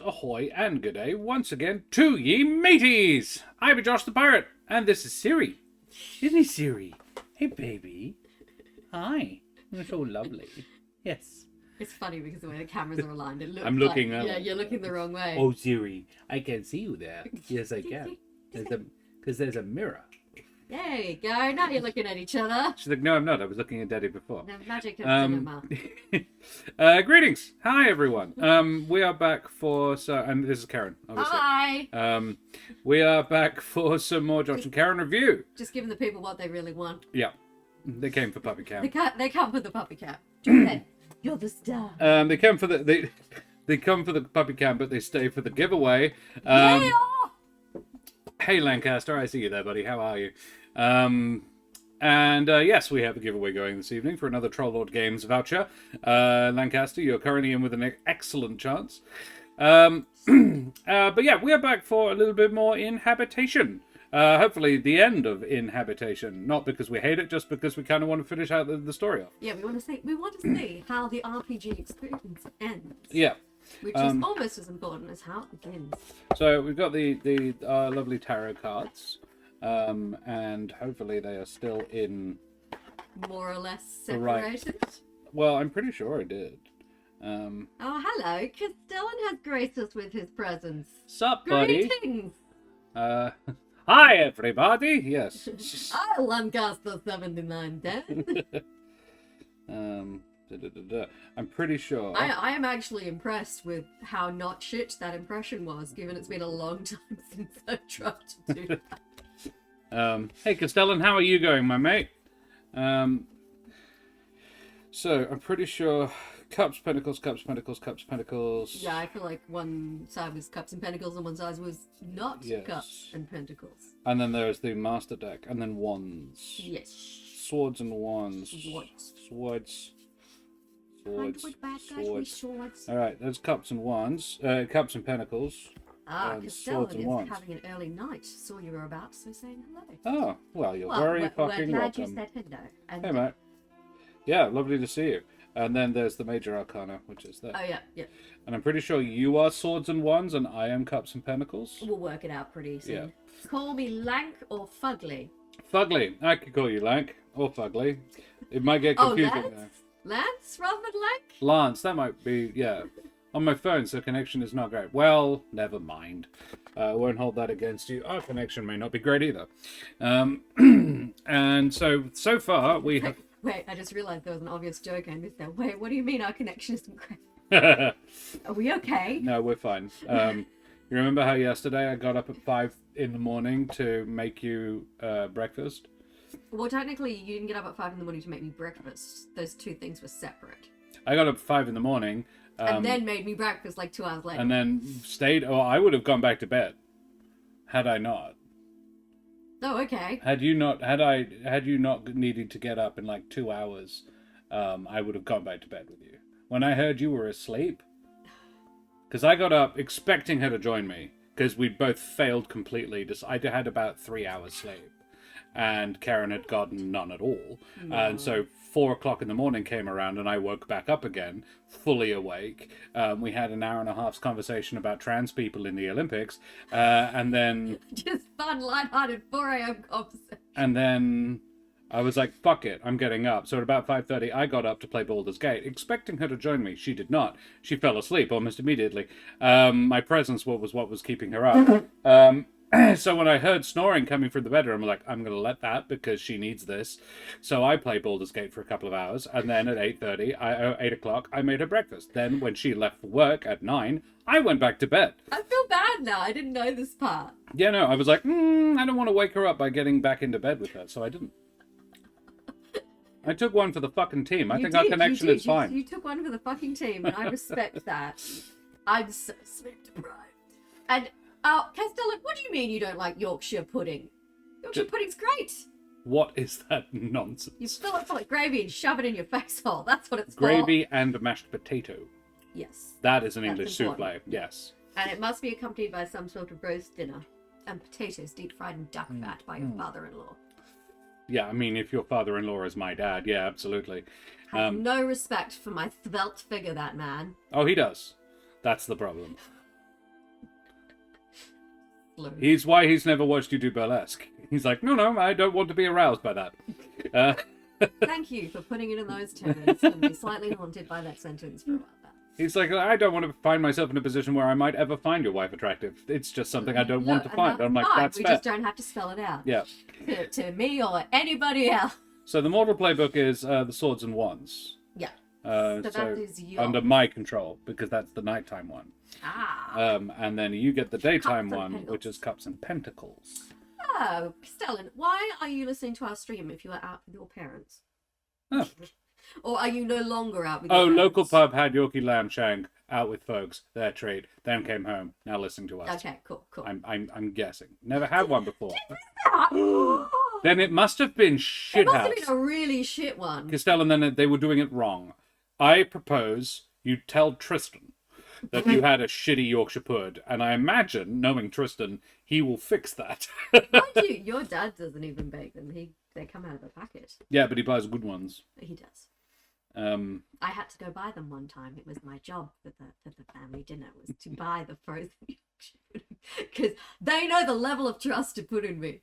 ahoy, and good day once again to ye mateys! I'm Josh the Pirate, and this is Siri. Isn't he, Siri? Hey, baby. Hi. You're so lovely. Yes. It's funny because the way the cameras are aligned, it looks I'm looking like, yeah, you're looking the wrong way. Oh, Siri, I can see you there. Yes, I can. Because there's a mirror. There you go. Now you're looking at each other. She's like, no, I'm not. I was looking at Daddy before. No, magic of cinema. Greetings. Hi, everyone. We are back for... and this is Karen, obviously. Hi. We are back for some more Josh and Karen review. Just giving the people what they really want. Yeah. They came for Puppy Cam. They come for the puppy cat. You're the star. They come for the... They come for the Puppy Cam, but they stay for the giveaway. Yeah! Hey, Lancaster, I see you there, buddy. How are you? Yes, we have a giveaway going this evening for another Troll Games voucher. Lancaster, you're currently in with an excellent chance. But yeah, we are back for a little bit more inHabitation. Hopefully the end of inHabitation. Not because we hate it, just because we kind of want to finish out the story off. Yeah, we want to see how the RPG experience ends. Yeah. Which is almost as important as how it begins. So we've got the lovely tarot cards, and hopefully they are still in... More or less separated? Right. Well, I'm pretty sure I did. Oh, hello. Castellan has graced us with his presence. Sup, buddy? Greetings! Hi, everybody! Yes. I Lancaster 7910. I'm pretty sure. I am actually impressed with how not shit that impression was, given it's been a long time since I've tried to do that. Hey, Castellan, how are you going, my mate? So, I'm pretty sure Cups, Pentacles, Cups, Pentacles, Cups, Pentacles. Yeah, I feel like one side was Cups and Pentacles and one side was not Yes. Cups and Pentacles. And then there's the Master deck, and then Wands. Yes. Swords and Wands. Swords. Swords. Swords. Alright, there's Cups and Wands. Cups and Pentacles. Ah, Swords Castellan and is Wands. having an early night. Saw you were about, so saying hello. Oh, well, you're Well, very we're fucking glad welcome. you said hello. And Hey, mate. Yeah, lovely to see you. And then there's the Major Arcana, which is there. Oh, yeah, yeah. And I'm pretty sure you are Swords and Wands, and I am Cups and Pentacles. We'll work it out pretty soon. Yeah. Call me Lank or Fugly. Fugly. I could call you Lank or Fugly. It might get confusing Lance? there. Lance rather than Lank? Lance, that might be, yeah. On my phone, so connection is not great. Well, never mind. Won't hold that against you. Our connection may not be great either. And so far, we have... Wait, I just realised there was an obvious joke I missed there. Wait, what do you mean our connection isn't great? Are we okay? No, we're fine. You remember how yesterday I got up at 5 in the morning to make you breakfast? Well, technically, you didn't get up at 5 in the morning to make me breakfast. Those two things were separate. I got up at 5 in the morning. And then made me breakfast like 2 hours later. And then stayed... Oh, I would have gone back to bed. Had I not. Oh, okay. Had you not needed to get up in like 2 hours, I would have gone back to bed with you. When I heard you were asleep, because I got up expecting her to join me, because we'd both failed completely. I had about 3 hours sleep, and Karen had gotten none at all. No. And so 4 o'clock in the morning came around, and I woke back up again, fully awake. We had an hour and a half's conversation about trans people in the Olympics, and then... Just fun, lighthearted 4 a.m. conversation. And then I was like, fuck it, I'm getting up. So at about 5:30, I got up to play Baldur's Gate, expecting her to join me. She did not. She fell asleep almost immediately. My presence was what was keeping her up. So when I heard snoring coming from the bedroom, I'm like, I'm going to let that because she needs this. So I played Baldur's Gate for a couple of hours. And then at 8 o'clock, I made her breakfast. Then when she left for work at 9, I went back to bed. I feel bad now. I didn't know this part. Yeah, no, I was like, I don't want to wake her up by getting back into bed with her. So I didn't. I took one for the fucking team. I think our connection is fine. You took one for the fucking team, and I respect that. I'm so sleep deprived. And, Castellan, what do you mean you don't like Yorkshire pudding? Yorkshire pudding's great. What is that nonsense? You fill it full of gravy and shove it in your face hole. That's what it's Gravy for. and mashed potato. Yes. That is an That's English important. souffle, yes. And it must be accompanied by some sort of roast dinner. And potatoes deep fried in duck fat by your father-in-law. Yeah, I mean, if your father-in-law is my dad, yeah, absolutely. Has no respect for my svelte figure, that man. Oh, he does. That's the problem. Blue. He's why he's never watched you do burlesque. He's like, no, I don't want to be aroused by that. Thank you for putting it in those terms. I'm be slightly haunted by that sentence for a while now. He's like, I don't want to find myself in a position where I might ever find your wife attractive. It's just something I don't want to find. I'm like, fine. that's we fair. just don't have to spell it out. Yeah. To me or anybody else. So the mortal playbook is the swords and wands. Yeah. So that is your... under my control, because that's the nighttime one. And then you get the daytime one, which is cups and pentacles. Oh, Stellan, why are you listening to our stream if you are out with your parents? Oh. Or are you no longer out with your Oh, parents? local pub had Yorkie lamb shank, out with folks, their treat, then came home, now listening to us. Okay, cool. I'm guessing. Never had one before. Then it must have been shit It must house. have been a really shit one. Costello, and then they were doing it wrong. I propose you tell Tristan that you had a shitty Yorkshire pud, and I imagine, knowing Tristan, he will fix that. Mind you, your dad doesn't even bake them. They come out of a packet. Yeah, but he buys good ones. He does. I had to go buy them one time. It was my job for the family dinner was to buy the frozen Yorkshire pudding because they know the level of trust to put in me.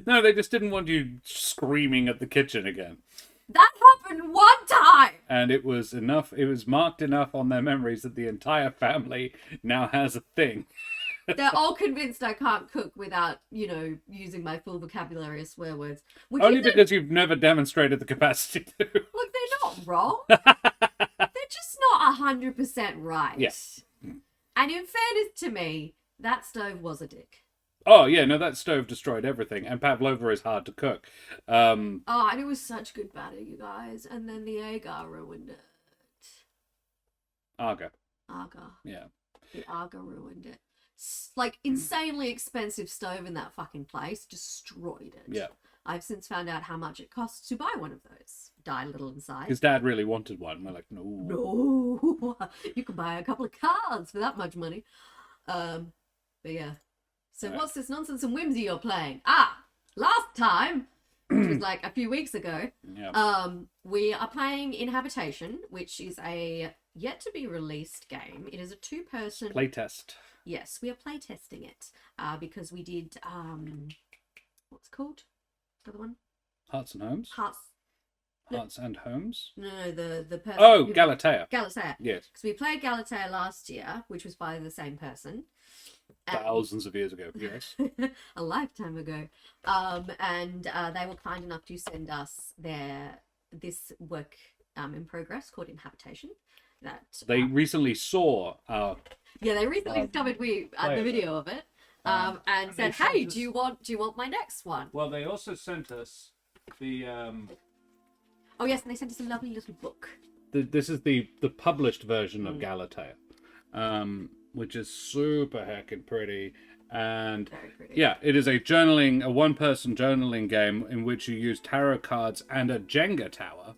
No, they just didn't want you screaming at the kitchen again. That happened one time. And it was enough. It was marked enough on their memories that the entire family now has a thing. They're all convinced I can't cook without, using my full vocabulary of swear words. Only because you've never demonstrated the capacity to. Look, they're not wrong. They're just not 100% right. Yes. And in fairness to me, that stove was a dick. Oh, yeah, no, that stove destroyed everything. And pavlova is hard to cook. And it was such good batter, you guys. And then the agar ruined it. Agar. Yeah. The Yeah. agar ruined it. Like, insanely expensive stove in that fucking place destroyed it. Yeah. I've since found out how much it costs to buy one of those. Die a little inside. His dad really wanted one. We're like, no. No, you can buy a couple of cards for that much money. But yeah. So what's this nonsense and whimsy you're playing? Last time, which was like a few weeks ago, Yeah. we are playing inHabitation, which is a yet to be released game. It is a 2-person Playtest. Yes, we are playtesting it because we did what's it called? The other one? Hearts and Homes. Hearts and Homes. No, the person. Oh, Galatea. Galatea. Yes. Because we played Galatea last year, which was by the same person. Thousands of years ago. Yes. A lifetime ago. And they were kind enough to send us this work in progress called inHabitation. That They recently saw our. Yeah, they recently discovered the video of it, and said, "Hey, do you want my next one?" Well, they also sent us the. Oh yes, and they sent us a lovely little book. This is the published version of Galatea, which is super heckin' pretty, and Very pretty. yeah, it is a one-person journaling game in which you use tarot cards and a Jenga tower.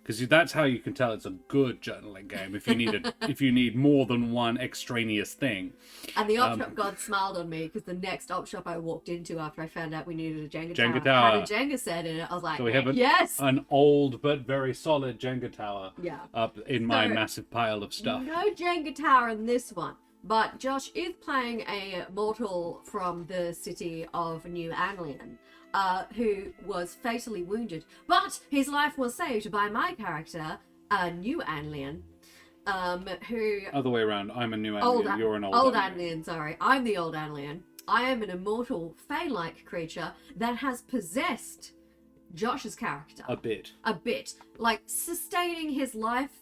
Because that's how you can tell it's a good journaling game. If you need more than one extraneous thing. And the op shop god smiled on me because the next op shop I walked into after I found out we needed a Jenga Jenga tower had a Jenga set in it. I was like, So we have an old but very solid Jenga tower. Yeah. Up in my massive pile of stuff. No Jenga tower in this one. But Josh is playing a mortal from the city of New Anglian. Who was fatally wounded, but his life was saved by my character, New Anglian, who... Other way around, I'm a New Anglian, you're an old Anglian, sorry. I'm the old Anglian. I am an immortal, fae-like creature that has possessed Josh's character. A bit. Like, sustaining his life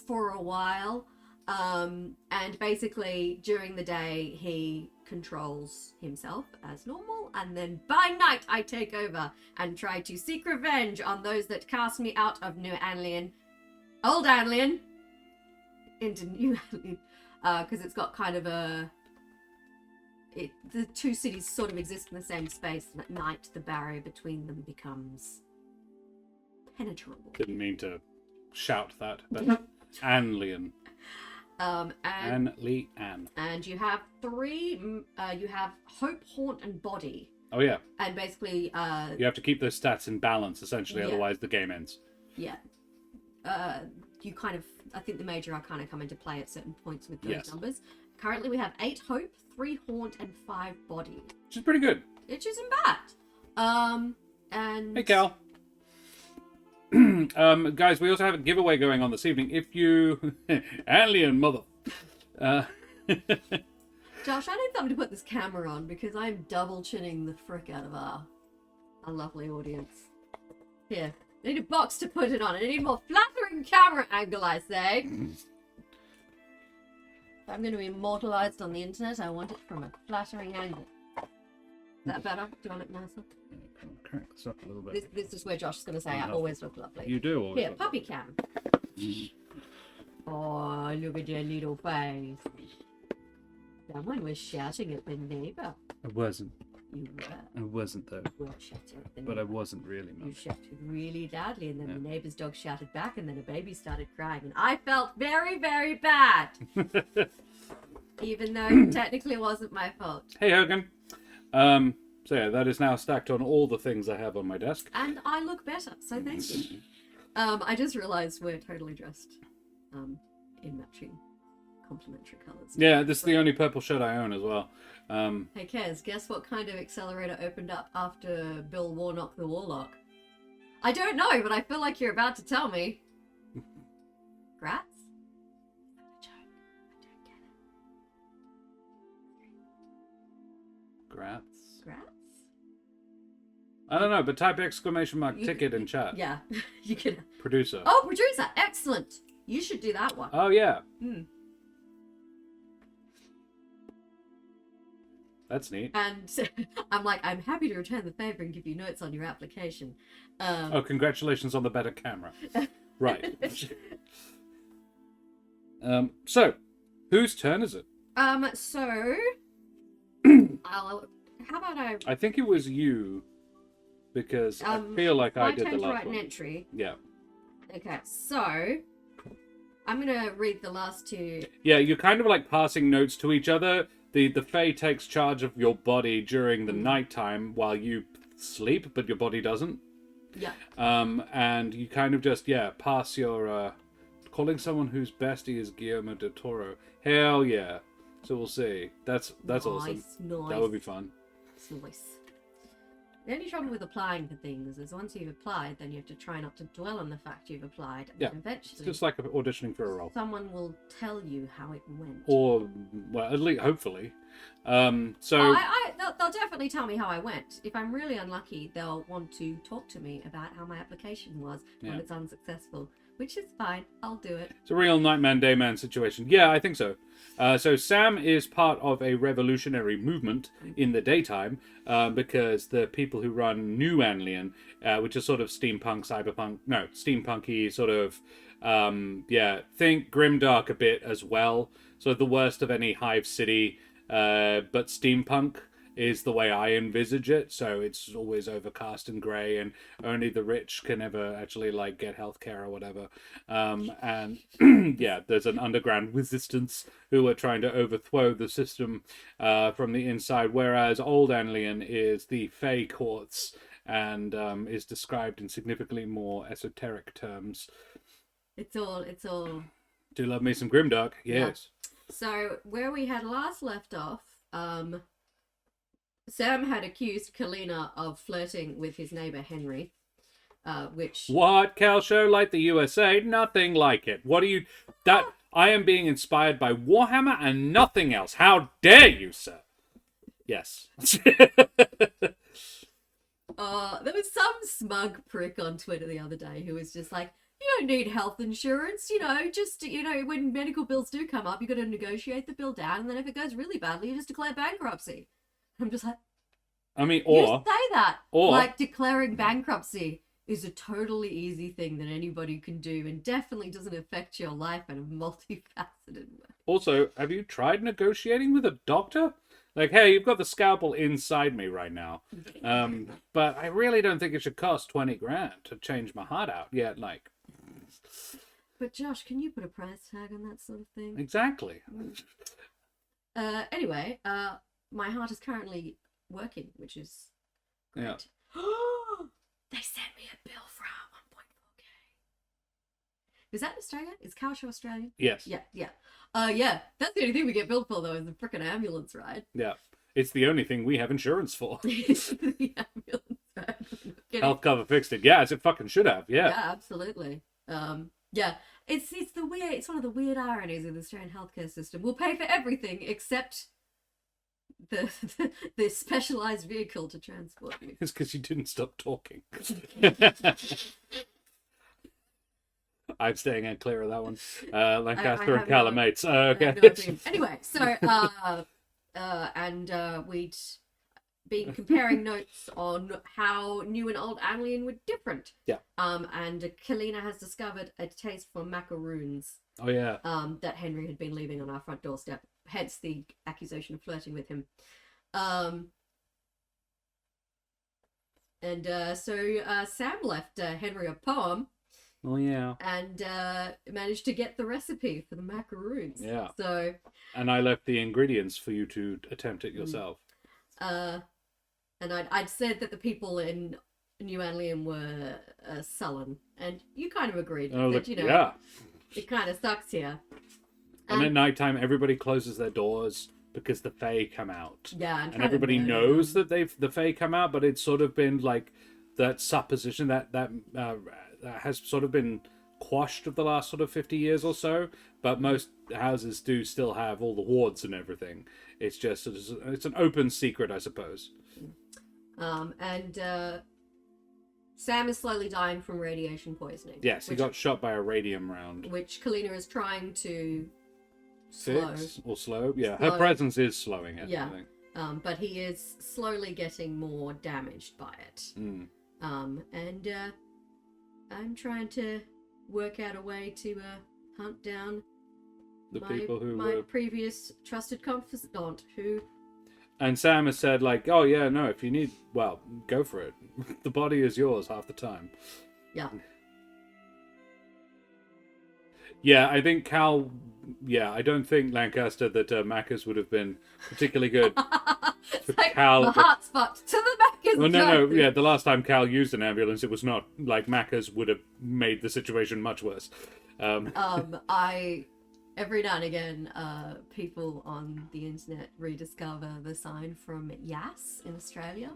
for a while, and basically, during the day, he controls himself as normal, and then by night I take over and try to seek revenge on those that cast me out of New Anglian, Old Anglian, into New Anglian, because it's got kind of the two cities sort of exist in the same space, and at night the barrier between them becomes penetrable. Didn't mean to shout that, but Anlian. And you have three. You have hope, haunt, and body. Oh yeah. And basically, you have to keep those stats in balance, essentially, otherwise the game ends. Yeah. You kind of. I think the major arcana come into play at certain points with those numbers, Currently we have 8 hope, 3 haunt, and 5 body. Which is pretty good. Which isn't bad. And... Hey, Cal. Guys, we also have a giveaway going on this evening. If you... Alien mother... Josh, I need something to put this camera on because I'm double chinning the frick out of our lovely audience. Here. I need a box to put it on. I need a more flattering camera angle, I say. If I'm going to be immortalized on the internet, I want it from a flattering angle. Is that better? Do you want it nicer? Crank this up a little bit. This is where Josh is going to say I always look lovely. You do always. Here, look puppy cam. Oh, look at your little face. Someone was shouting at the neighbor. I wasn't. You were. I wasn't, though. You were shouting at the But I neighbor. wasn't really, You Mum. shouted really loudly, and then the neighbor's dog shouted back, and then a baby started crying, and I felt very, very bad. Even though it technically wasn't my fault. Hey, Hogan. So yeah, that is now stacked on all the things I have on my desk. And I look better, so thank you. I just realized we're totally dressed in matching complementary colors. Yeah, this is the only purple shirt I own as well. Hey Kez, guess what kind of accelerator opened up after Bill Warnock the Warlock? I don't know, but I feel like you're about to tell me. Grats? Is that a joke? I don't get it. Grats. Grats? I don't know, but type exclamation mark ticket in chat. Yeah, you can. Producer. Oh, producer! Excellent! You should do that one. Oh, yeah. Hmm. That's neat. And I'm like, I'm happy to return the favor and give you notes on your application. Oh, congratulations on the better camera. Right. So, whose turn is it? So, how about I think it was you, because I feel like I my did turn the to last write an one. entry. Yeah. Okay, so I'm gonna read the last two. Yeah, you're kind of like passing notes to each other. The Fae takes charge of your body during the nighttime while you sleep, but your body doesn't. Yeah. And you kind of just, pass your, calling someone whose bestie is Guillermo del Toro. Hell yeah. So we'll see. That's awesome. Nice. That would be fun. It's nice. The only trouble with applying for things is once you've applied, then you have to try not to dwell on the fact you've applied. And Yeah, eventually, It's just like auditioning for a role. someone will tell you how it went. Or, well, at least, hopefully. So... They'll definitely tell me how I went. If I'm really unlucky, they'll want to talk to me about how my application was when Yeah. it's unsuccessful, which is fine. I'll do it. It's a real nightman, dayman situation. Yeah, I think so. So Sam is part of a revolutionary movement in the daytime because the people who run New Anlian, which is sort of steampunky sort of, think grimdark a bit as well. So the worst of any hive city, but steampunk is the way I envisage it. So it's always overcast and grey, and only the rich can ever actually like get healthcare or whatever. And yeah, there's an underground resistance who are trying to overthrow the system from the inside. Whereas Old Anlian is the Fey courts and is described in significantly more esoteric terms. It's all. Do love me some grimdark, yes. So where we had last left off, Sam had accused Calenna of flirting with his neighbor Henry, which... What? Cal show like the USA? Nothing like it. What are you... I am being inspired by Warhammer and nothing else. How dare you, sir? Yes. There was some smug prick on Twitter the other day who was just like, you don't need health insurance, when medical bills do come up, you got to negotiate the bill down, and then if it goes really badly, you just declare bankruptcy. I'm just like, I mean, you say that. Or... Like, declaring bankruptcy is a totally easy thing that anybody can do and definitely doesn't affect your life in a multifaceted way. Also, have you tried negotiating with a doctor? Like, hey, you've got the scalpel inside me right now. But I really don't think it should cost 20 grand to change my heart out. Yeah, like... But Josh, can you put a price tag on that sort of thing? Exactly. Anyway, my heart is currently working, which is great. Yeah. They sent me a bill for 1.4k. Is that in Australia? Is Kaiya Australian? Yes. Yeah. Yeah, that's the only thing we get billed for, though, is the frickin' ambulance ride. Yeah. It's the only thing we have insurance for. The ambulance ride. Health cover fixed it. Yeah, as it fucking should have. Yeah. Yeah, absolutely. Yeah, it's it's one of the weird ironies of the Australian healthcare system. We'll pay for everything except the the specialized vehicle to transport you. It's because you didn't stop talking. I'm staying clear of that one. Lancaster and Calamates. Okay. Anyway, so we'd been comparing notes on how new and old Anlian were different. Yeah. And Calenna has discovered a taste for macaroons. Oh yeah. That Henry had been leaving on our front doorstep. Hence the accusation of flirting with him. So Sam left Henry a poem. Oh yeah. And managed to get the recipe for the macaroons. Yeah. So. And I left the ingredients for you to attempt it yourself. And I'd said that the people in New Anlian were sullen, and you kind of agreed that, yeah. it kind of sucks here. And at nighttime, everybody closes their doors because the Fae come out. Yeah, and everybody knows that the Fae come out, but it's sort of been like that supposition that has sort of been quashed of the last sort of 50 years or so. But most houses do still have all the wards and everything. It's just it's an open secret, I suppose. Sam is slowly dying from radiation poisoning. Yes, he got shot by a radium round. Which Calenna is trying to slow. Yeah, her presence is slowing it. Yeah. But he is slowly getting more damaged by it. I'm trying to work out a way to hunt down people who my previous trusted confidant who. And Sam has said, like, oh yeah, no, if you need, well, go for it. The body is yours half the time. Yeah. Yeah, I think Cal. Yeah, I don't think Lancaster that Macca's would have been particularly good for like, Cal. My heart's fucked to the Macca's. Well, no, yeah. The last time Cal used an ambulance, it was not like Macca's would have made the situation much worse. Every now and again, people on the internet rediscover the sign from Yass in Australia,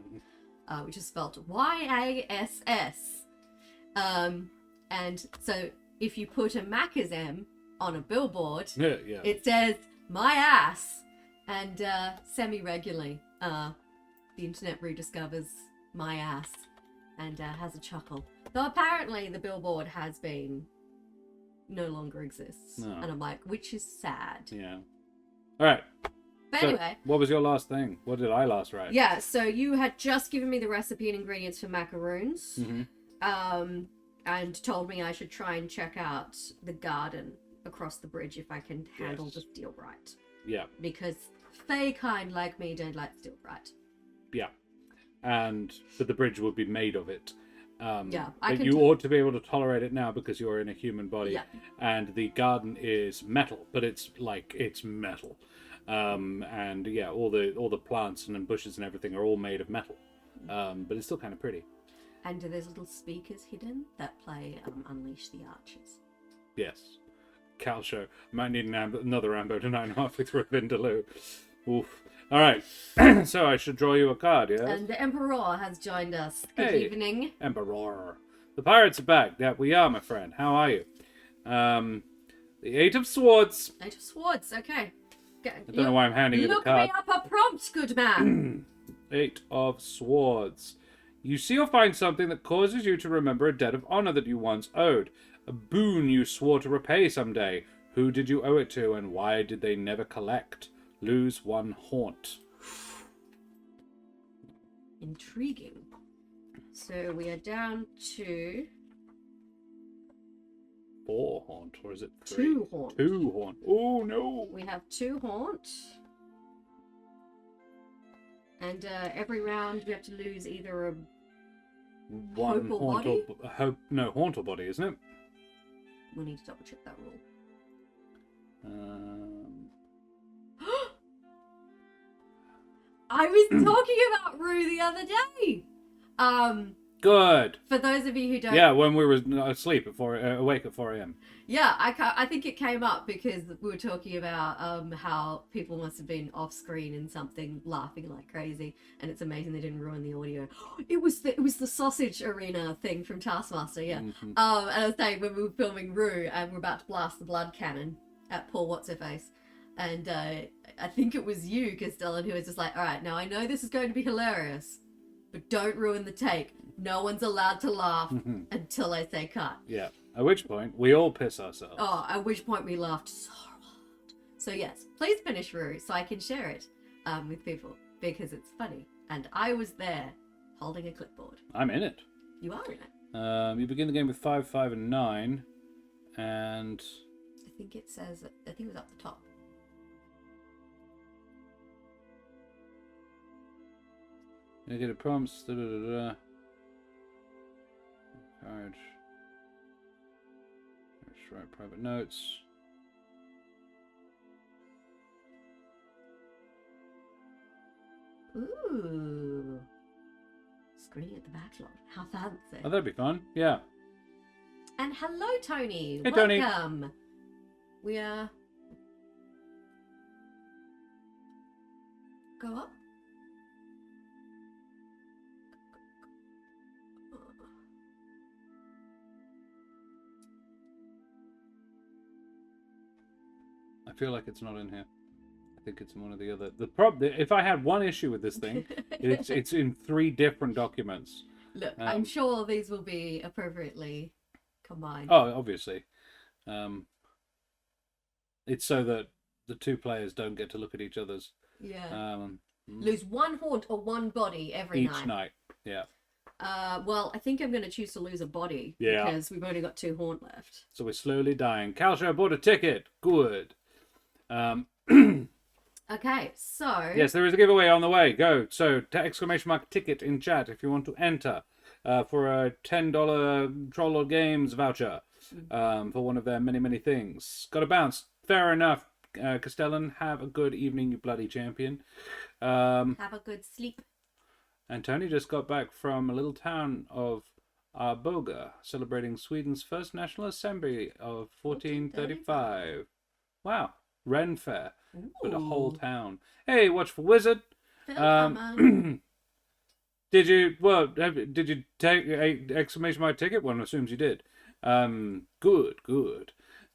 which is spelled YASS. And so if you put a Macca's M on a billboard, it says "my ass," and semi-regularly, the internet rediscovers "my ass" and has a chuckle. Though apparently the billboard has been. No longer exists. No. And I'm like, which is sad. Yeah. All right. But so, anyway. What was your last thing? What did I last write? Yeah, so you had just given me the recipe and ingredients for macaroons. Mm-hmm. And told me I should try and check out the garden across the bridge if I can handle the steel bright. Yeah. Because Fae kind like me don't like steel bright. Yeah. But the bridge would be made of it. You ought to be able to tolerate it now because you're in a human body. Yeah. And the garden is metal, but it's metal. All the plants and bushes and everything are all made of metal. But it's still kind of pretty. And there's little speakers hidden that play Unleash the Archers. Yes. Cal show. Might need another Rambo tonight halfway through Vindaloo. Oof. All right. So I should draw you a card, yes? And the Emperor has joined us. Good evening. Emperor. The pirates are back. That we are, my friend. How are you? The Eight of Swords. Eight of Swords, okay. I don't know why I'm handing you the card. Look me up a prompt, good man. Eight of Swords. You see or find something that causes you to remember a debt of honor that you once owed. A boon you swore to repay someday. Who did you owe it to, and why did they never collect? Lose one haunt. Intriguing. So we are down to 4 haunt, or is it 3? 2 haunt. 2 haunt. Oh no! We have 2 haunt. And every round we have to lose either a one hope or haunt body? or haunt or body, isn't it? We'll need to double check that rule. I was talking about Rue the other day. Good. For those of you who don't... Yeah, when we were asleep at awake at 4 a.m. Yeah, I think it came up because we were talking about how people must have been off screen in something laughing like crazy, and it's amazing they didn't ruin the audio. It was the sausage arena thing from Taskmaster, yeah. Mm-hmm. And I was saying when we were filming Rue and we're about to blast the blood cannon at Paul What's-Her-Face, and I think it was you, Castellan, who was just like, all right, now I know this is going to be hilarious, but don't ruin the take. No one's allowed to laugh until I say cut. Yeah. At which point, we all piss ourselves. Oh, at which point we laughed so hard. So yes, please finish Rue so I can share it with people because it's funny. And I was there holding a clipboard. I'm in it. You are in it. You begin the game with 5, 5, and 9. And... I think it says... I think it was up the top. Negative prompts. Courage. Let's write private notes. Ooh. Screening at the backlog. How fancy. Oh, that'd be fun. Yeah. And hello, Tony. Hey, Tony. Welcome. We are... Go up. I feel like it's not in here. I think it's in one of the other. The problem, if I had one issue with this thing, it's in 3 different documents. Look, I'm sure these will be appropriately combined. Oh, obviously. It's so that the 2 players don't get to look at each other's. Yeah. Lose 1 haunt or 1 body every night. Each night. Yeah. Well, I think I'm going to choose to lose a body. Yeah. Because we've only got 2 haunt left. So we're slowly dying. Calcio bought a ticket. Good. Okay, so... Yes, there is a giveaway on the way. Go. So, exclamation mark ticket in chat if you want to enter for a $10 Troll Lord Games voucher for one of their many, many things. Got to bounce. Fair enough, Castellan. Have a good evening, you bloody champion. Have a good sleep. And Tony just got back from a little town of Arboga, celebrating Sweden's first National Assembly of 1435. Wow. Ren Fair. But a whole town. Hey, Watchful Wizard. Did you take a exclamation mark ticket? One assumes you did. Good.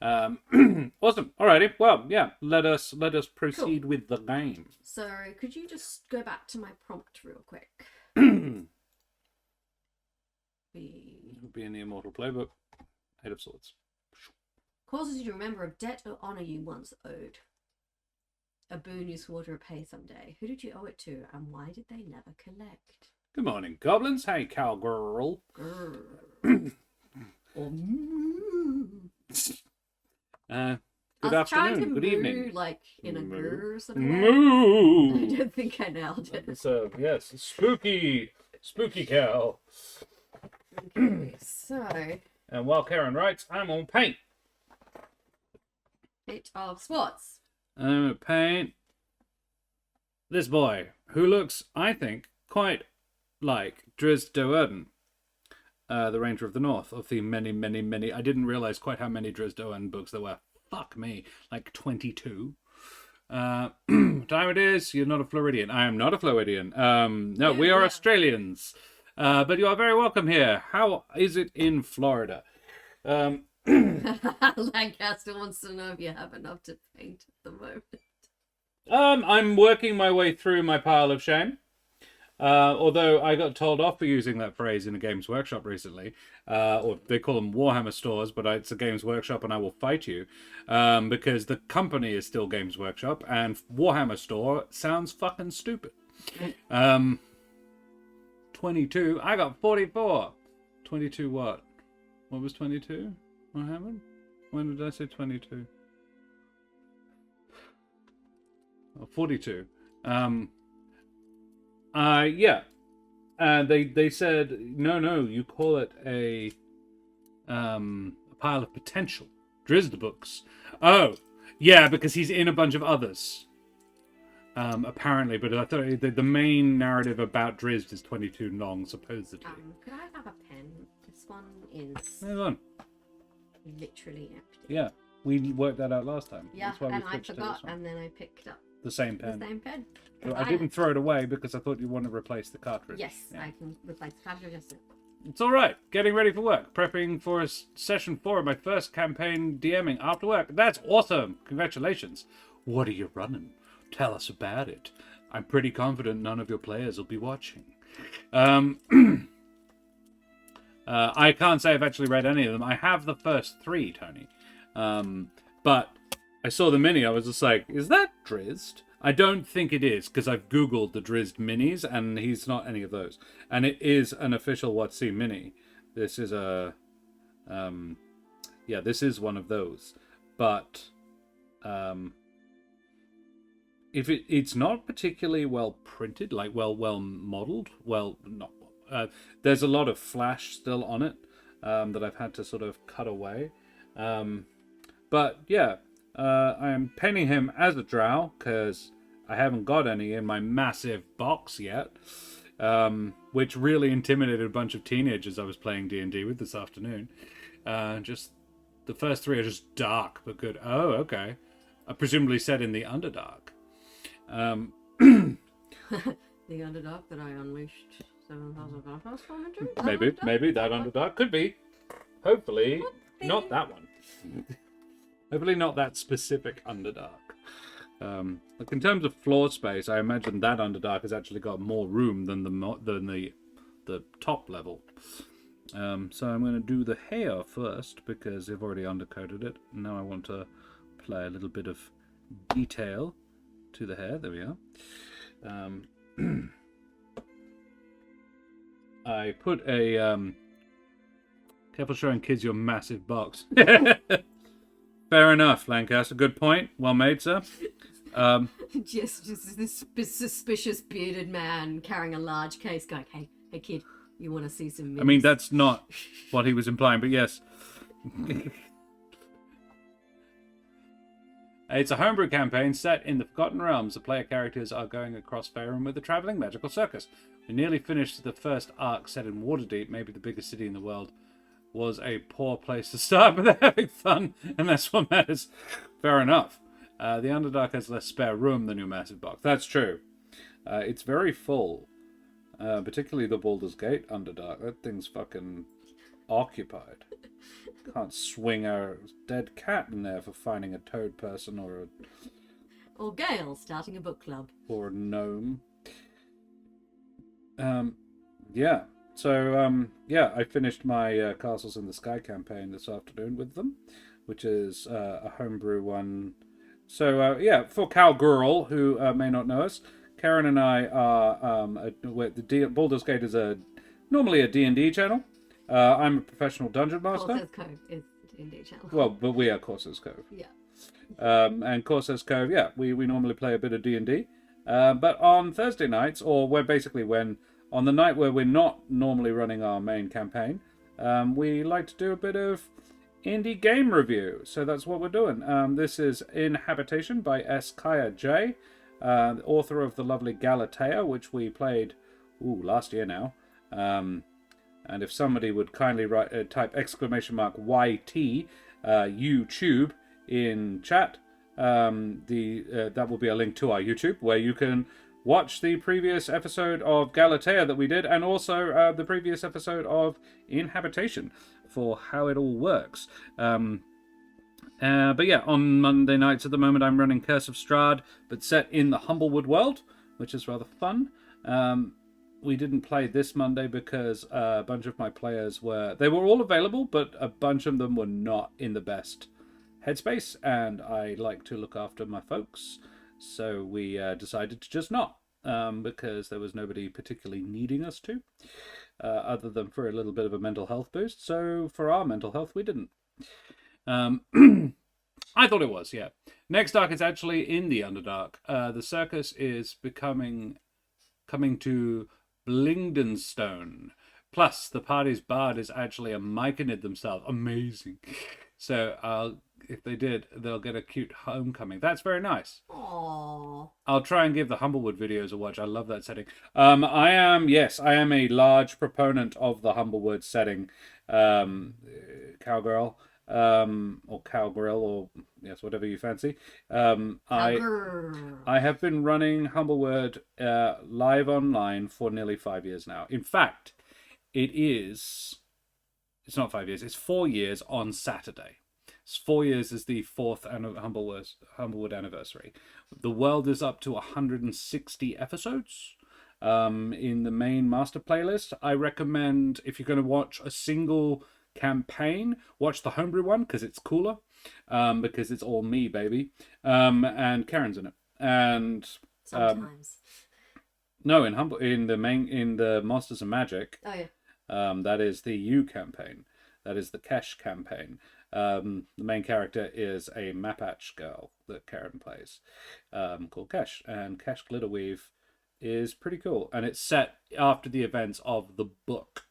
Awesome. Alrighty. Well, yeah. Let us proceed with the game. So, could you just go back to my prompt real quick? It'll be in the Immortal Playbook. 8 of Swords. Causes you to remember a debt or honor you once owed. A boon you swore to repay someday. Who did you owe it to, and why did they never collect? Good morning, goblins. Hey, cowgirl. Good afternoon. Good evening. Like in a grrr sort of way. Moo. I don't think I nailed it. It's yes, spooky cow. Okay, so And while Karen writes, I'm on paint. 8 of Swords. I'm gonna paint this boy, who looks, I think, quite like Drizzt Do'Urden, the Ranger of the North, of the many, many, many. I didn't realize quite how many Drizzt Do'Urden books there were. Fuck me, like 22. Time it is. You're not a Floridian. I am not a Floridian. No, we are Australians. But you are very welcome here. How is it in Florida? Lancaster wants to know if you have enough to paint at the moment. I'm working my way through my pile of shame. Although I got told off for using that phrase in a Games Workshop recently. Or they call them Warhammer stores, but it's a Games Workshop and I will fight you. Because the company is still Games Workshop and Warhammer store sounds fucking stupid. 22. I got 44. 22 what? What was 22? What happened? When did I say 22? Oh, 42. Yeah. They said, no, you call it a pile of potential. Drizzt books. Oh, yeah, because he's in a bunch of others. apparently, but I thought the main narrative about Drizzt is 22 long, supposedly. Could I have a pen? This one is Hang on. literally empty. Yeah, we worked that out last time. Yeah, That's why and we I switched to forgot, this one. and then I picked up The same pen. the same pen. Well, I didn't throw it away because I thought you want to replace the cartridge. Yes, Yeah. I can replace the cartridge. It's all right. Getting ready for work. Prepping for session 4 of my first campaign DMing after work. That's awesome. Congratulations. What are you running? Tell us about it. I'm pretty confident none of your players will be watching. I can't say I've actually read any of them. I have the first 3, Tony. But I saw the mini. I was just like, is that Drizzt? I don't think it is, because I've Googled the Drizzt minis, and he's not any of those. And it is an official WotC mini. This is a... yeah, this is one of those. But... if it's not particularly well printed, like well modeled, not there's a lot of flash still on it that I've had to sort of cut away. But yeah, I am painting him as a drow because I haven't got any in my massive box yet, which really intimidated a bunch of teenagers I was playing D&D with this afternoon. Just the first 3 are just dark but good. Oh, okay. Presumably set in the Underdark. The Underdark that I unleashed 7,000 vampires from into? Maybe that Underdark could be. Hopefully, not that one. Hopefully not that specific Underdark. Like in terms of floor space, I imagine that Underdark has actually got more room than the top level. So I'm going to do the hair first because I've already undercoated it. Now I want to apply a little bit of detail to the hair. There we are. I put a careful showing kids your massive box. Fair enough, Lancaster. Good point. Well made, sir. Just this suspicious bearded man carrying a large case going, hey kid, you want to see some minis? I mean, that's not what he was implying, but yes. It's a homebrew campaign set in the Forgotten Realms. The player characters are going across Faerun with a travelling magical circus. We nearly finished the first arc set in Waterdeep, maybe the biggest city in the world. Was a poor place to start, but they're having fun, and that's what matters. Fair enough. The Underdark has less spare room than your massive box. That's true. It's very full. Particularly the Baldur's Gate Underdark. That thing's fucking occupied. Can't swing a dead cat in there for finding a toad person or Gail starting a book club. Or a gnome. Yeah. So, yeah, I finished my Castles in the Sky campaign this afternoon with them, which is a homebrew one. So, yeah, for Cal Girl, who may not know us, Karen and I are... Baldur's Gate is normally a D&D channel. I'm a professional dungeon master. Corsair's Cove is the D&D channel. Well, but we are Corsair's Cove. Yeah. And Corsair's Cove, yeah, we normally play a bit of D&D. But on Thursday nights, or on the night where we're not normally running our main campaign, we like to do a bit of indie game review. So that's what we're doing. This is inHabitation by Kaiya J, the author of the lovely Galatea, which we played last year now. And if somebody would kindly type !YT YouTube in chat, that will be a link to our YouTube where you can watch the previous episode of Galatea that we did, and also the previous episode of inHabitation for how it all works. But yeah, on Monday nights at the moment I'm running Curse of Strahd, but set in the Humblewood world, which is rather fun. We didn't play this Monday because a bunch of my players were all available, but a bunch of them were not in the best headspace, and I like to look after my folks. So we decided to just not, because there was nobody particularly needing us to, other than for a little bit of a mental health boost. So for our mental health, we didn't. I thought it was, yeah. Next arc is actually in the Underdark. The circus is coming to Blingdenstone. Plus, the party's bard is actually a Myconid themselves. Amazing. So if they did, they'll get a cute homecoming. That's very nice. Aww. I'll try and give the Humblewood videos a watch. I love that setting. I am a large proponent of the Humblewood setting. Cowgirl, or cowgirl, or yes, whatever you fancy. I have been running Humblewood live online for nearly 5 years now. In fact, it's not 5 years. It's 4 years on Saturday. 4 years is the fourth Humblewood anniversary. The world is up to 160 episodes in the main master playlist. I recommend, if you're going to watch a single campaign, watch the homebrew one because it's cooler, because it's all me, baby, and Keren's in it. And Sometimes. no, in the Monsters and Magic. Oh yeah. That is the U campaign. That is the Kesh campaign. The main character is a Mapatch girl that Keren plays, called Kesh, and Kesh Glitterweave is pretty cool, and it's set after the events of the book.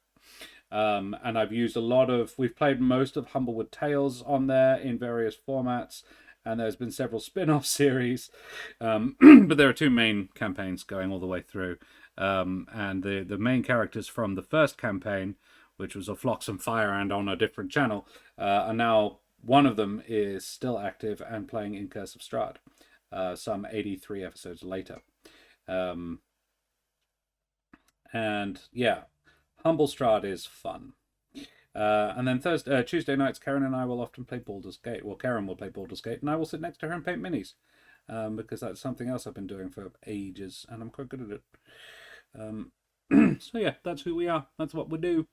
And I've used we've played most of Humblewood Tales on there in various formats, and there's been several spin-off series, but there are 2 main campaigns going all the way through, and the main characters from the first campaign, which was a Flocks and Fire and on a different channel, and now one of them is still active and playing in Curse of Strahd, some 83 episodes later. And yeah, Humble Strahd is fun. And then Tuesday nights, Keren and I will often play Baldur's Gate. Well, Keren will play Baldur's Gate, and I will sit next to her and paint minis, because that's something else I've been doing for ages, and I'm quite good at it. So yeah, that's who we are. That's what we do.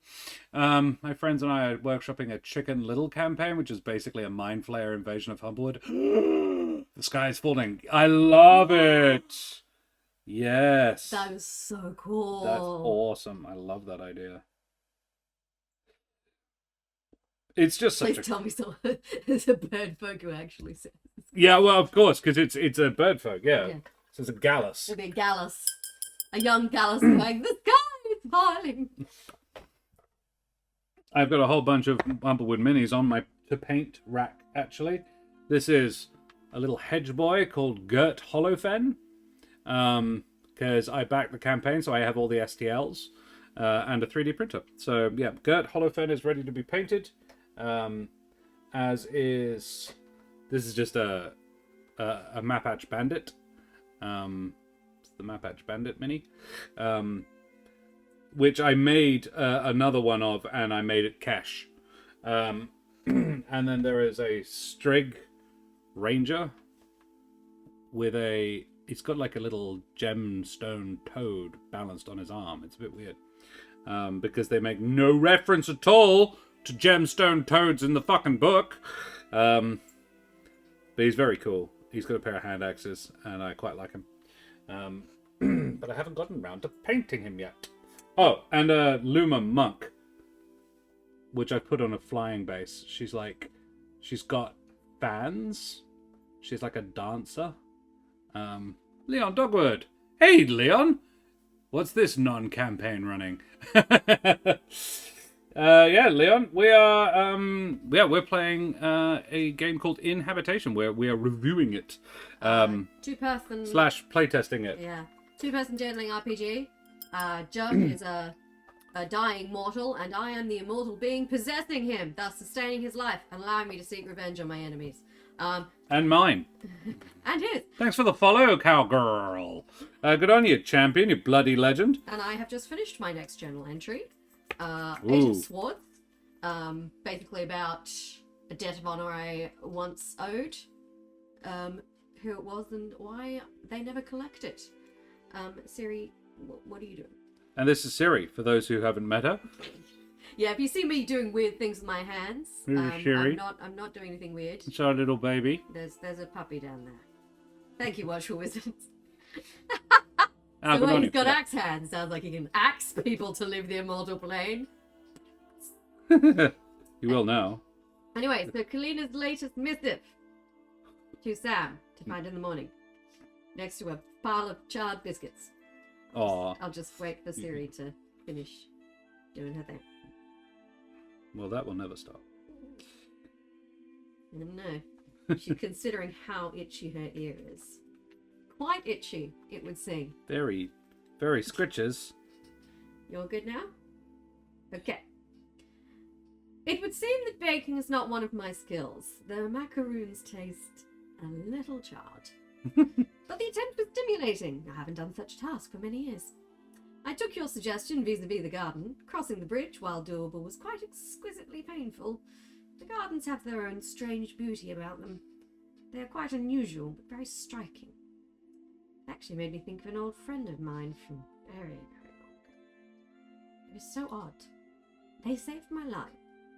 My friends and I are workshopping a Chicken Little campaign, which is basically a Mind Flayer invasion of Humblewood. The sky is falling. I love it. Yes. That is so cool. That's awesome. I love that idea. It's just such Please tell me there's a bird folk who actually says. Yeah, well, of course, because it's a bird folk, yeah. So it's a gallus. It'll be a gallus. A young gallus going, the sky is falling. I've got a whole bunch of Humblewood minis on my to-paint rack, actually. This is a little hedge boy called Gert Holofen, because I backed the campaign, so I have all the STLs, and a 3D printer. So, yeah, Gert Holofen is ready to be painted, as is... This is just a Mapatch Bandit. It's the Mapatch Bandit mini. Which I made another one of, and I made it Kesh. And then there is a Strigg Ranger with he's got like a little gemstone toad balanced on his arm. It's a bit weird. Because they make no reference at all to gemstone toads in the fucking book. But he's very cool. He's got a pair of hand axes, and I quite like him. But I haven't gotten around to painting him yet. Oh, and Luma Monk, which I put on a flying base. She's got fans. She's like a dancer. Leon Dogwood. Hey, Leon. What's this non-campaign running? Yeah, Leon, we're playing a game called inHabitation, where we are reviewing it. Two-person... / playtesting it. Yeah. Two-person journaling RPG. Judd is a dying mortal, and I am the immortal being possessing him, thus sustaining his life and allowing me to seek revenge on my enemies. And mine. And his. Thanks for the follow, cowgirl. Good on you, champion, you bloody legend. And I have just finished my next journal entry. Age of Swords. Basically about a debt of honor I once owed. Who it was and why they never collect it. Siri, what are you doing? And this is Siri, for those who haven't met her. Yeah, if you see me doing weird things with my hands, Siri. I'm not doing anything weird. It's our little baby. There's a puppy down there. Thank you, Watchful Wizards. Ah, The good way on he's you. got axe hands sounds like he can axe people to live the immortal plane. You will now. Anyway, so Calenna's latest missive to Sam to find in the morning, next to a pile of charred biscuits. Aw. I'll just wait for Siri to finish doing her thing. Well, that will never stop. No. She's considering how itchy her ear is. Quite itchy, it would seem. Very, very scritches. You're good now? Okay. It would seem that baking is not one of my skills. The macaroons taste a little charred. But the attempt was stimulating. I haven't done such a task for many years. I took your suggestion vis-a-vis the garden. Crossing the bridge, while doable, was quite exquisitely painful. The gardens have their own strange beauty about them. They are quite unusual, but very striking. It actually made me think of an old friend of mine from very, very long ago. It was so odd. They saved my life,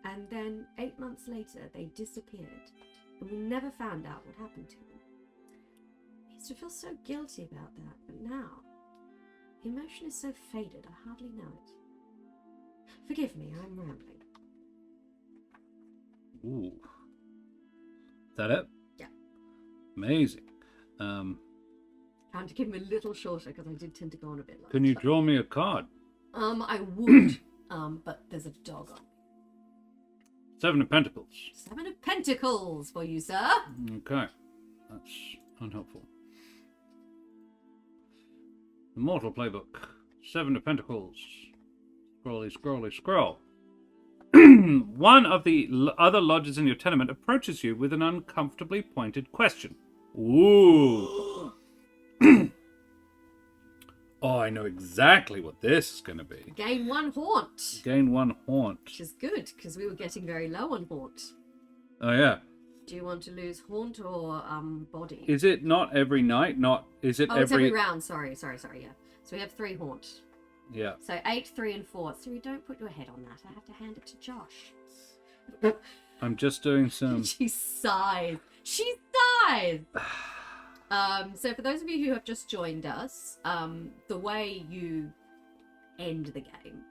and then 8 months later they disappeared, and we never found out what happened to them. I used to feel so guilty about that, but now the emotion is so faded I hardly know it. Forgive me, I'm rambling. Ooh. Is that it? Yeah. Amazing. Trying to keep them a little shorter because I did tend to go on a bit longer. Can you draw me a card? I would, but there's a dog on. 7 of Pentacles. 7 of Pentacles for you, sir. Okay. That's unhelpful. The Mortal Playbook. 7 of Pentacles. Scrolly, scrolly, scroll. One of the other lodgers in your tenement approaches you with an uncomfortably pointed question. Ooh. Oh, I know exactly what this is going to be. Gain 1 haunt. Gain 1 haunt. Which is good, because we were getting very low on haunt. Oh, yeah. Do you want to lose haunt or body? Is it not every night? Is it it's every round. Sorry, yeah. So we have 3 haunt. Yeah. So 8, 3, and 4. So you don't put your head on that. I have to hand it to Josh. I'm just doing some... She sighs. She sighs! So for those of you who have just joined us, the way you end the game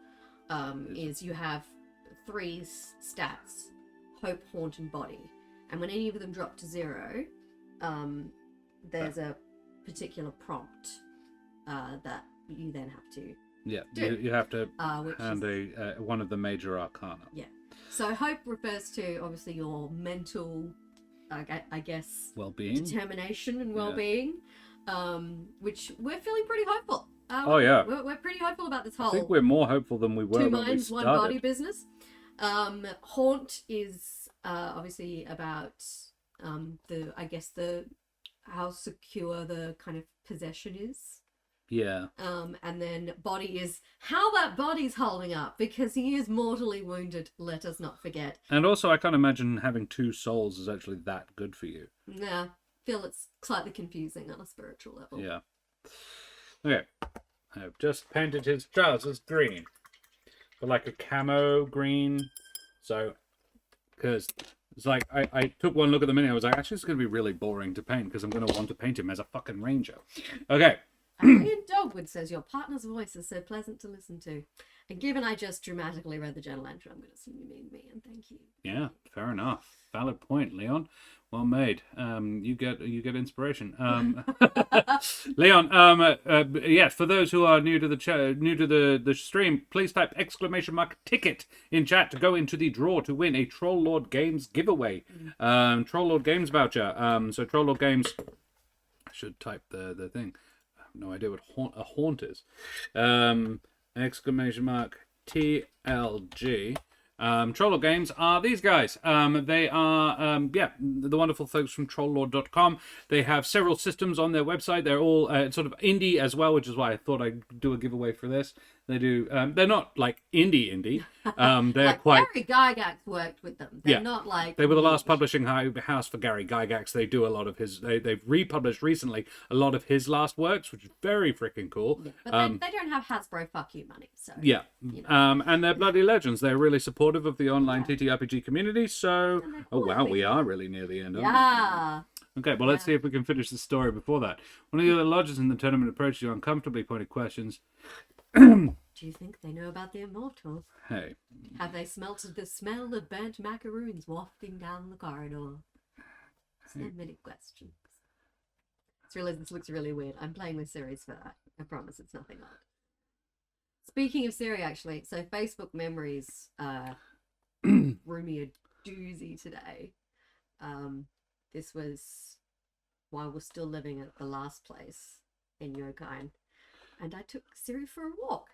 is you have 3 stats, hope, haunt, and body. And when any of them drop to 0, there's a particular prompt that you then have to you have to hand is, one of the major arcana. Yeah. So hope refers to obviously your mental, I guess, well-being, determination, and well-being, which we're feeling pretty hopeful. Oh yeah, we're pretty hopeful about this whole. I think we're more hopeful than we were 2 when minds, we 1 started. body business. Haunt is obviously about the how secure the kind of possession is. Yeah. And then body is how that body's holding up, because he is mortally wounded, let us not forget. And also I can't imagine having 2 souls is actually that good for you. Yeah. Feel it's slightly confusing on a spiritual level. Yeah. Okay. I've just painted his trousers green. For like a camo green. So, because it's like, I took one look at the mini, I was like, actually it's going to be really boring to paint because I'm going to want to paint him as a fucking ranger. Okay. Ian Dogwood says, your partner's voice is so pleasant to listen to. And given I just dramatically read the journal entry, I'm going to assume you mean me, and thank you. Yeah, fair enough. Valid point, Leon. Well made. You get inspiration. Leon. Yes. For those who are new to the stream, please type !ticket in chat to go into the draw to win a Troll Lord Games giveaway. Troll Lord Games voucher. So Troll Lord Games. I should type the thing. I have no idea what a haunt is. !TLG. Troll Games are these guys. They are, the wonderful folks from trolllord.com. They have several systems on their website. They're all sort of indie as well, which is why I thought I'd do a giveaway for this. They do. They're not like indie. They're like quite. Gary Gygax worked with them. They're not like. They were the last publishing house for Gary Gygax. They do a lot of his. They've republished recently a lot of his last works, which is very freaking cool. Yeah, but they don't have Hasbro fuck you money, so. Yeah. You know. And they're bloody legends. They're really supportive of the online TTRPG community. So, oh wow, we are really near the end, aren't we? Okay, well, let's see if we can finish the story before that. One of the other lodgers in the tournament approached you uncomfortably pointed questions. Do you think they know about the immortal? Hey. Have they smelt the smell of burnt macaroons wafting down the corridor? So many questions. This looks really weird. I'm playing this series for that. I promise it's nothing odd. Speaking of Siri, actually, so Facebook Memories threw me a doozy today. This was while we're still living at the last place in Yokain. And I took Siri for a walk.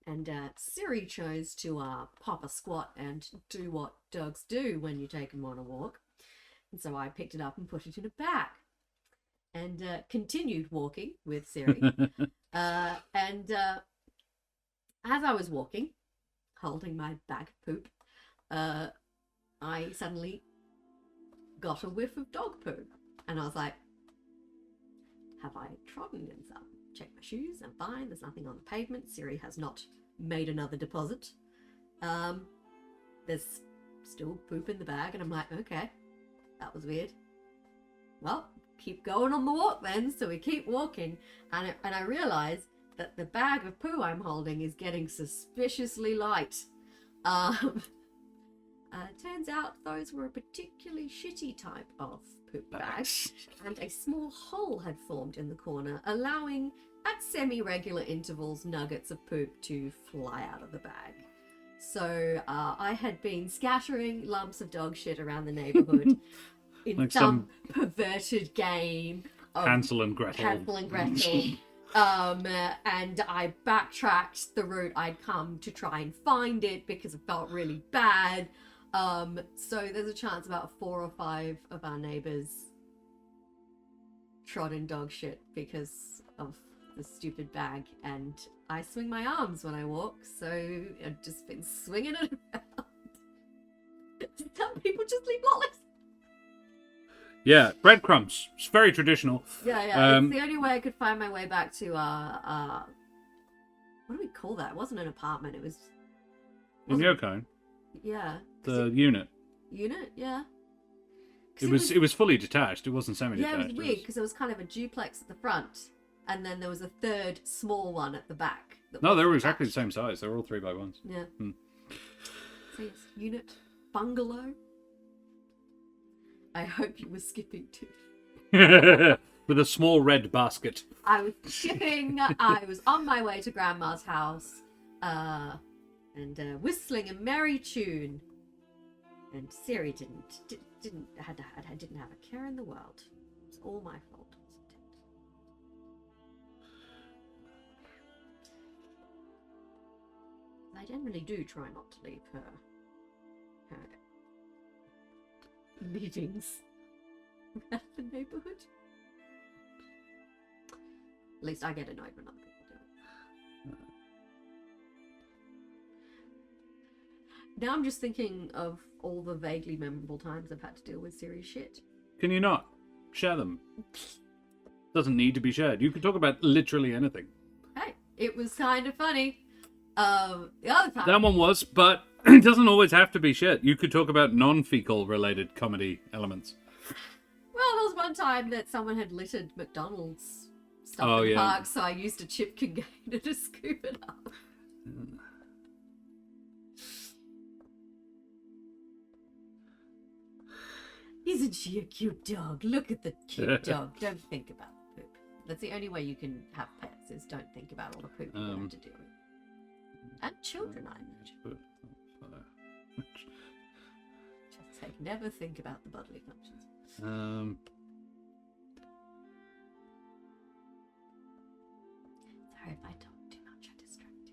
And Siri chose to pop a squat and do what dogs do when you take them on a walk. And so I picked it up and put it in a bag. And continued walking with Siri. And as I was walking, holding my bag of poop, I suddenly got a whiff of dog poo. And I was like, have I trodden in some? Check my shoes, I'm fine, there's nothing on the pavement. Siri has not made another deposit. There's still poop in the bag, and I'm like, okay, that was weird. Well, keep going on the walk then. So we keep walking, and I realize that the bag of poo I'm holding is getting suspiciously light. Turns out those were a particularly shitty type of poop bag, and a small hole had formed in the corner, allowing at semi-regular intervals nuggets of poop to fly out of the bag. So I had been scattering lumps of dog shit around the neighborhood in like some perverted game of Hansel and Gretel. And I backtracked the route I'd come to try and find it because it felt really bad. So there's a chance about 4 or 5 of our neighbors trod in dog shit because of the stupid bag, and I swing my arms when I walk, so I've just been swinging it around. Some people just leave lollies. Yeah, breadcrumbs. It's very traditional. Yeah. It's the only way I could find my way back to what do we call that? It wasn't an apartment. It was in Yokain. Yeah. The unit. Unit, yeah. It was fully detached. It wasn't semi-detached. Yeah, it was weird because there was kind of a duplex at the front, and then there was a third small one at the back. No, they were exactly the same size. They were all 3x1s. Yeah. So yes, unit, bungalow. I hope you were skipping too. With a small red basket. I was shipping. I was on my way to Grandma's house, and whistling a merry tune. And Siri didn't have a care in the world. It's all my fault, wasn't it? I generally do try not to leave her meetings at the neighborhood. At least I get annoyed when other people do it. Now I'm just thinking of all the vaguely memorable times I've had to deal with serious shit. Can you not share them? Doesn't need to be shared. You can talk about literally anything. Hey, it was kind of funny. The other time, that one was, but it doesn't always have to be shit. You could talk about non-fecal related comedy elements. Well, there was one time that someone had littered McDonald's stuff in the park, so I used a chip container to scoop it up. Isn't she a cute dog? Look at the cute dog. Don't think about the poop. That's the only way you can have pets, is don't think about all the poop you have to deal with. And children, I imagine. Just like, never think about the bodily functions. Sorry if I talk too much, I distract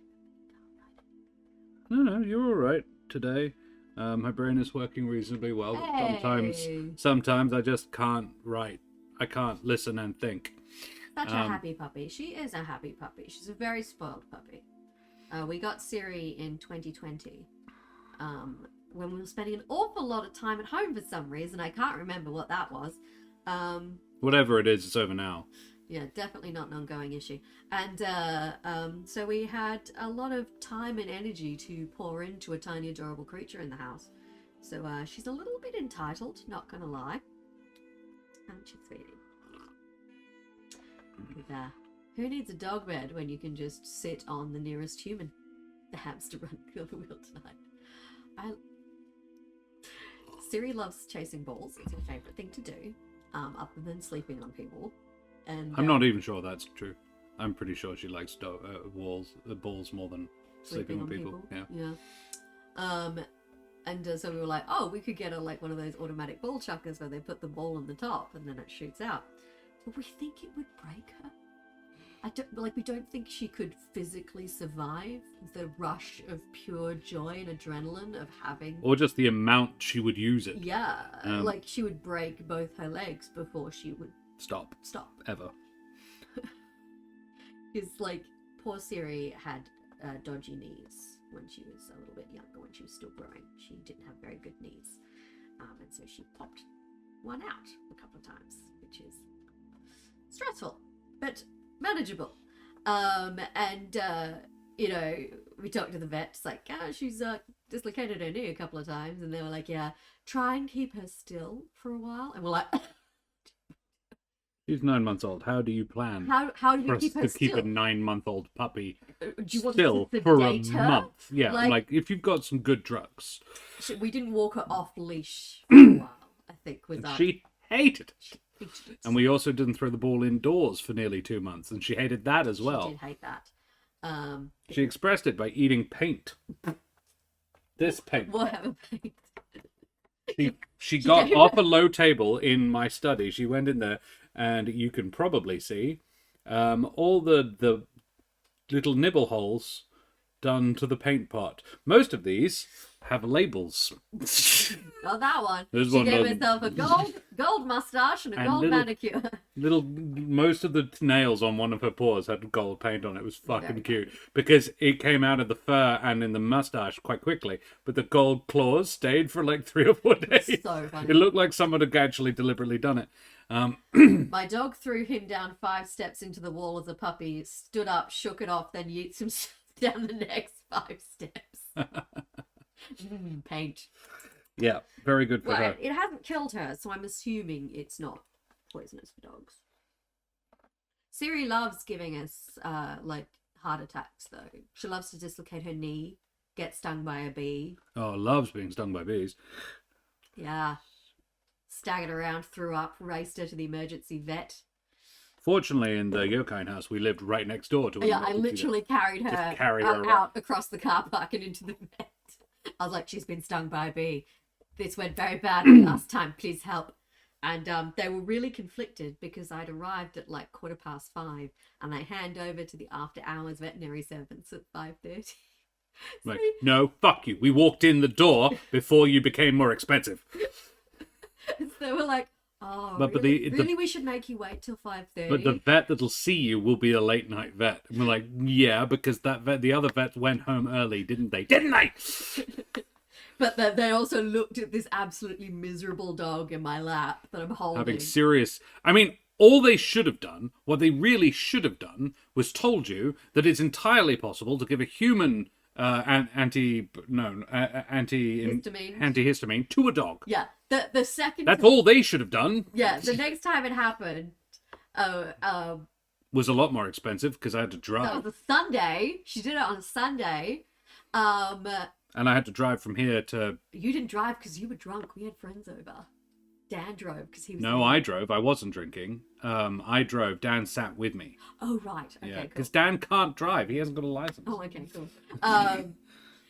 you. No, you're all right today. My brain is working reasonably well. Hey. Sometimes I just can't write. I can't listen and think. Such a happy puppy. She is a happy puppy. She's a very spoiled puppy. We got Siri in 2020 when we were spending an awful lot of time at home for some reason. I can't remember what that was. Whatever it is, it's over now. Yeah, definitely not an ongoing issue. And so we had a lot of time and energy to pour into a tiny adorable creature in the house. So she's a little bit entitled, not gonna lie. Aren't you, sweetie? Who needs a dog bed when you can just sit on the nearest human? The hamster run the other wheel tonight. Siri loves chasing balls. It's her favourite thing to do, other than sleeping on people. And I'm not even sure that's true. I'm pretty sure she likes balls more than sleeping on people. Yeah. So we were like, oh, we could get like one of those automatic ball chuckers where they put the ball on the top and then it shoots out. But we think it would break her. We don't think she could physically survive the rush of pure joy and adrenaline of having. Or just the amount she would use it. Yeah, like she would break both her legs before she would Stop. Ever. Because, like, poor Siri had dodgy knees when she was a little bit younger, when she was still growing. She didn't have very good knees. And so she popped one out a couple of times, which is stressful, but manageable. You know, we talked to the vet. It's like, she's dislocated her knee a couple of times. And they were like, yeah, try and keep her still for a while. And we're like... She's 9 months old. How do you plan? How do we keep her to still? keep a 9-month-old puppy Do you want still to for a sedate her? month? Yeah, Like- like if you've got some good drugs. We didn't walk her off leash for a while, I think, was our... She hated it. She hated it. And we also didn't throw the ball indoors for nearly 2 months, and she hated that as well. She did hate that. She expressed it by eating paint. This paint. Whatever. She got off a low table in my study. She went in there, and you can probably see all the little nibble holes done to the paint pot. Most of these have labels. Not that one. There's She one gave on- herself a gold mustache and a gold manicure. Most of the nails on one of her paws had gold paint on it. It was fucking Very cute because it came out of the fur and in the mustache quite quickly, but the gold claws stayed for like 3 or 4 days. So funny. It looked like someone had actually deliberately done it. My dog threw him down 5 steps into the wall as a puppy, stood up, shook it off, then yeets himself down the next 5 steps. Paint. Yeah, very good for Well, her. it hasn't killed her, so I'm assuming it's not poisonous for dogs. Siri loves giving us like heart attacks though. She loves to dislocate her knee, get stung by a bee. Oh, loves being stung by bees. Yeah. Staggered around, threw up, raced her to the emergency vet. Fortunately, in the Yokain house, we lived right next door to. Yeah, I literally carried her, Just carry her out across the car park and into the vet. I was like, she's been stung by a bee. This went very badly last time. Please help. And they were really conflicted because I'd arrived at like 5:15 and they hand over to the after hours veterinary servants at 5:30. Like, no, fuck you. We walked in the door before you became more expensive. So they were like, oh, But really, the- really we should make you wait till 5:30. But the vet that'll see you will be a late night vet. And we're like, yeah, because that vet, the other vets went home early, didn't they? Didn't they? But they also looked at this absolutely miserable dog in my lap that I'm holding. Having serious. I mean, all they should have done, what they really should have done, was told you that it's entirely possible to give a human antihistamine to a dog. Yeah, the second. That's all they should have done. Yeah, the next time it happened, Was a lot more expensive because I had to that drive. was a Sunday. She did it on a Sunday. And I had to drive from here to... You didn't drive because you were drunk. We had friends over. Dan drove because he was. No, I drove. I wasn't drinking. I drove. Dan sat with me. Oh right. Okay. Yeah, Cool. because Dan can't drive. He hasn't got a license. Oh, okay, cool.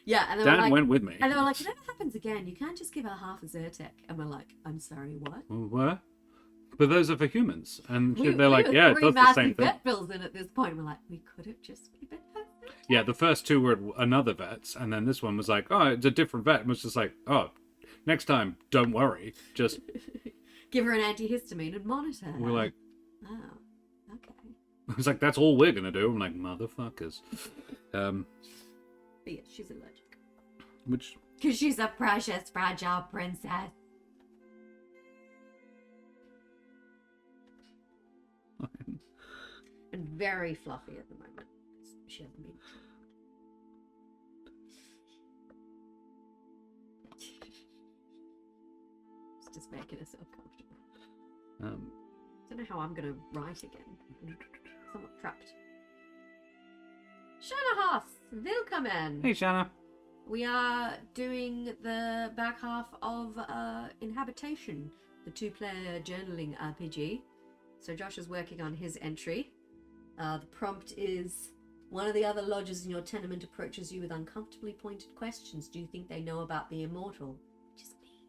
Yeah, and they Dan were like, went with me. and they were like, if that happens again, you can't just give her half a Zyrtec. And we're like, I'm sorry, what? What? But those are for humans. And We they're like, were yeah, it three does the same massive thing. vet bills in at this point. We're like, we could have just given her. Yeah, the first two were at another vet's. And then this one was like, oh, it's a different vet. And was just like, oh, next time, don't worry. Just, Give her an antihistamine and monitor her. we're like, Oh, okay. I was like, that's all we're going to do. I'm like, motherfuckers. But yeah, she's allergic. Which, Because she's a precious, fragile princess. And very fluffy at the moment. 'Cause she hasn't been. It's just making herself comfortable. Don't know how I'm going to write again. I'm somewhat trapped. Shanna Haas, willkommen. hey, Shanna. We are doing the back half of inHabitation, the 2-player journaling RPG. So Josh is working on his entry. The prompt is One of the other lodgers in your tenement approaches you with uncomfortably pointed questions. Do you think they know about the immortal? Which is me.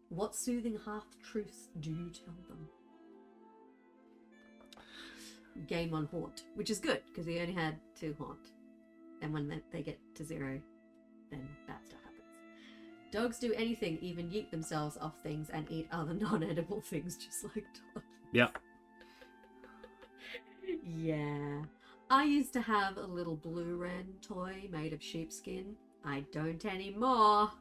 What soothing half-truths do you tell them? Gain 1 haunt, which is good, because he only had 2 haunt. And when they get to 0, then bad stuff happens. Dogs do anything, even yeet themselves off things and eat other non-edible things, just like dogs. Yeah. Yeah. I used to have a little blue wren toy made of sheepskin. I don't anymore.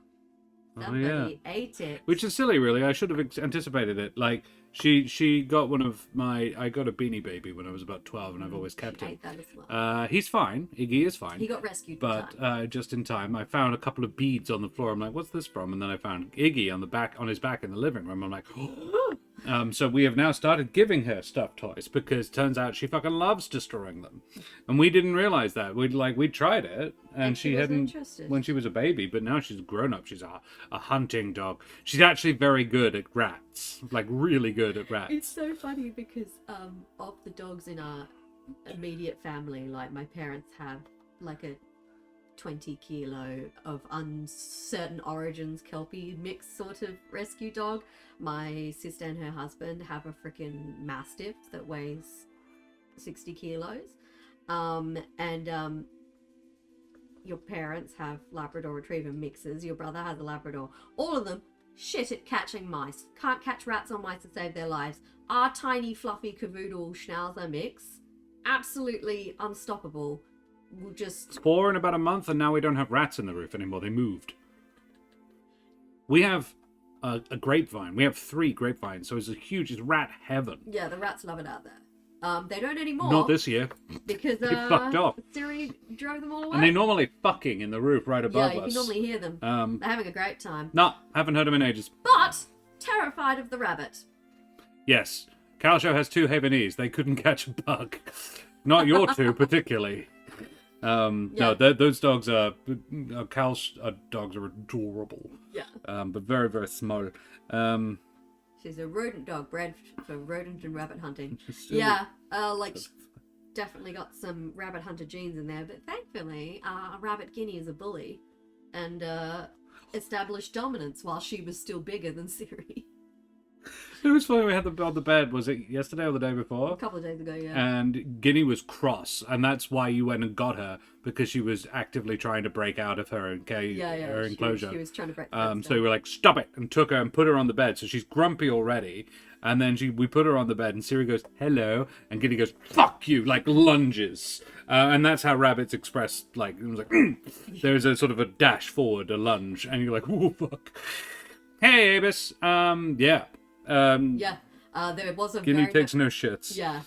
Somebody ate it. Which is silly, really. I should have anticipated it. Like, she got one of my... I got a Beanie Baby when I was about 12, and I've always kept him. Ate that as well. He's fine. Iggy is fine. He got rescued. But just in time, I found a couple of beads on the floor. I'm like, what's this from? And then I found Iggy on his back in the living room. I'm like, oh. So we have now started giving her stuffed toys because turns out she fucking loves destroying them, and we didn't realize that. We tried it, and she hadn't interested when she was a baby, but now she's grown up. She's a hunting dog. She's actually very good at rats, like really good at rats. It's so funny because of the dogs in our immediate family, like my parents have like a 20 kilo of uncertain origins Kelpie mix sort of rescue dog. My sister and her husband have a freaking Mastiff that weighs 60 kilos. Your parents have Labrador Retriever mixes. Your brother has a Labrador. All of them shit at catching mice. Can't catch rats or mice to save their lives. Our tiny fluffy cavoodle schnauzer mix, absolutely unstoppable. We'll just 4 in about a month, and now we don't have rats in the roof anymore. They moved. We have a grapevine. We have 3 grapevines, so it's it's rat heaven. Yeah, the rats love it out there. They don't anymore. Not this year. Because they fucked off. Siri drove them all away. And they normally fucking in the roof right above us. Yeah, you can normally hear them. They're having a great time. No, haven't heard them in ages. But terrified of the rabbit. Yes. Calshow has 2 Havanese. They couldn't catch a bug. Not your 2 particularly. No, those dogs are... Cal's dogs are adorable. Yeah. But very, very small. She's a rodent dog bred for rodent and rabbit hunting. Yeah. Definitely got some rabbit hunter genes in there. But thankfully, a rabbit guinea is a bully. And established dominance while she was still bigger than Siri. It was funny, we had them on the bed, was it yesterday or the day before? A couple of days ago, yeah. And Guinea was cross, and that's why you went and got her, because she was actively trying to break out of her her enclosure. She was trying to break so we were like, stop it, and took her and put her on the bed. So she's grumpy already, and then we put her on the bed, and Siri goes, hello, and Guinea goes, fuck you, like lunges. And that's how rabbits express, like, it was like, there's a sort of a dash forward, a lunge, and you're like, oh, fuck. Hey, Avis, yeah. There was a Guinea takes no shits. Yeah.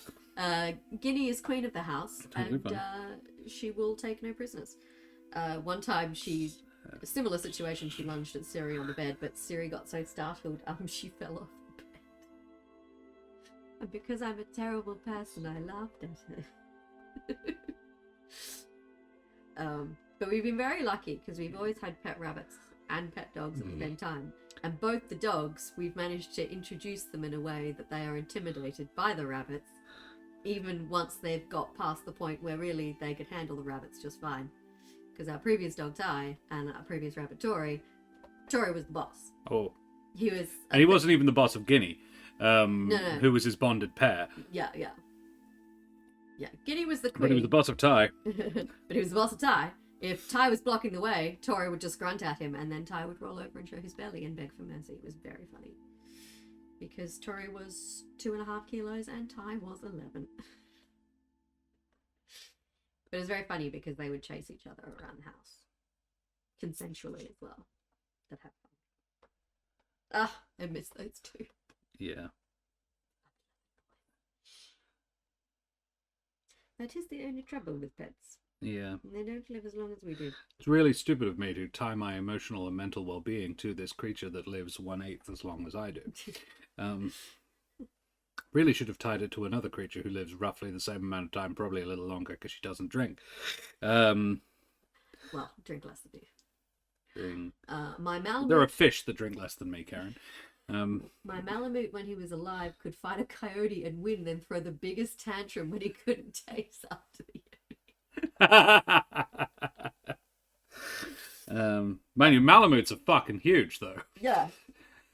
Guinea is queen of the house, Totally and she will take no prisoners. One time, a similar situation, she lunged at Siri on the bed, but Siri got so startled, she fell off the bed. And because I'm a terrible person, I laughed at her. But we've been very lucky because we've always had pet rabbits and pet dogs at the same time. And both the dogs, we've managed to introduce them in a way that they are intimidated by the rabbits, even once they've got past the point where really they could handle the rabbits just fine. Because our previous dog, Ty, and our previous rabbit, Tori was the boss. Oh. He was... And he wasn't even the boss of Guinea, No. who was his bonded pair. Yeah. Guinea was the queen. But he was the boss of Ty. But he was the boss of Ty. If Ty was blocking the way, Tori would just grunt at him, and then Ty would roll over and show his belly and beg for mercy. It was very funny. Because Tori was 2.5 kilos and Ty was 11. But it was very funny because they would chase each other around the house. Consensually as well. That had fun. I miss those 2. Yeah. That is the only trouble with pets. Yeah. They don't live as long as we do. It's really stupid of me to tie my emotional and mental well-being to this creature that lives 1/8 as long as I do. Really should have tied it to another creature who lives roughly the same amount of time, probably a little longer because she doesn't drink. Well, drink less than you. My Malamute... There are fish that drink less than me, Karen. My Malamute, when he was alive, could fight a coyote and win, then throw the biggest tantrum when he couldn't chase after the enemy. Man, your Malamutes are fucking huge, though. Yeah.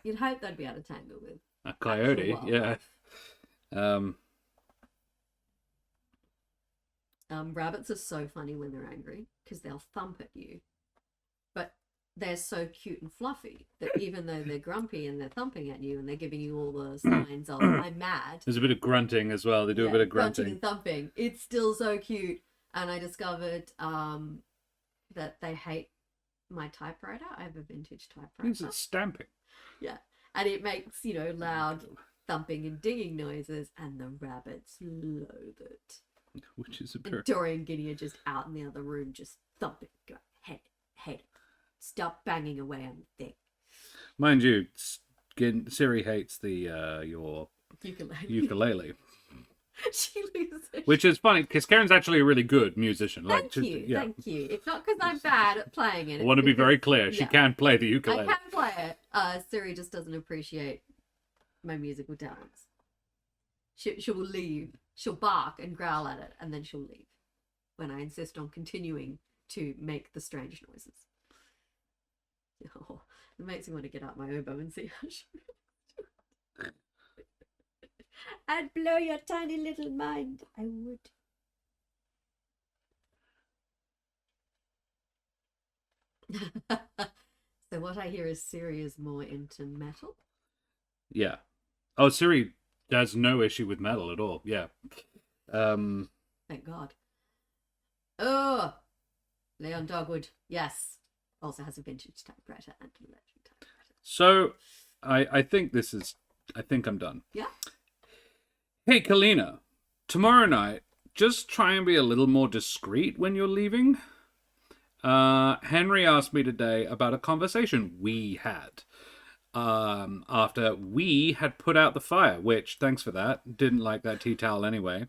You'd hope they'd be able to tangle with A coyote, actual yeah. wildlife. Rabbits are so funny when they're angry because they'll thump at you, but they're so cute and fluffy that even though they're grumpy and they're thumping at you and they're giving you all the signs of I'm mad. There's a bit of grunting as well. They do a bit of grunting. And thumping. It's still so cute. And I discovered that they hate my typewriter. I have a vintage typewriter. It's stamping. Yeah. And it makes, loud thumping and dinging noises, and the rabbits loathe it. Which is a And Dory and Guinea are just out in the other room, just thumping. Go, head. Stop banging away on the thing. Mind you, Siri hates the your ukulele. She loses. Which is funny because Karen's actually a really good musician. Thank you. It's not because I'm bad at playing it. I want to be very clear. She can play the ukulele. I can play it. Siri just doesn't appreciate my musical talents. She will leave. She'll bark and growl at it, and then she'll leave when I insist on continuing to make the strange noises. Oh, it makes me want to get out my oboe and see how she I'd blow your tiny little mind. I would. So what I hear is Siri is more into metal. Yeah. Oh, Siri has no issue with metal at all. Yeah. Thank God. Oh, Leon Dogwood. Yes. Also has a vintage typewriter and an electric typewriter. So, I think I'm done. Yeah. Hey, Calenna. Tomorrow night, just try and be a little more discreet when you're leaving. Henry asked me today about a conversation we had. After we had put out the fire, which, thanks for that, didn't like that tea towel anyway.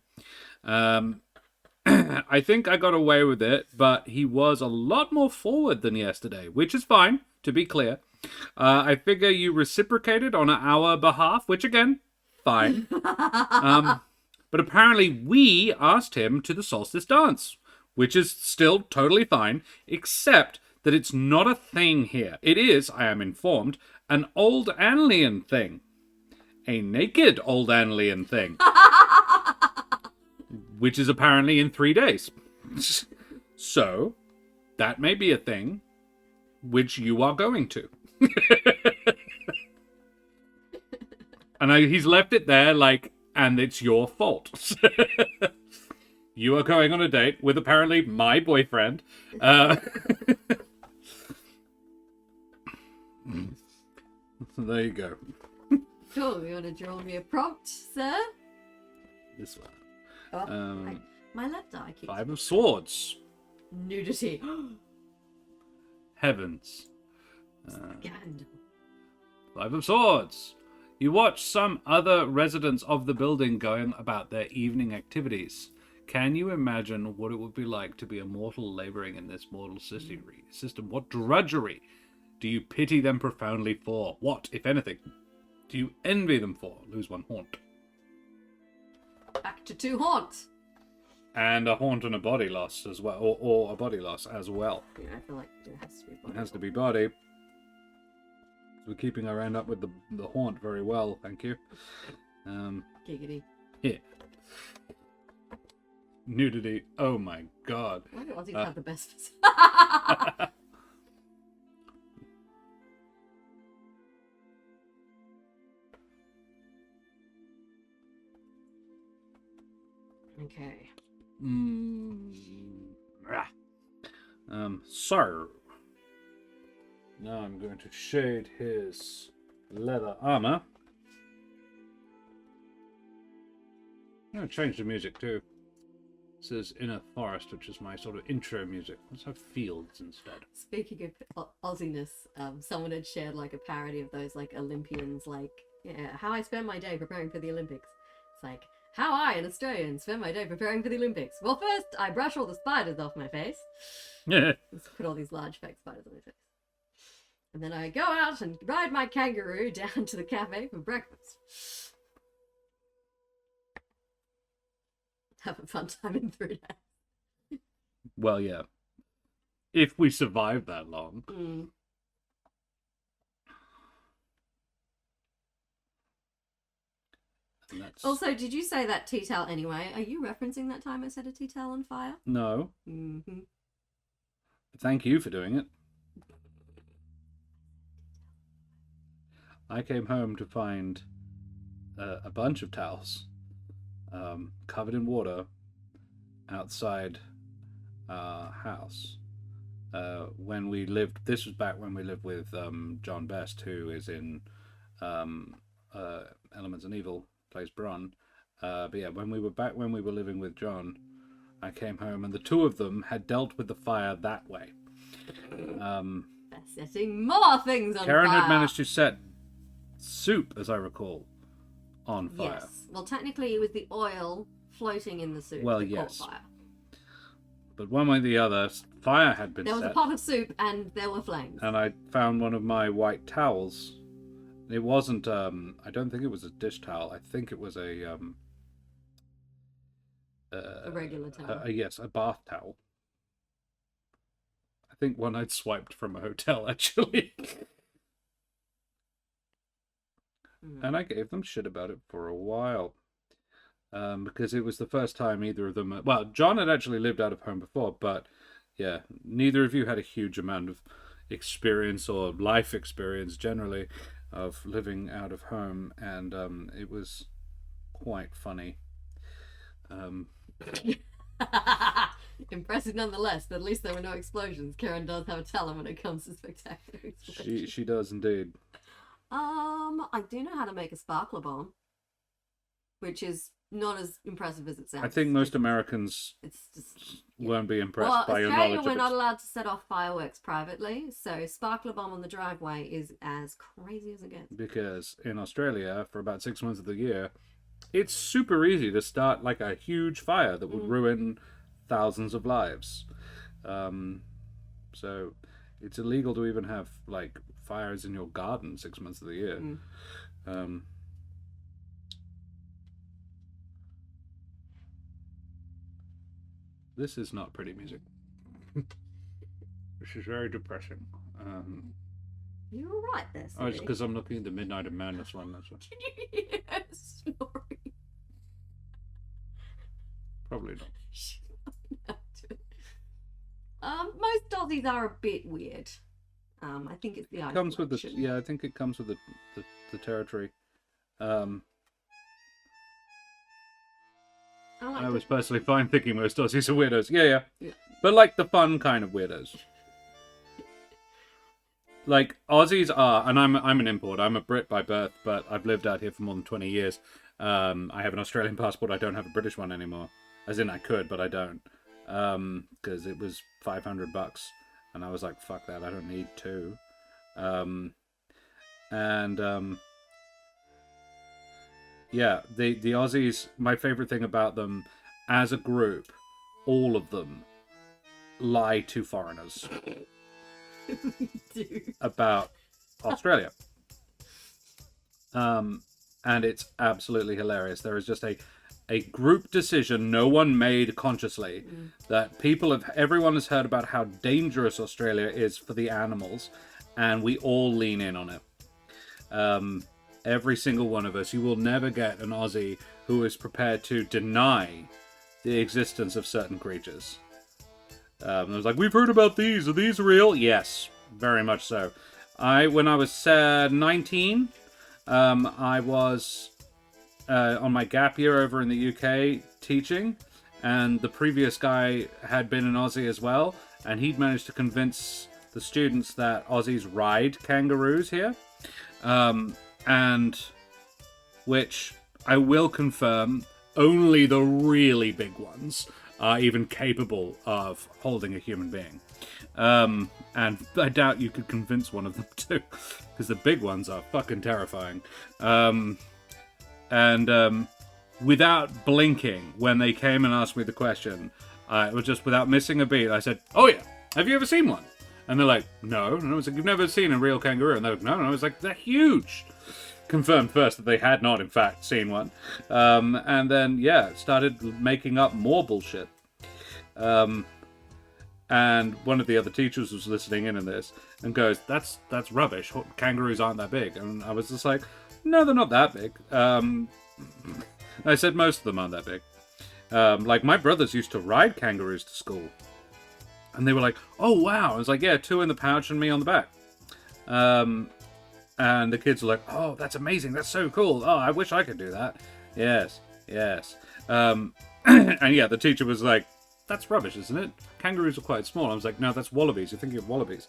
I think I got away with it, but he was a lot more forward than yesterday, which is fine, to be clear. I figure you reciprocated on our behalf, which again, fine. But apparently we asked him to the solstice dance, which is still totally fine, except that it's not a thing here. It is, I am informed, an old Anlian thing. A naked old Anlian thing. Which is apparently in 3 days. So, that may be a thing which you are going to. And he's left it there like, and it's your fault. You are going on a date with apparently my boyfriend. So there you go. Cool. You want to draw me a prompt, sir? This one. Oh, my left eye keeps... 5 of Swords. Nudity. Heavens. Scandal. 5 of Swords. You watch some other residents of the building going about their evening activities. Can you imagine what it would be like to be a mortal laboring in this mortal system? What drudgery do you pity them profoundly for? What, if anything, do you envy them for? Lose 1 haunt. Back to 2 haunt. And a haunt and a body loss as well, or a body loss as well. Yeah, I feel like it has to be body. It has to be body. We're keeping our end up with the haunt very well, thank you. Giggity. Yeah. Nudity. Oh my god. Why do Aussies have the best? Okay. So now I'm going to shade his leather armor. I'm going to change the music too. This is Inner Forest, which is my sort of intro music. Let's have fields instead. Speaking of Aussiness, someone had shared like a parody of those like Olympians, like how I spend my day preparing for the Olympics. It's like how I, an Australian, spend my day preparing for the Olympics. Well, first I brush all the spiders off my face. Yeah. Let's put all these large fake spiders on my face. And then I go out and ride my kangaroo down to the cafe for breakfast. Have a fun time in 3 days. Well, yeah. If we survive that long. Mm. That's... Also, did you say that tea towel anyway? Are you referencing that time I set a tea towel on fire? No. Mm-hmm. Thank you for doing it. I came home to find a bunch of towels covered in water outside our house. When we lived, this was back when we lived with John Best, who is in Elements and Evil, plays Bron. But yeah, when we were living with John, I came home and the two of them had dealt with the fire that way. They're setting more things on Keren fire. had managed to set soup, as I recall, on fire. Yes. Well, technically, it was the oil floating in the soup that yes. caught fire. But one way or the other, fire had been There was set. a pot of soup and there were flames. And I found one of my white towels. It wasn't, I don't think it was a dish towel. I think it was a regular towel. Yes, a bath towel. I think one I'd swiped from a hotel, actually. And I gave them shit about it for a while. Because it was the first time either of them... Well, John had actually lived out of home before, but yeah, neither of you had a huge amount of experience or life experience generally of living out of home, and it was quite funny. Impressive nonetheless, but at least there were no explosions. Keren does have a talent when it comes to spectacular explosions. She does indeed. I do know how to make a sparkler bomb, which is not as impressive as it sounds. I think most Americans won't be impressed by your knowledge of it. We're not allowed to set off fireworks privately, so sparkler bomb on the driveway is as crazy as it gets. Because in Australia, for about 6 months of the year, it's super easy to start like a huge fire that would ruin thousands of lives. So it's illegal to even have like fires in your garden 6 months of the year. This is not pretty music. This is very depressing. You're all right there, Oh, it's because I'm looking at the Midnight of Madness one. That's what. Can you hear her snoring? Probably not. Most Aussies are a bit weird. I think it's the Comes with the isolation. yeah. I think it comes with the territory. I was personally fine thinking most Aussies are weirdos. Yeah. But like the fun kind of weirdos. Like Aussies are, and I'm an import. I'm a Brit by birth, but I've lived out here for more than 20 years. I have an Australian passport. I don't have a British one anymore. As in, I could, but I don't, because it was $500, and I was like, "Fuck that! I don't need two." Yeah, the Aussies. My favorite thing about them, as a group, all of them lie to foreigners about Australia. And it's absolutely hilarious. There is just a group decision no one made consciously that everyone has heard about how dangerous Australia is for the animals, and we all lean in on it. Every single one of us. You will never get an Aussie who is prepared to deny the existence of certain creatures. I was like, we've heard about these. Are these real? Yes, very much so. When I was 19, I was on my gap year over in the UK teaching, and the previous guy had been an Aussie as well, and he'd managed to convince the students that Aussies ride kangaroos here, and which I will confirm, only the really big ones are even capable of holding a human being. And I doubt you could convince one of them to, because the big ones are fucking terrifying. Without blinking, when they came and asked me the question, it was just without missing a beat, I said, "Oh yeah, have you ever seen one?" And they're like, "No." And I was like, "You've never seen a real kangaroo?" And they're like, "No." And I was like, "They're huge." Confirmed first that they had not, in fact, seen one. And then, started making up more bullshit. And one of the other teachers was listening in on this and goes, "That's rubbish. Kangaroos aren't that big." And I was just like, "No, they're not that big." I said most of them aren't that big. Like my brothers used to ride kangaroos to school, and they were like, "Oh wow!" I was like, "Yeah, 2 in the pouch and me on the back." And the kids were like, "Oh, that's amazing! That's so cool! Oh, I wish I could do that." Yes. And yeah, the teacher was like, "That's rubbish, isn't it? Kangaroos are quite small." I was like, "No, that's wallabies. You're thinking of wallabies."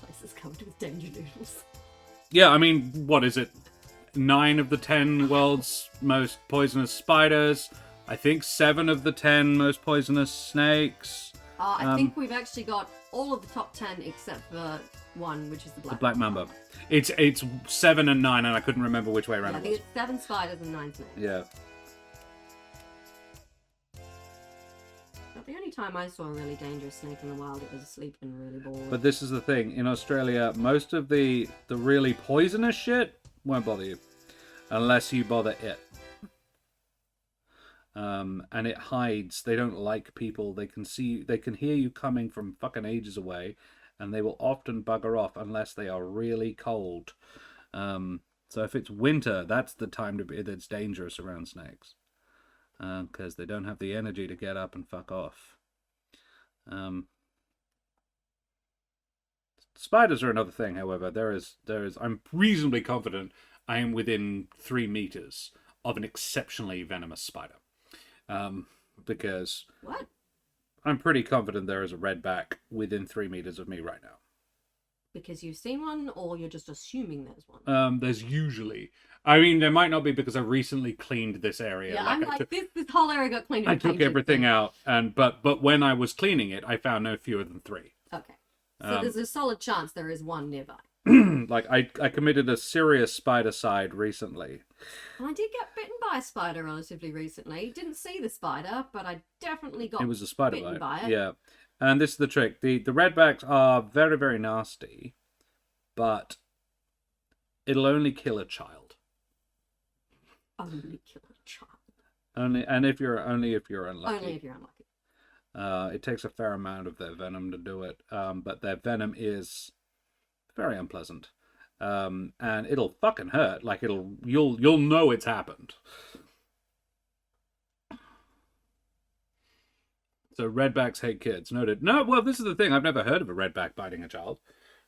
Places covered with danger noodles. Yeah, I mean, what is it? 9 of the 10 world's most poisonous spiders. I think 7 of the 10 most poisonous snakes. I think we've actually got all of the top 10 except for one, which is the Black Mamba. It's 7 and 9, and I couldn't remember which way around Yeah, I it think was. it's 7 spiders and 9 snakes. Yeah. But the only time I saw a really dangerous snake in the wild, it was asleep and really bored. But this is the thing. In Australia, most of the really poisonous shit won't bother you. Unless you bother it. And it hides. They don't like people. They can hear you coming from fucking ages away. And they will often bugger off unless they are really cold. So if it's winter, that's the time to be. That's dangerous around snakes, because they don't have the energy to get up and fuck off. Spiders are another thing. However, there is. I'm reasonably confident I am within 3 meters of an exceptionally venomous spider, because What? I'm pretty confident there is a redback within 3 meters of me right now. Because you've seen one, or you're just assuming there's one? There's usually. I mean, there might not be because I recently cleaned this area. Yeah, I'm like, this whole area got cleaned. I took everything out, but when I was cleaning it, I found no fewer than 3. Okay. So there's a solid chance there is one nearby. Like, I committed a serious spidercide recently. I did get bitten by a spider relatively recently. Didn't see the spider, but I definitely got It was a spider bitten bite. by it. Yeah. And this is the trick. The redbacks are very, very nasty, but it'll only kill a child. Only kill a child. Only if you're unlucky. Only if you're unlucky. It takes a fair amount of their venom to do it, but their venom is very unpleasant, and it'll fucking hurt. Like you'll know it's happened. So redbacks hate kids. Noted. No, well, this is the thing. I've never heard of a redback biting a child.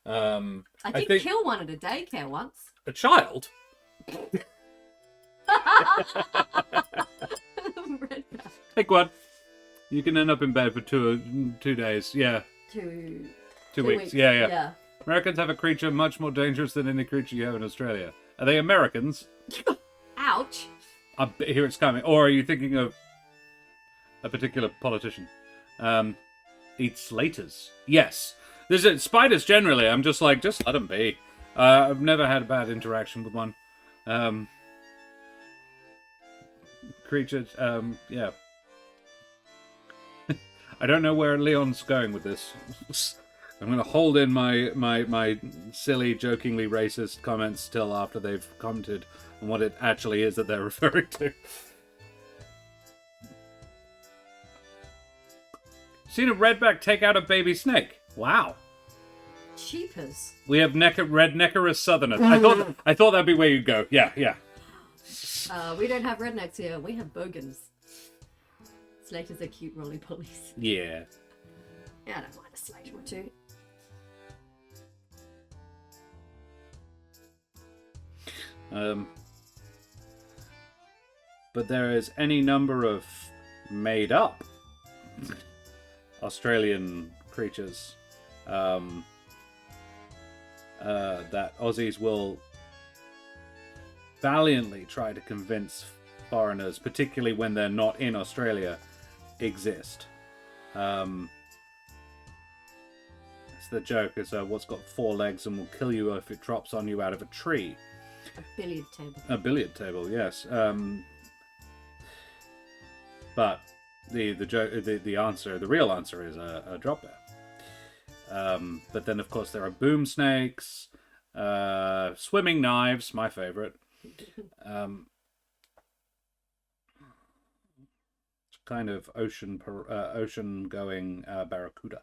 I did kill one at a daycare once. A child? Redback. Take one. You can end up in bed for 2 days. Yeah. 2 weeks. Yeah. Americans have a creature much more dangerous than any creature you have in Australia. Are they Americans? Ouch. Here it's coming. Or are you thinking of a particular politician? Eat slaters. Yes. Spiders generally. I'm just like, just let them be. I've never had a bad interaction with one. Creatures. Yeah. I don't know where Leon's going with this. I'm going to hold in my silly, jokingly racist comments till after they've commented on what it actually is that they're referring to. Seen a redback take out a baby snake. Wow. Cheapers. We have redneckerous southerners. I thought that'd be where you'd go. Yeah. We don't have rednecks here. We have bogans. Slaters are cute rolly polies. Yeah. Yeah, I don't mind a slater or two. But there is any number of made up Australian creatures that Aussies will valiantly try to convince foreigners, particularly when they're not in Australia, exist. It's the joke. It's what's got 4 legs and will kill you if it drops on you out of a tree. A billiard table. A billiard table, yes. But the real answer is a drop bear. But then, of course, there are boom snakes, swimming knives, my favorite. kind of ocean-going barracuda.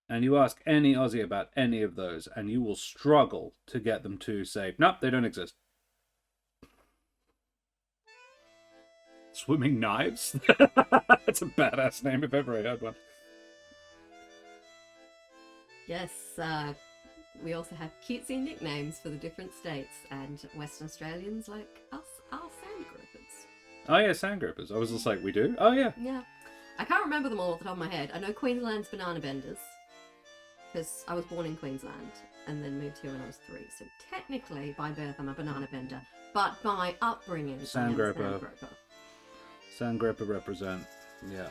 And you ask any Aussie about any of those, and you will struggle to get them to say, nope, they don't exist. Swimming knives? That's a badass name if ever I heard one. Yes, we also have cutesy nicknames for the different states, and Western Australians like us are sandgropers. Oh yeah, sandgropers. I was just like, we do? Oh yeah. Yeah. I can't remember them all off the top of my head. I know Queensland's banana benders, because I was born in Queensland and then moved here when I was 3. So technically, by birth, I'm a banana bender. But by upbringing, Sandgroper. I am a sandgroper. Sandgroper represent. Yeah.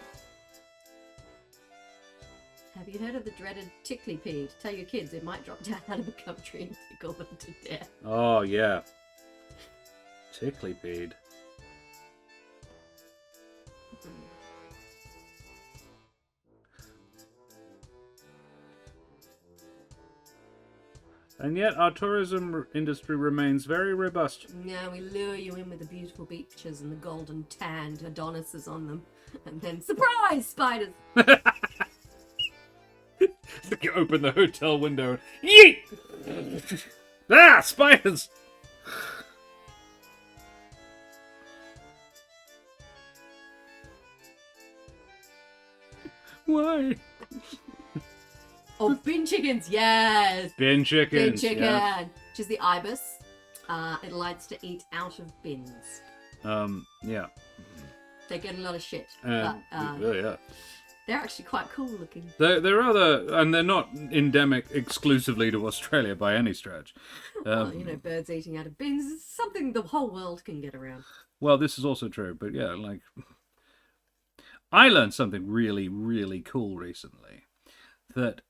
Have you heard of the dreaded ticklypede? Tell your kids it might drop down out of the country and tickle them to death. Oh yeah. Ticklypede. And yet our tourism industry remains very robust. Yeah, we lure you in with the beautiful beaches and the golden tanned Adonises on them. And then, surprise, spiders! You open the hotel window and yeet! Ah, spiders! Why? Oh, bin chickens, yes! Bin chickens. Bin chicken! Yeah. Which is the ibis. It likes to eat out of bins. Yeah. They get a lot of shit. Yeah. They're actually quite cool looking. They're rather, and they're not endemic exclusively to Australia by any stretch. Well, birds eating out of bins is something the whole world can get around. Well, this is also true, but yeah, like, I learned something really, really cool recently. That,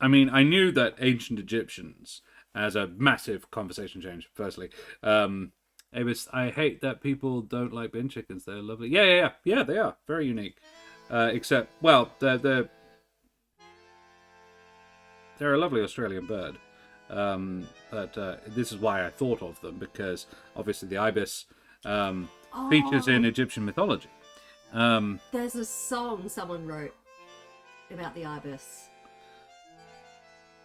I mean, I knew that ancient Egyptians, as a massive conversation change, firstly, I hate that people don't like bin chickens. They're lovely. Yeah, they are. Very unique. Except, well, they're a lovely Australian bird. But this is why I thought of them, because obviously the ibis features in Egyptian mythology. There's a song someone wrote about the ibis,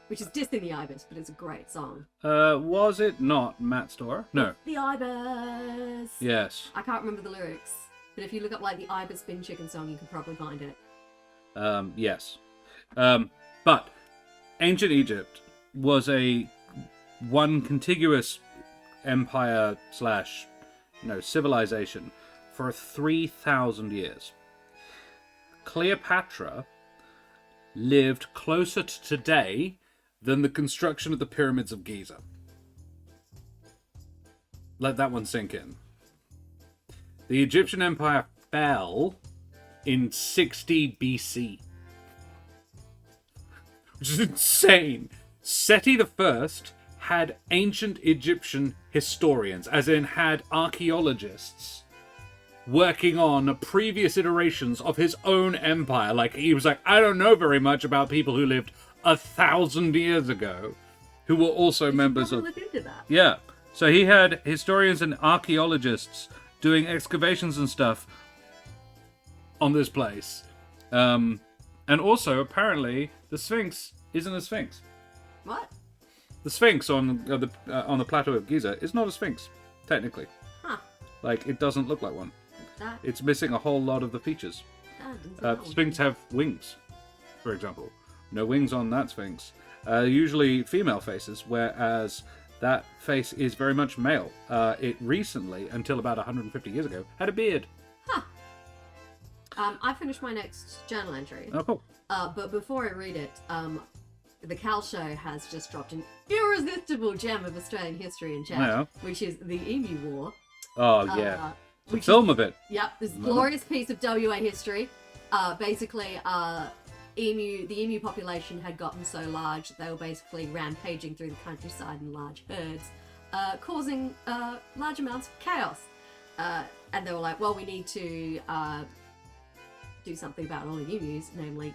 which is dissing the ibis, but it's a great song. Was it not Matt Storer? No. The ibis! Yes. I can't remember the lyrics, but if you look up like the ibis bin chicken song, you can probably find it. Yes. But ancient Egypt was one contiguous empire / civilization for 3,000 years. Cleopatra lived closer to today than the construction of the pyramids of Giza. Let that one sink in. The Egyptian Empire fell in 60 BC. Which is insane. Seti I had ancient Egyptian historians, as in had archaeologists, working on previous iterations of his own empire. Like, he was like, I don't know very much about people who lived 1,000 years ago, who were also members of... Look into that. Yeah. So he had historians and archaeologists doing excavations and stuff on this place. And also, apparently, the Sphinx isn't a Sphinx. What? The Sphinx on the plateau of Giza is not a Sphinx, technically. Huh. Like, it doesn't look like one. That, It's missing a whole lot of the features. Sphinx have wings, for example. No wings on that Sphinx. Usually female faces, whereas that face is very much male. It recently, until about 150 years ago, had a beard. Huh. I finished my next journal entry. Oh, cool. But before I read it, the Cal Show has just dropped an irresistible gem of Australian history in chat, Yeah. which is the Emu War. Oh, yeah. The which film of it. Yep, this glorious piece of WA history. Basically, the emu population had gotten so large that they were basically rampaging through the countryside in large herds, causing large amounts of chaos. And they were like, well, we need to do something about all the emus, namely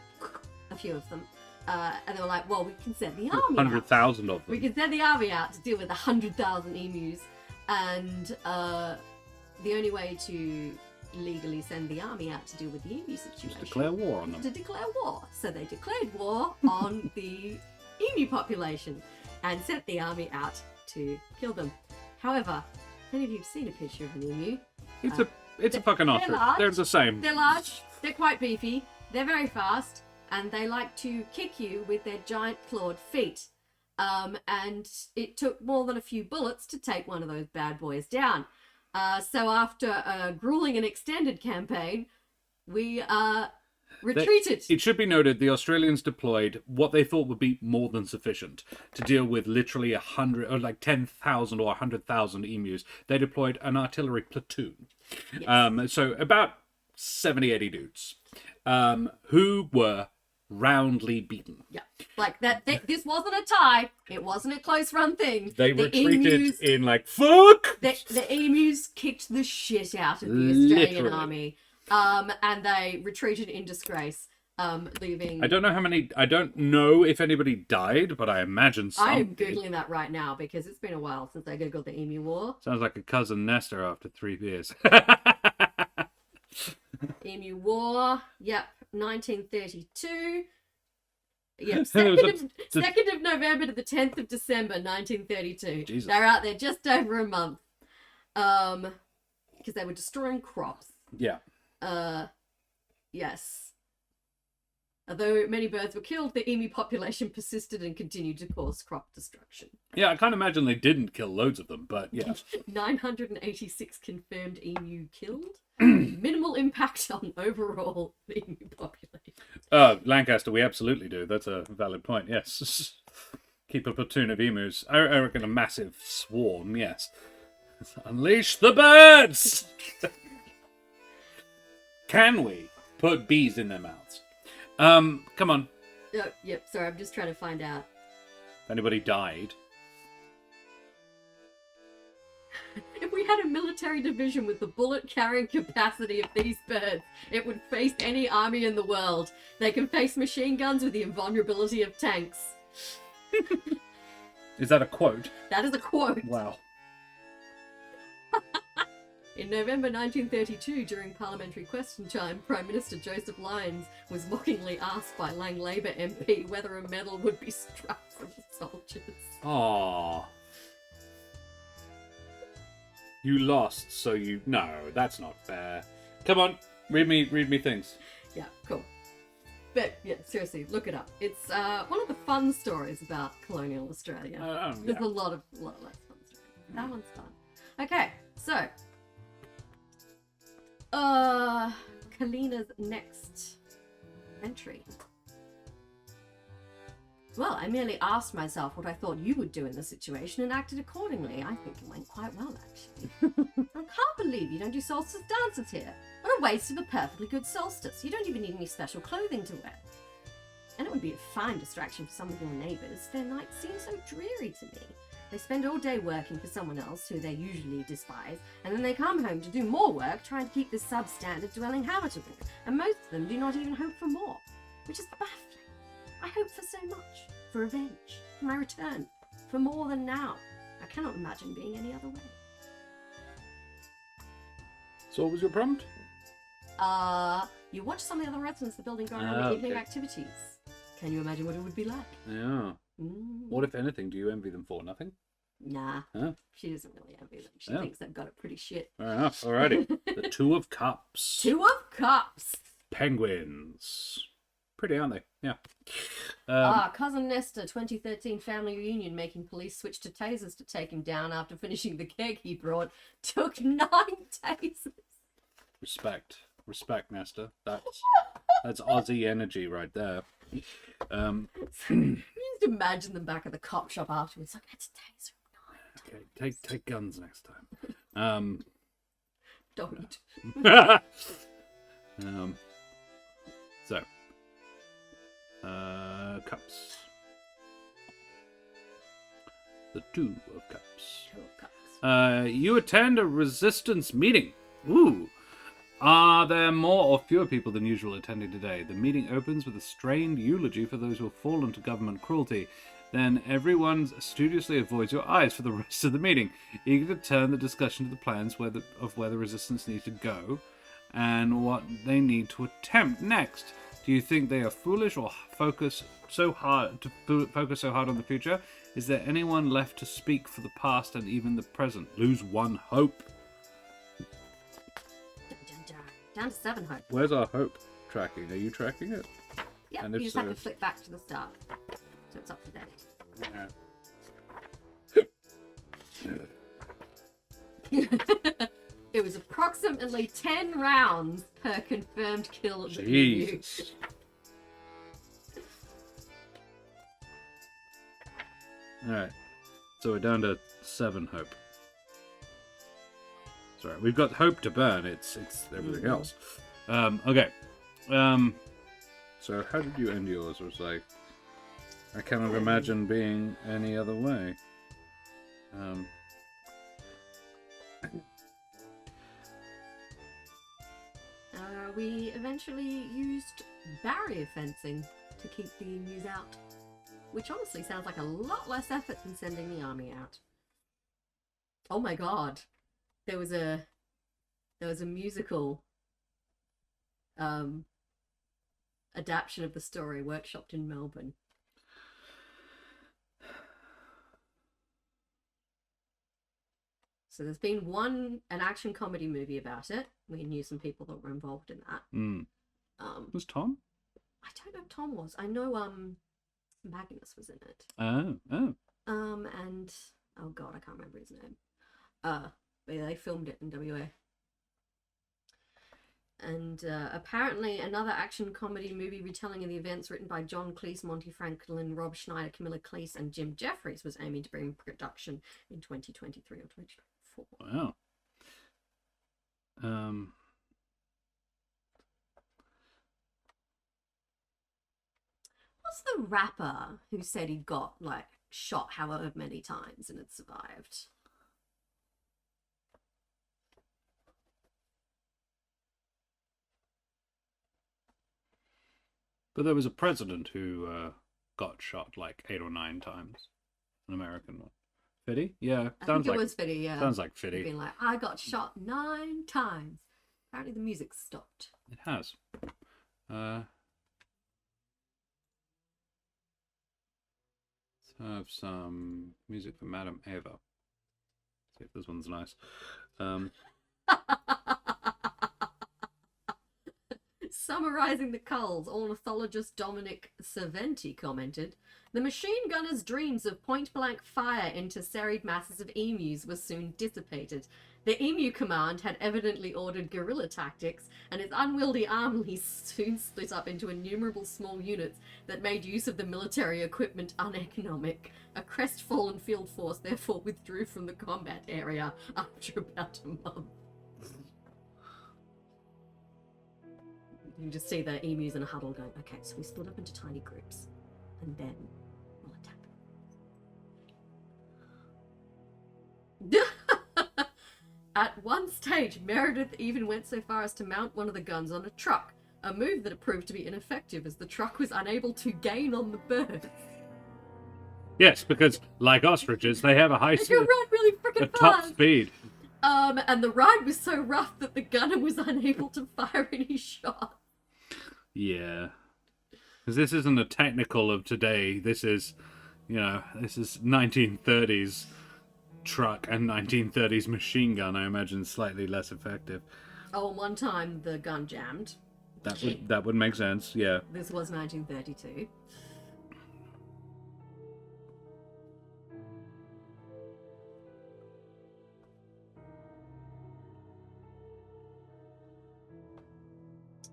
a few of them. And they were like, well, we can send the army 100,000 of them. We can send the army out to deal with 100,000 emus. And the only way to legally send the army out to deal with the emu situation Just declare war on them. to declare war. So they declared war on the emu population and sent the army out to kill them. However, if any of you have seen a picture of an emu, It's a fucking ostrich. large. They're the same. they're large, they're quite beefy, they're very fast, and they like to kick you with their giant clawed feet. And it took more than a few bullets to take one of those bad boys down. So after a grueling and extended campaign, we retreated. It should be noted the Australians deployed what they thought would be more than sufficient to deal with literally 100 or like 10,000 or 100,000 emus. They deployed an artillery platoon. Yes. So about 70, 80 dudes who were roundly beaten. Yeah, like that. This wasn't a tie. It wasn't a close run thing. They The retreated emus- in like, fuck! The emus kicked the shit out of the Australian Literally. army, and they retreated in disgrace, leaving. I don't know if anybody died, but I imagine some. I'm googling that right now because it's been a while since I googled the emu war. Sounds like a cousin Nestor after 3 beers. Emu war. Yep, 1932. Yep, There was 2nd of November to the 10th of December, 1932. Jesus. They're out there just over a month, because they were destroying crops. Yeah. Yes. Although many birds were killed, the emu population persisted and continued to cause crop destruction. Yeah, I can't imagine they didn't kill loads of them, but yeah. 986 confirmed emu killed. Minimal impact on overall emu population. Lancaster, we absolutely do. That's a valid point, yes. Keep a platoon of emus. I reckon a massive swarm, yes. Unleash the birds! Can we put bees in their mouths? Come on. Oh, yep, sorry, I'm just trying to find out. If anybody died. If we had a military division with the bullet-carrying capacity of these birds, it would face any army in the world. They can face machine guns with the invulnerability of tanks. Is that a quote? That is a quote. Wow. In November 1932, during parliamentary question time, Prime Minister Joseph Lyons was mockingly asked by Lang Labour MP whether a medal would be struck for the soldiers. Aww. You lost, so you... No, that's not fair. Come on, read me things. Yeah, cool. But yeah, seriously, look it up. It's one of the fun stories about colonial Australia. There's a lot less fun stories. That one's fun. Okay, so Calenna's next entry. Well, I merely asked myself what I thought you would do in the situation and acted accordingly. I think it went quite well, actually. I can't believe you don't do solstice dances here. What a waste of a perfectly good solstice. You don't even need any special clothing to wear. And it would be a fine distraction for some of your neighbours. Their nights seem so dreary to me. They spend all day working for someone else who they usually despise, and then they come home to do more work trying to keep this substandard dwelling habitable. And most of them do not even hope for more, which is baffling. I hope for so much. For revenge. For my return. For more than now. I cannot imagine being any other way. So what was your prompt? You watch some of the other residents of the building going on Ah, the evening okay. activities. Can you imagine what it would be like? Yeah. What, if anything, do you envy them for? Nothing? Nah. Huh? She doesn't really envy them. She Yeah. thinks they've got it pretty shit. Fair enough. Alrighty. The Two of Cups. Two of Cups! Penguins. Pretty, aren't they? Yeah. Cousin Nestor, 2013 family reunion, making police switch to tasers to take him down after finishing the keg he brought. Took 9 tasers. Respect, Nestor. That's Aussie energy right there. You just imagine them back at the cop shop afterwards, like, it's a taser. Okay, take guns next time. Don't. So, cups. The Two of Cups. Two of Cups. You attend a resistance meeting. Ooh. Are there more or fewer people than usual attending today? The meeting opens with a strained eulogy for those who have fallen to government cruelty. Then everyone studiously avoids your eyes for the rest of the meeting, eager to turn the discussion to the plans of where the resistance needs to go and what they need to attempt next. Do you think they are foolish or focus so hard on the future? Is there anyone left to speak for the past and even the present? Lose one hope. Down to 7 hope. Where's our hope tracking? Are you tracking it? Yeah, And you if just so- have to flick back to the start. So it's up to date. It was approximately 10 rounds per confirmed kill of the emu. Jesus. Alright. So we're down to 7 hope. Sorry, we've got hope to burn. It's everything else. Okay. So how did you end yours? Was like, I cannot imagine being any other way. We eventually used barrier fencing to keep the emus out, which honestly sounds like a lot less effort than sending the army out. Oh my god, there was a musical adaptation of the story workshopped in Melbourne. So there's been an action comedy movie about it. We knew some people that were involved in that. Was Tom? I don't know if Tom was. I know Magnus was in it. Oh. And oh god, I can't remember his name. But yeah, they filmed it in WA. And apparently another action comedy movie retelling of the events written by John Cleese, Monty Franklin, Rob Schneider, Camilla Cleese, and Jim Jeffries was aiming to bring production in 2023 or 2024. Wow. What's the rapper who said he got like shot however many times and had survived? But there was a president who got shot like 8 or 9 times. An American one. Fiddy? Yeah. I think it was Fiddy, yeah. Sounds like Fiddy. Being like, I got shot 9 times. Apparently the music stopped. It has. Let's have some music for Madame Eva. See if this one's nice. Summarizing the culls, ornithologist Dominic Cerventi commented, the machine gunner's dreams of point-blank fire into serried masses of emus were soon dissipated. The emu command had evidently ordered guerrilla tactics, and its unwieldy army soon split up into innumerable small units that made use of the military equipment uneconomic. A crestfallen field force therefore withdrew from the combat area after about a month. You can just see the emus in a huddle going, okay, so we split up into tiny groups, and then we'll attack. At one stage, Meredith even went so far as to mount one of the guns on a truck, a move that proved to be ineffective as the truck was unable to gain on the birds. Yes, because like ostriches, they have a high They can run really freaking fast. top speed. And the ride was so rough that the gunner was unable to fire any shots. Yeah. Because this isn't a technical of today. This is, this is 1930s truck and 1930s machine gun. I imagine slightly less effective. Oh, one time the gun jammed. That would make sense, yeah. This was 1932.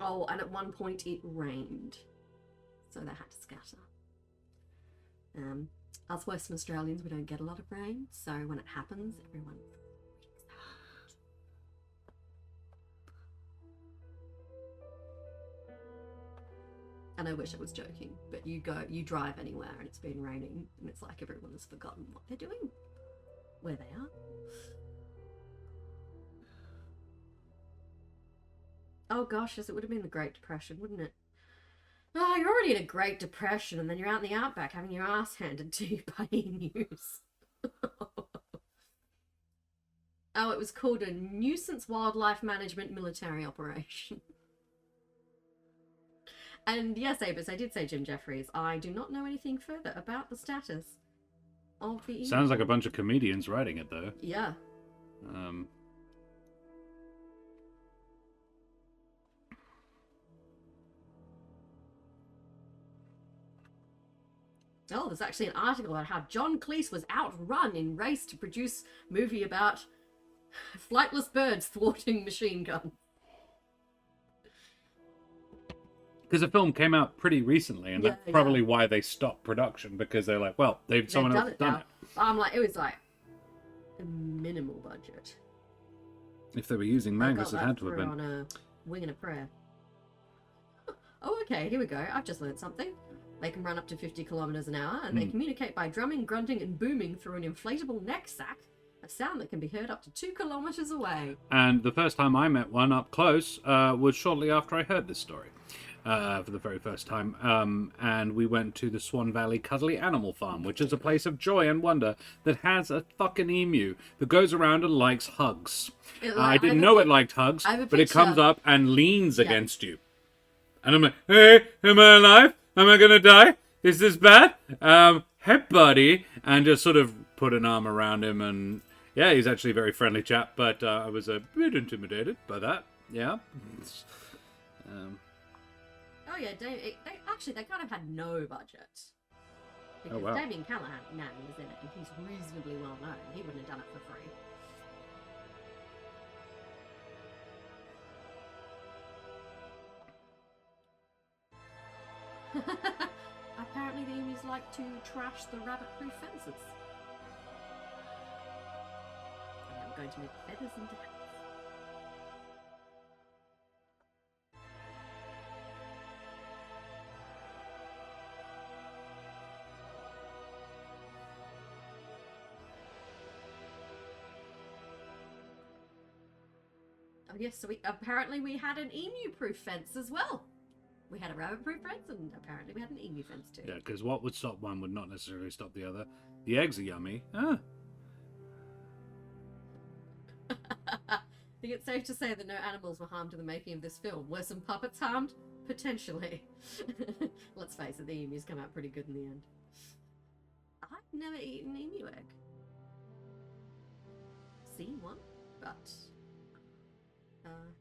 Oh, and at one point it rained, so they had to scatter. Us Western Australians, we don't get a lot of rain, so when it happens, everyone freaks out. And I wish I was joking, but you drive anywhere and it's been raining, and it's like everyone has forgotten what they're doing, where they are. Oh gosh, yes, it would have been the Great Depression, wouldn't it? Oh, you're already in a Great Depression, and then you're out in the outback having your ass handed to you by emus. Oh, it was called a nuisance wildlife management military operation. And yes, Abus, I did say Jim Jeffries. I do not know anything further about the status of the emu. Sounds like a bunch of comedians writing it, though. Yeah. Oh, there's actually an article about how John Cleese was outrun in race to produce movie about flightless birds thwarting machine gun. Because the film came out pretty recently, and that's probably why they stopped production, because they're like, well, someone else has done it. I'm like, it was like a minimal budget. If they were using Mangus, it had to have been. On a wing and a prayer. Oh, okay, here we go. I've just learned something. They can run up to 50 kilometers an hour, and they communicate by drumming, grunting, and booming through an inflatable neck sack, a sound that can be heard up to 2 kilometers away. And the first time I met one up close was shortly after I heard this story. For the very first time. And we went to the Swan Valley Cuddly Animal Farm, which is a place of joy and wonder that has a fucking emu that goes around and likes hugs. I didn't know it liked hugs, but it comes up and leans against you. And I'm like, hey, am I alive? Am I gonna die? Is this bad? Hey, buddy. And just sort of put an arm around him, and yeah, he's actually a very friendly chap, but I was a bit intimidated by that. Yeah. Oh yeah, they kind of had no budget. Because Damien Callahan was in it, and he's reasonably well known. He wouldn't have done it for free. Apparently the emus like to trash the rabbit-proof fences. And I'm going to make feathers into hats. Oh yes, so apparently we had an emu-proof fence as well. We had a rabbit-proof fence, and apparently we had an emu fence too. Yeah, because what would stop one would not necessarily stop the other. The eggs are yummy. Ah. I think it's safe to say that no animals were harmed in the making of this film. Were some puppets harmed? Potentially. Let's face it, the emus come out pretty good in the end. I've never eaten emu egg. Seen one, but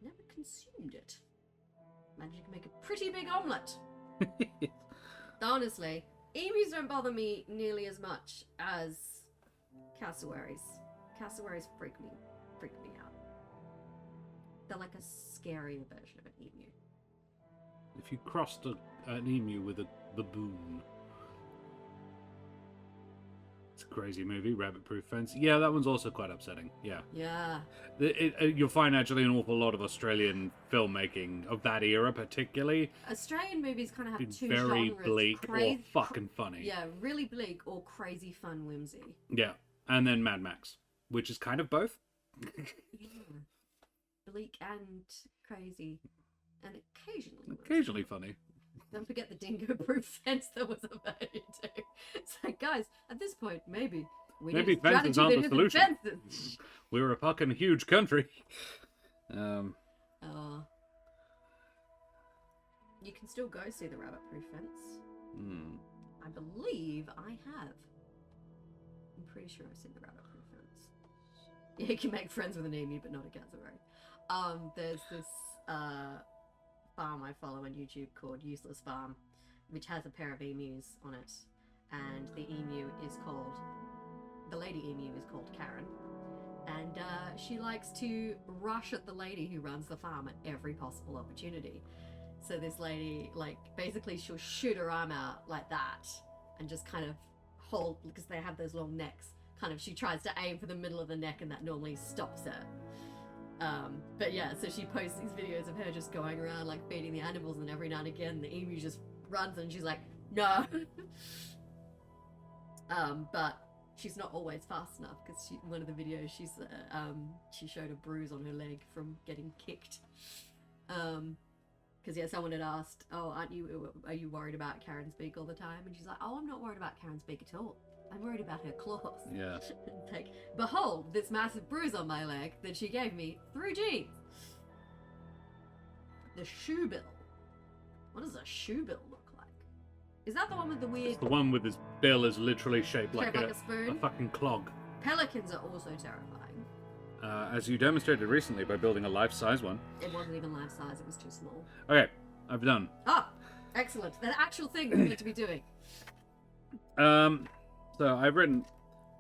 never consumed it. Imagine you can make a pretty big omelette. Honestly, emus don't bother me nearly as much as cassowaries. Cassowaries freak me out. They're like a scarier version of an emu. If you crossed an emu with a baboon. It's a crazy movie, Rabbit Proof Fence. Yeah, that one's also quite upsetting. Yeah. Yeah. You'll find actually an awful lot of Australian filmmaking of that era, particularly. Australian movies kind of have two very genres. Bleak or fucking funny. Yeah, really bleak or crazy fun whimsy. Yeah. And then Mad Max, which is kind of both. Yeah. Bleak and crazy. And occasionally Occasionally funny. Don't forget the dingo-proof fence that was available too. It's like, guys, at this point, maybe fences aren't the solution. Fences. We're a fucking huge country. You can still go see the rabbit-proof fence. I believe I have. I'm pretty sure I've seen the rabbit-proof fence. Yeah, you can make friends with an emu, but not a cassowary. There's this farm I follow on YouTube called Useless Farm, which has a pair of emus on it, and the lady emu is called Karen, and she likes to rush at the lady who runs the farm at every possible opportunity. So this lady, like, basically she'll shoot her arm out like that and just kind of hold, because they have those long necks, kind of, she tries to aim for the middle of the neck and that normally stops her. But yeah, so she posts these videos of her just going around like feeding the animals, and every now and again the emu just runs and she's like, no. But she's not always fast enough, because one of the videos she showed a bruise on her leg from getting kicked. Because yeah, someone had asked, "Oh, are you worried about Karen's beak all the time?" And she's like, "Oh, I'm not worried about Karen's beak at all. I'm worried about her claws." Yeah. It's like, behold, this massive bruise on my leg that she gave me through genes. The shoe bill. What does a shoe bill look like? Is that the one with the weird? It's the one with his bill is literally shaped like a spoon. a fucking clog. Pelicans are also terrifying. As you demonstrated recently by building a life-size one. It wasn't even life-size, it was too small. Okay, I've done. Ah, excellent. The actual thing we need to be doing. So I've written,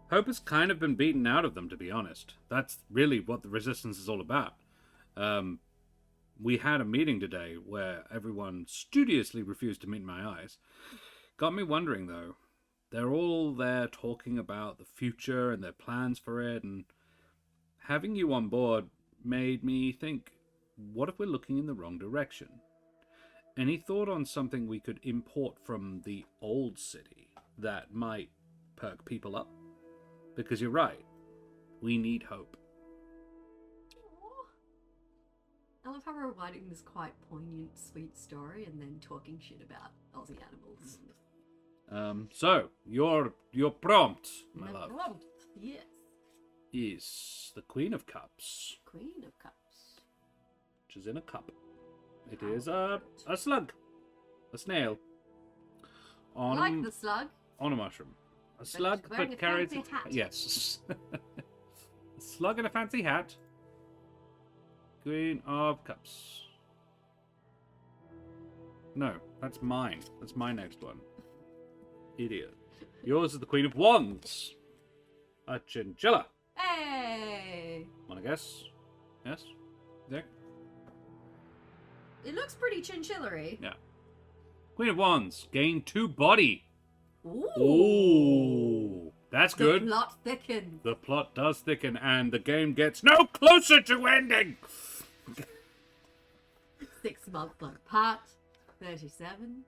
hope has kind of been beaten out of them, to be honest. That's really what the resistance is all about. We had a meeting today where everyone studiously refused to meet my eyes. Got me wondering, though. They're all there talking about the future and their plans for it, and having you on board made me think, what if we're looking in the wrong direction? Any thought on something we could import from the old city that might perk people up? Because you're right, we need hope. I love how we're writing this quite poignant, sweet story and then talking shit about Aussie animals. So, your prompt, my love, yes, is the Queen of Cups. Queen of Cups. Which is in a cup. It is a slug. A snail. Like the slug. On a mushroom. A slug wearing that a carries... fancy hat. Yes. A slug in a fancy hat. Queen of Cups. No, that's mine. That's my next one. Idiot. Yours is the Queen of Wands. A chinchilla. Hey! Wanna guess? Yes? Nick? It looks pretty chinchillery. Yeah. Queen of Wands. Gain 2 body. Ooh! Ooh. That's good. The plot thickens. The plot does thicken and the game gets no closer to ending. 6 months apart. 37.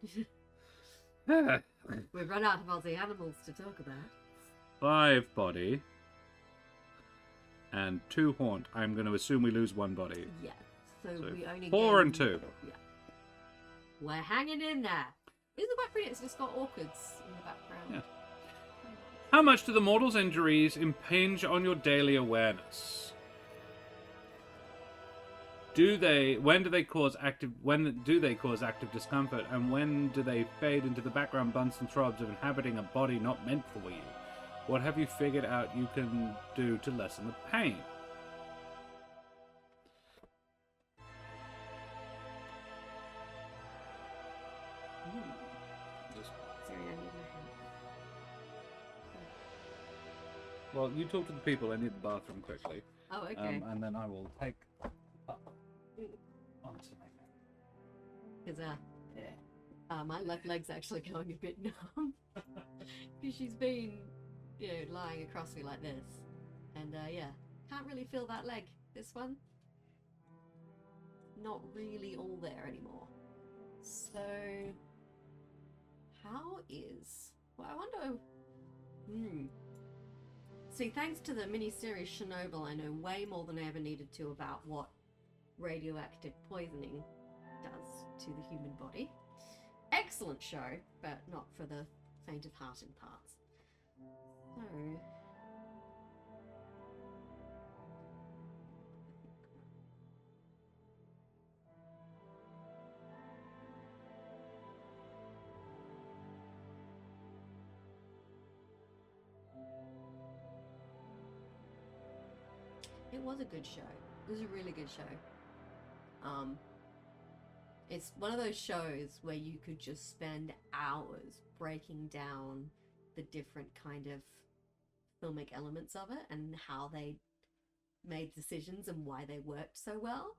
We've run out of Aussie animals to talk about. 5 body. And 2 haunt. I'm going to assume we lose 1 body. Yeah. So we only 4 gain... and 2. Yeah. We're hanging in there. These are quite pretty. It's just got orchids in the background. Yeah. How much do the mortal's injuries impinge on your daily awareness? When do they cause active discomfort, and when do they fade into the background bumps and throbs of inhabiting a body not meant for you? What have you figured out you can do to lessen the pain? Sorry, I need my hand. Well, you talk to the people. I need the bathroom quickly. Oh, okay. And then I will take onto my Because my left leg's actually going a bit numb. Because she's been, lying across me like this. And can't really feel that leg. This one, not really all there anymore. So, how is... Well, I wonder... See, thanks to the miniseries Chernobyl, I know way more than I ever needed to about what radioactive poisoning does to the human body. Excellent show, but not for the faint of heart in parts. So... It was a good show. It was a really good show. It's one of those shows where you could just spend hours breaking down the different kind of filmic elements of it and how they made decisions and why they worked so well.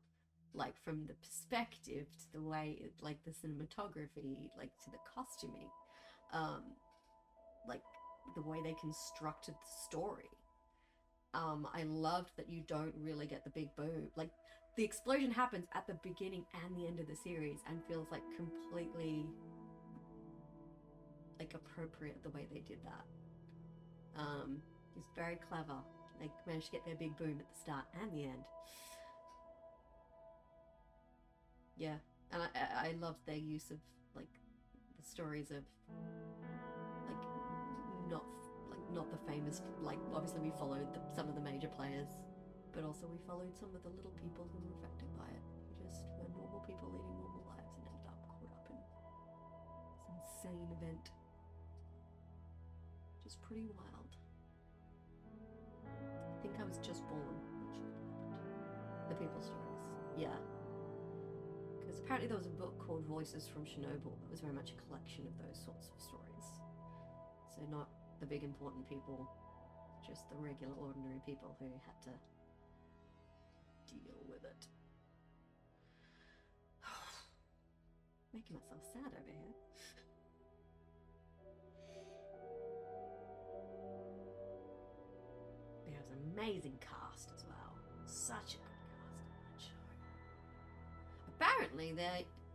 Like from the perspective to the way, like the cinematography, like to the costuming, like the way they constructed the story. I loved that you don't really get the big boom. Like, the explosion happens at the beginning and the end of the series and feels like completely, like, appropriate the way they did that. It's very clever. They managed to get their big boom at the start and the end. Yeah, and I loved their use of like the stories of like not the famous, like obviously we followed some of the major players, but also we followed some of the little people who were affected by it, who just were normal people leading normal lives and ended up caught up in this insane event, which is pretty wild. I think I was just born. Not sure what happened. The people's stories, yeah. Because apparently there was a book called Voices from Chernobyl that was very much a collection of those sorts of stories. So not the big important people, just the regular ordinary people who had to deal with it. Making myself sad over here. There's an amazing cast as well. Such a good cast on that show. Apparently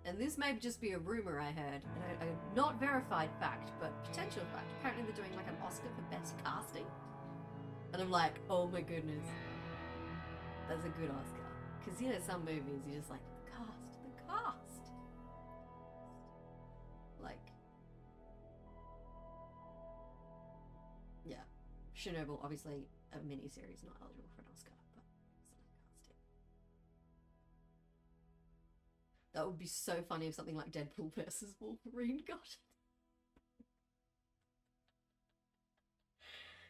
and this may just be a rumor I heard, a not verified fact, but potential fact. Apparently they're doing like an Oscar for best casting. And I'm like, oh my goodness. That's a good Oscar. Because you know, some movies you're just like, the cast. Like, yeah. Chernobyl, obviously a miniseries, not eligible for an Oscar, but excellent casting. That would be so funny if something like Deadpool versus Wolverine got it.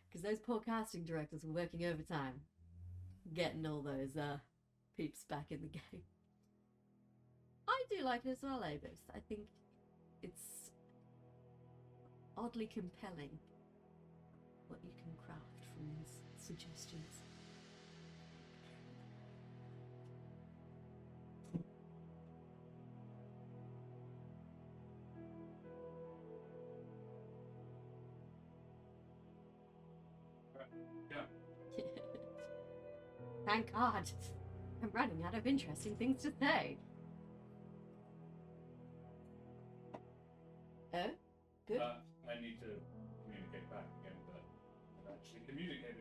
Because those poor casting directors were working overtime, getting all those peeps back in the game. I do like it as well, Avis. I think it's oddly compelling what you can craft from these suggestions. Yeah. Thank God. I'm running out of interesting things to say. Oh? Good. I need to communicate back again, but I've actually communicated.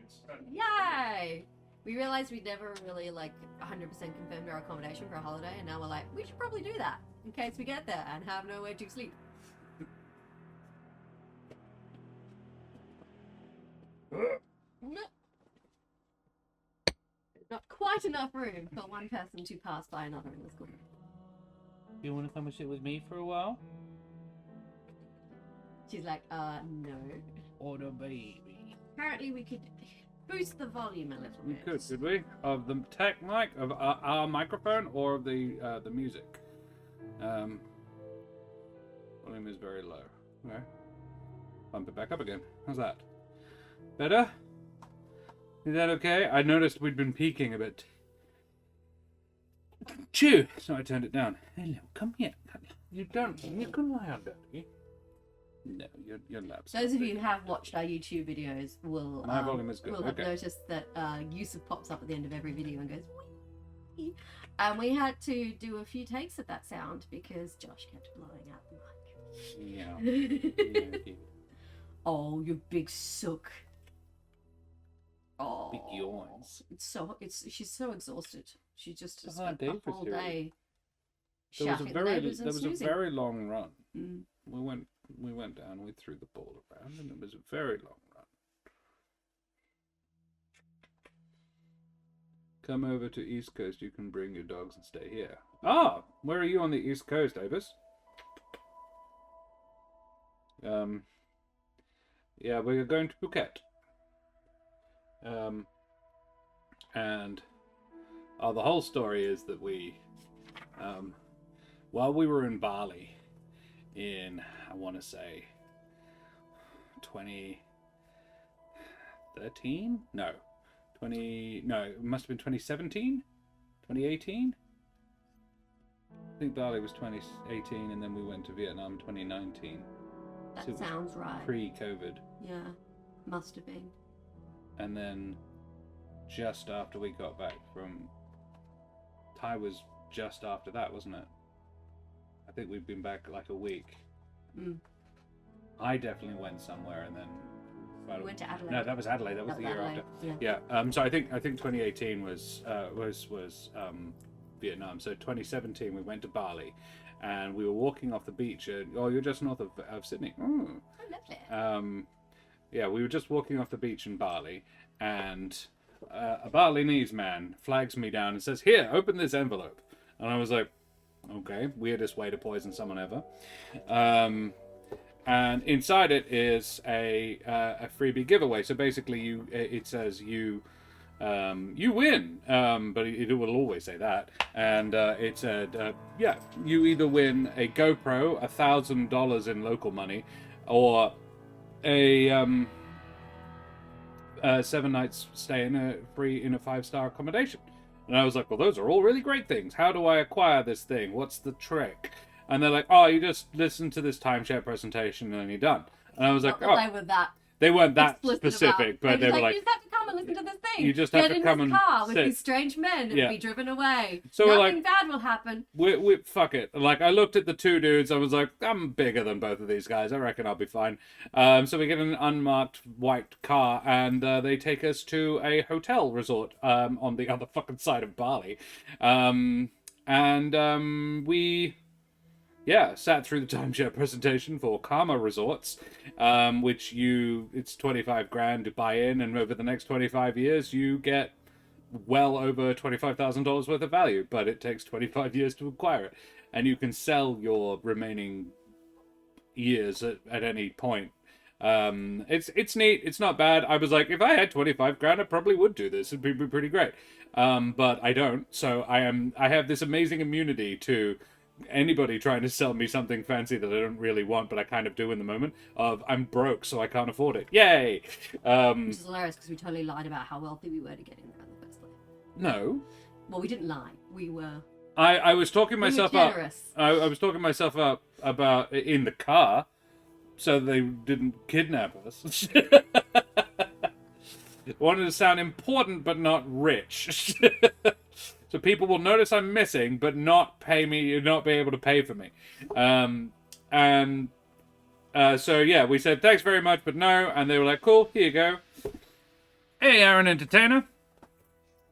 Yay! We realized we never really 100% confirmed our accommodation for a holiday, and now we're like, we should probably do that in case we get there and have nowhere to sleep. No. Not quite enough room for one person to pass by another in the school. You want to come and sit with me for a while? She's like, no. Or the baby. Apparently we could boost the volume a little We bit. could we? Of the tech mic, of our microphone, or of the music? Volume is very low. Okay. Bump it back up again. How's that? Better? Is that okay? I noticed we'd been peaking a bit. Chew! So I turned it down. Hello, come here. You can lie on Daddy. No, your lab's. Those of you who have watched our YouTube videos will My volume is good. will have noticed that Yusuf pops up at the end of every video and goes wee. And we had to do a few takes of that sound because Josh kept blowing out the mic. Yeah. Oh, you big sook. Oh, Big yawns. She's so exhausted. She just It's a spent hard the day for whole Siri. day There was shouting at the neighbours and a snoozing. very long run. Mm. We went down, we threw the ball around, and it was a very long run. Come over to East Coast, you can bring your dogs and stay here. Ah! Where are you on the East Coast, Avis? Yeah, we're going to Phuket. And the whole story is that we, while we were in Bali in, I want to say, 2013? No. It must have been 2017? 2018? I think Bali was 2018, and then we went to Vietnam 2019. That So it was sounds right. Pre-COVID. Yeah, must have been. And then just after we got back from Thai was just after that, wasn't it? I think we've been back like a week. Mm. I definitely went somewhere, and then We went to Adelaide. no, that was Adelaide. That was the year Adelaide, after. yeah. Yeah. So I think 2018 was Vietnam. So 2017, we went to Bali, and we were walking off the beach. You're just north of Sydney. Oh, lovely. Yeah, we were just walking off the beach in Bali, and a Balinese man flags me down and says, "Here, open this envelope." And I was like, "Okay, weirdest way to poison someone ever." And inside it is a freebie giveaway. So basically, it says you win, but it will always say that. And it said, yeah, you either win a GoPro, $1,000 in local money, or a 7 nights stay in a 5-star accommodation. And I was like, well, those are all really great things. How do I acquire this thing? What's the trick? And they're like, oh, you just listen to this timeshare presentation and then you're done. And I was like, oh, they were that. They weren't that Explicit specific, but they were like, you just have to come and listen to this thing. You just have Get to in come this and car with sit. these strange men and be driven away. So we're Nothing like, bad will happen. we fuck it. Like, I looked at the two dudes. I was like, I'm bigger than both of these guys. I reckon I'll be fine. So we get an unmarked white car, and they take us to a hotel resort on the other fucking side of Bali. We sat through the timeshare presentation for Karma Resorts, which it's 25 grand to buy in, and over the next 25 years you get well over $25,000 worth of value, but it takes 25 years to acquire it, and you can sell your remaining years at any point. It's neat. It's not bad. I was like, if I had 25 grand, I probably would do this. It'd be pretty great. But I don't. So I have this amazing immunity to anybody trying to sell me something fancy that I don't really want, but I kind of do in the moment. I'm broke, so I can't afford it. Yay! Which is hilarious because we totally lied about how wealthy we were to get in there in the first place. No. Well, we didn't lie. We were. I was talking myself up. I was talking myself up about in the car, so they didn't kidnap us. Wanted to sound important, but not rich. So people will notice I'm missing, but not be able to pay for me. So yeah, we said, thanks very much, but no. And they were like, cool, here you go. Hey, Aaron Entertainer.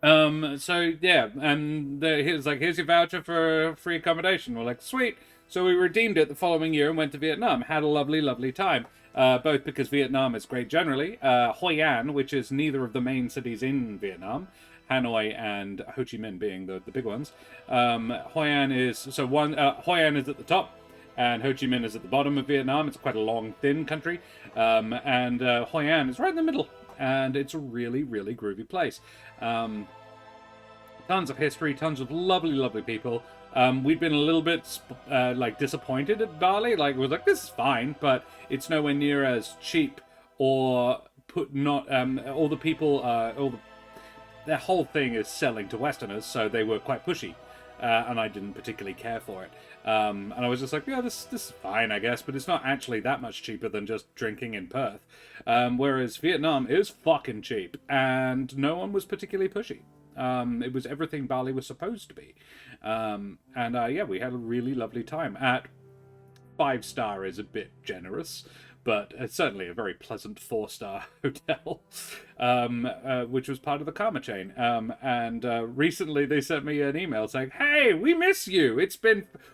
So yeah, and here's your voucher for free accommodation. We're like, sweet. So we redeemed it the following year and went to Vietnam. Had a lovely, lovely time. Both because Vietnam is great generally. Hoi An, which is neither of the main cities in Vietnam, Hanoi and Ho Chi Minh being the big ones. Hoi An is at the top, and Ho Chi Minh is at the bottom of Vietnam. It's quite a long, thin country, and Hoi An is right in the middle, and it's a really, really groovy place. Tons of history, tons of lovely, lovely people. We've been a little bit disappointed at Bali. Like, we're like, this is fine, but it's nowhere near as cheap or all the people their whole thing is selling to Westerners, so they were quite pushy, and I didn't particularly care for it. And I was just like, yeah, this is fine, I guess, but it's not actually that much cheaper than just drinking in Perth. Whereas Vietnam is fucking cheap, and no one was particularly pushy. It was everything Bali was supposed to be. We had a really lovely time. At 5-star is a bit generous, but it's certainly a very pleasant 4-star hotel, which was part of the Karma chain. Recently they sent me an email saying, "Hey, we miss you.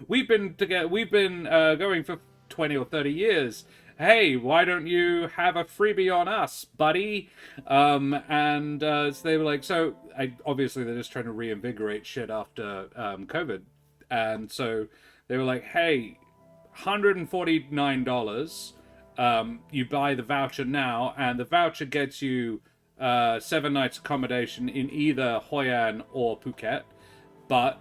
We've been together. We've been going for 20 or 30 years. Hey, why don't you have a freebie on us, buddy?" So they were like, obviously they're just trying to reinvigorate shit after COVID, and so they were like, "Hey, $149. You buy the voucher now, and the voucher gets you 7 nights accommodation in either Hoi An or Phuket, but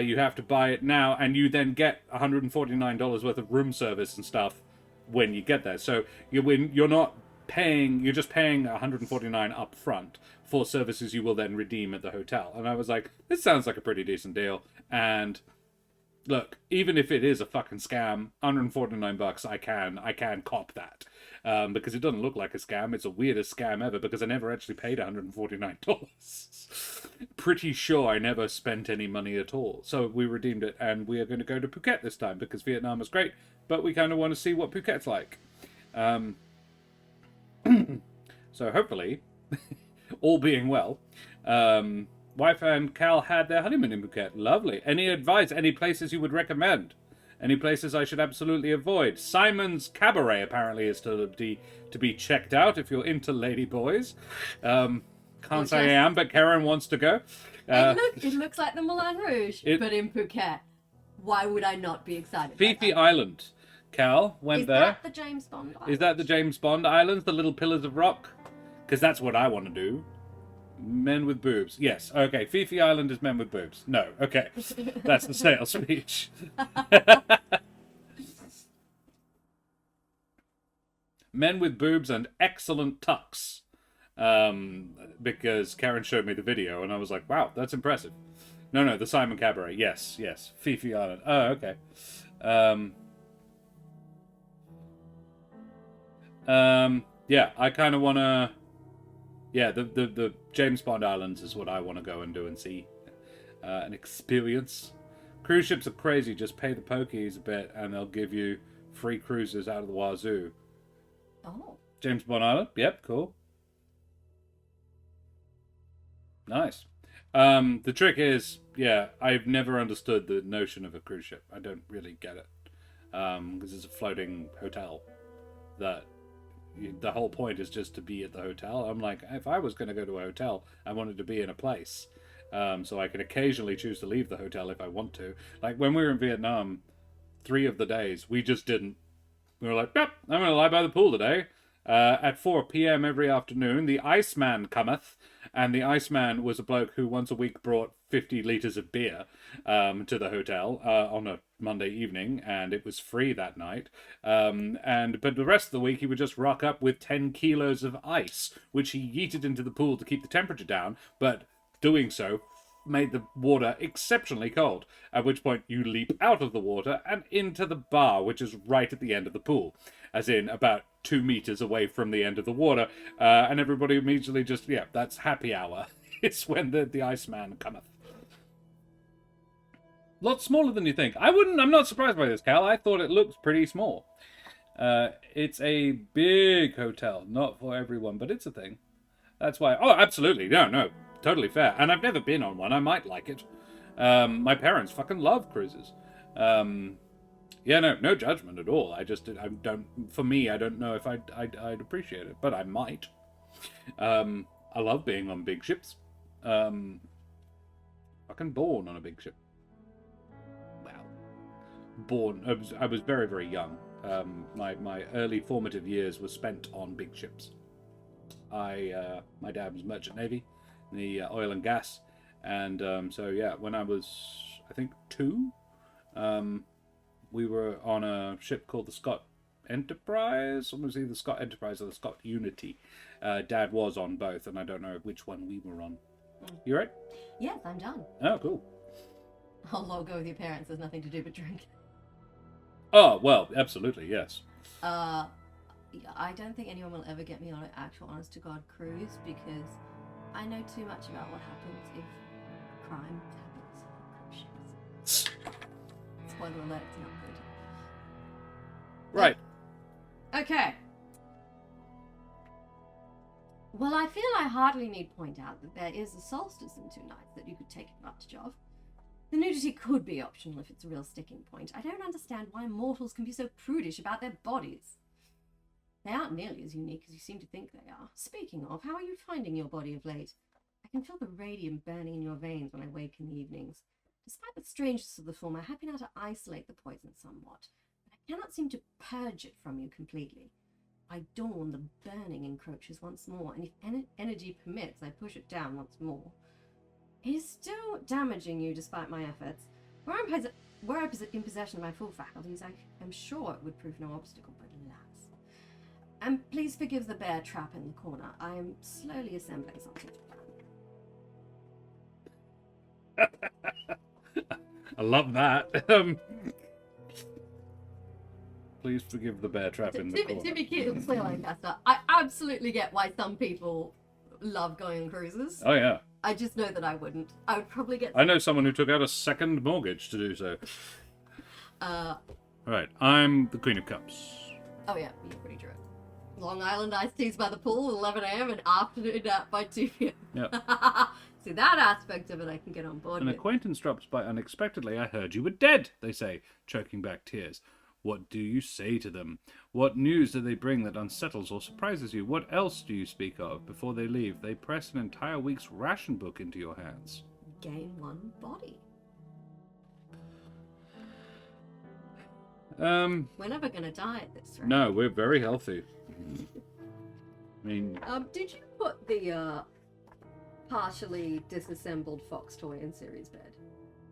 you have to buy it now, and you then get $149 worth of room service and stuff when you get there. So you're not paying, you're just paying $149 up front for services you will then redeem at the hotel." And I was like, this sounds like a pretty decent deal. And look, even if it is a fucking scam, $149, I can cop that. Because it doesn't look like a scam. It's the weirdest scam ever, because I never actually paid $149. Pretty sure I never spent any money at all. So we redeemed it, and we are going to go to Phuket this time, because Vietnam is great, but we kind of want to see what Phuket's like. So hopefully, all being well, wife and Cal had their honeymoon in Phuket. Lovely. Any advice? Any places you would recommend? Any places I should absolutely avoid? Simon's Cabaret apparently is to be checked out if you're into lady boys. Can't say I am, but Karen wants to go. It looks like the Moulin Rouge, but in Phuket. Why would I not be excited? Fifi Island. Cal went there. Is that the James Bond Island? Is that the James Bond Islands, the little pillars of rock? Because that's what I want to do. Men with boobs. Yes. Okay. Fifi Island is men with boobs. No. Okay. That's the sales speech. Men with boobs and excellent tucks. Because Karen showed me the video and I was like, wow, that's impressive. No, the Simon Cabaret. Yes. Fifi Island. Oh, okay. Yeah, I kind of want to... Yeah, the James Bond Islands is what I want to go and do and see. An experience. Cruise ships are crazy. Just pay the pokies a bit and they'll give you free cruises out of the wazoo. Oh. James Bond Island? Yep, cool. Nice. The trick is, yeah, I've never understood the notion of a cruise ship. I don't really get it. Because it's a floating hotel that... The whole point is just to be at the hotel. I'm like, if I was going to go to a hotel, I wanted to be in a place. So I can occasionally choose to leave the hotel if I want to. Like when we were in Vietnam, 3 of the days, we just didn't. We were like, yep, I'm going to lie by the pool today. At 4 p.m. every afternoon, the Iceman cometh. And the Iceman was a bloke who once a week brought 50 litres of beer to the hotel on a Monday evening, and it was free that night. But the rest of the week he would just rock up with 10 kilos of ice, which he yeeted into the pool to keep the temperature down, but doing so made the water exceptionally cold, at which point you leap out of the water and into the bar, which is right at the end of the pool, as in about 2 meters away from the end of the water, and everybody immediately just, yeah, that's happy hour. It's when the Iceman cometh. Lot smaller than you think. I'm not surprised by this, Cal. I thought it looked pretty small. It's a big hotel, not for everyone, but it's a thing. That's why, oh, absolutely, no, totally fair. And I've never been on one. I might like it. My parents fucking love cruises. Yeah, no judgment at all. I don't. For me, I don't know if I'd appreciate it, but I might. I love being on big ships. Fucking born on a big ship. Wow. Born. I was very, very young. My early formative years were spent on big ships. My dad was merchant navy, in the oil and gas, and so yeah, when I was, I think 2. We were on a ship called the Scott Enterprise. Or was either the Scott Enterprise or the Scott Unity. Dad was on both, and I don't know which one we were on. You right? Yes, I'm done. Oh, cool. I'll go with your parents. There's nothing to do but drink. Oh, well, absolutely, yes. I don't think anyone will ever get me on an actual honest-to-God cruise because I know too much about what happens if crime happens on cruise ships. Spoiler alert, it's not good. Right. Okay. Well, I feel I hardly need point out that there is a solstice in 2 nights that you could take advantage of. The nudity could be optional if it's a real sticking point. I don't understand why mortals can be so prudish about their bodies. They aren't nearly as unique as you seem to think they are. Speaking of, how are you finding your body of late? I can feel the radium burning in your veins when I wake in the evenings. Despite the strangeness of the form, I have been able to isolate the poison somewhat, but I cannot seem to purge it from you completely. By dawn, the burning encroaches once more, and if energy permits, I push it down once more. It is still damaging you despite my efforts. Were I in possession of my full faculties, I am sure it would prove no obstacle, but alas. And please forgive the bear trap in the corner. I am slowly assembling something to plan. I love that. Please forgive the bear trap in the corner. To be cute, Lancaster, I absolutely get why some people love going on cruises. Oh, yeah. I just know that I wouldn't. I would probably get... I know someone who took out a second mortgage to do so. Right, I'm the Queen of Cups. Oh, yeah, you're pretty true. Long Island iced teas by the pool at 11 a.m. and afternoon nap by 2 p.m. Yep. See, that aspect of it I can get on board An with. acquaintance drops by unexpectedly. I heard you were dead, they say, choking back tears. What do you say to them? What news do they bring that unsettles or surprises you? What else do you speak of? Before they leave, they press an entire week's ration book into your hands. Gain 1 body. We're never gonna die at this rate. No, we're very healthy. I mean... Did you put the, partially disassembled fox toy in Siri's bed?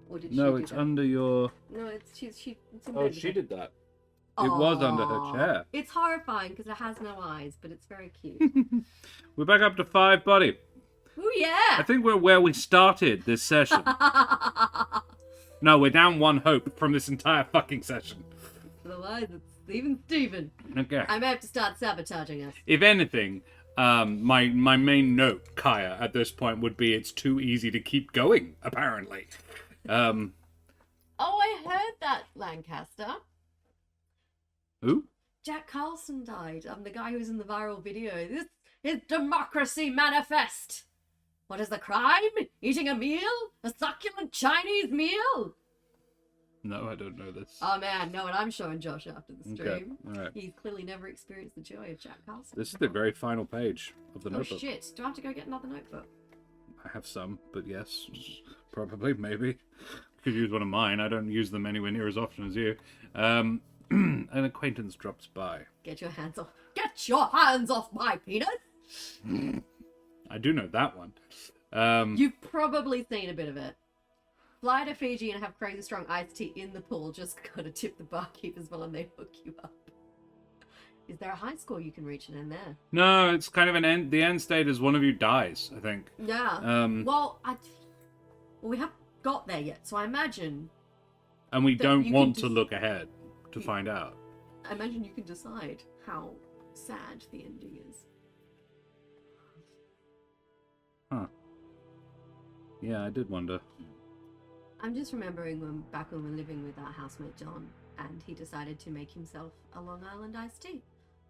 Or did No, she it's do that? under your... No, it's in Oh, bed she with did that. It was under her Aw. chair. It's horrifying because it has no eyes, but it's very cute. We're back up to 5 body. Oh I yeah! think we're where we started this session. No, we're down 1 hope from this entire fucking session. Otherwise, it's even Steven. Okay. I may have to start sabotaging us. If anything, my main note, Kaiya, at this point would be it's too easy to keep going, apparently. Oh, I heard that, Lancaster. Who? Jack Carlson died. The guy who was in the viral video. This is Democracy Manifest. What is the crime? Eating a meal? A succulent Chinese meal? No, I don't know this. Oh man, no, and I'm showing Josh after the Okay, stream. alright. He's clearly never experienced the joy of Jack Carlson. This is the very final page of the Oh notebook. shit, do I have to go get another notebook? I have some, but yes. Probably, maybe. Could use one of mine. I don't use them anywhere near as often as you. An acquaintance drops by. Get your hands off my penis! I do know that one. You've probably seen a bit of it. Fly to Fiji and have crazy strong iced tea in the pool. Just gotta tip the barkeepers while they hook you up. Is there a high score you can reach in there? No, it's kind of an end. The end state is one of you dies, I think. Yeah. Well, we haven't got there yet, so I imagine. And we That don't you want can to just- look ahead to find out. I imagine you can decide how sad the ending is. Huh. Yeah, I did wonder. I'm just remembering back when we were living with our housemate John, and he decided to make himself a Long Island iced tea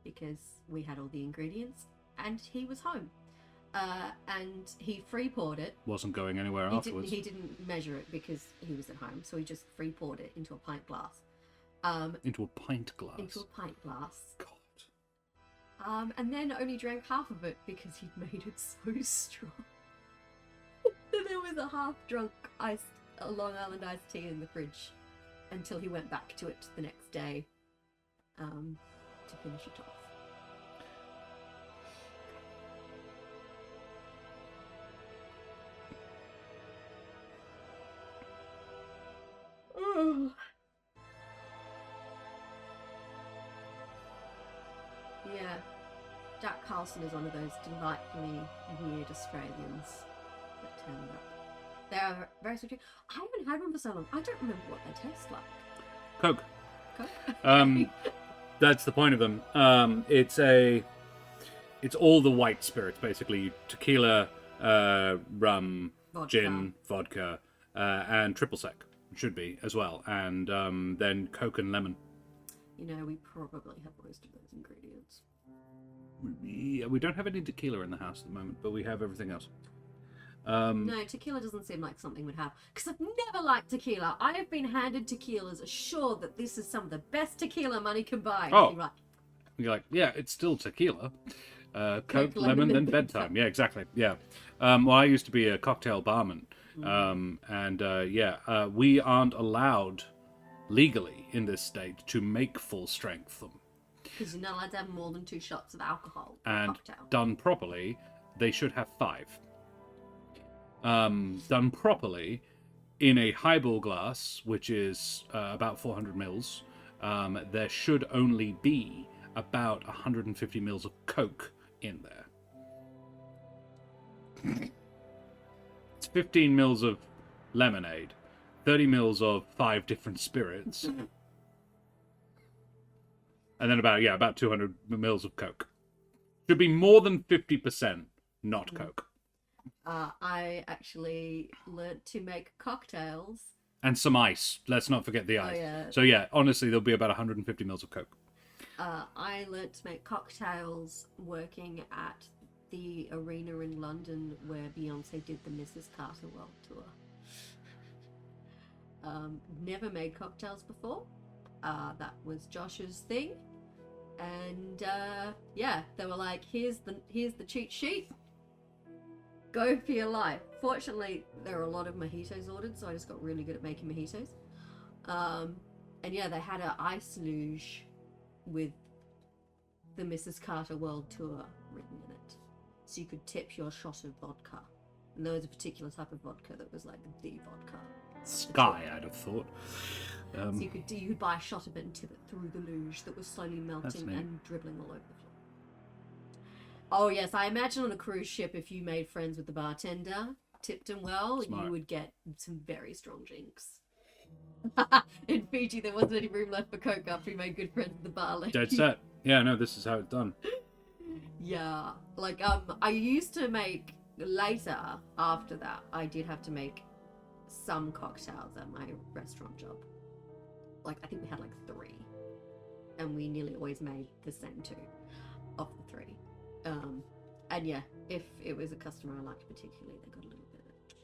because we had all the ingredients and he was home. And he free poured it. Wasn't going anywhere afterwards. He didn't measure it because he was at home, so he just free poured it into a pint glass. Into a pint glass. Into a pint glass. God. And then only drank half of it because he'd made it so strong. So there was a half-drunk Long Island iced tea in the fridge until he went back to it the next day to finish it off. Oh. Yeah, Jack Carlson is one of those delightfully weird Australians that turned up. They are very sweet. I haven't had one for so long. I don't remember what they taste like. Coke. Coke? That's the point of them. It's all the white spirits, basically. Tequila, rum, Vodka. gin, vodka, and triple sec should be as well. And then Coke and lemon. You know, we probably have most of those ingredients. We don't have any tequila in the house at the moment, but we have everything else. No, tequila doesn't seem like something we'd have. Because I've never liked tequila. I have been handed tequilas assured that this is some of the best tequila money can buy. Oh. You're like, You're like, yeah, it's still tequila. Coke, lemon, then bedtime. Yeah, exactly. Yeah. Well, I used to be a cocktail barman. We aren't allowed legally in this state to make full strength them. because you're not allowed to have more than 2 shots of alcohol in a And cocktail. done properly, they should have 5. Done properly, in a highball glass, which is about 400 mils, there should only be about 150 mils of Coke in there. It's 15 mils of lemonade, 30 mils of 5 different spirits, and then about 200 mils of Coke. Should be more than 50% not Coke. I actually learnt to make cocktails. And some ice. Let's not forget the ice. yeah. So yeah, honestly, there'll be about 150 mils of Coke. I learnt to make cocktails working at the arena in London where Beyonce did the Mrs. Carter World Tour. Never made cocktails before. That was Josh's thing. And yeah, they were like, here's the cheat sheet. Go for your life. Fortunately, there were a lot of mojitos ordered, so I just got really good at making mojitos. And yeah, they had an ice luge with the Mrs. Carter World Tour written in it. So you could tip your shot of vodka. And there was a particular type of vodka that was like the vodka. Sky, I'd have thought. So you could buy a shot of it and tip it through the luge that was slowly melting and dribbling all over the floor. Oh yes, I imagine on a cruise ship, if you made friends with the bartender, tipped him well, Smart. You would get some very strong drinks. In Fiji, there wasn't any room left for coke after we made good friends with the bar lady. Dead set. Yeah, no, this is how it's done. Yeah, like I used to make later. After that, I did have to make some cocktails at my restaurant job. Like I think we had like 3, and we nearly always made the same 2 of the 3. And yeah, if it was a customer I liked particularly, they got a little bit of it.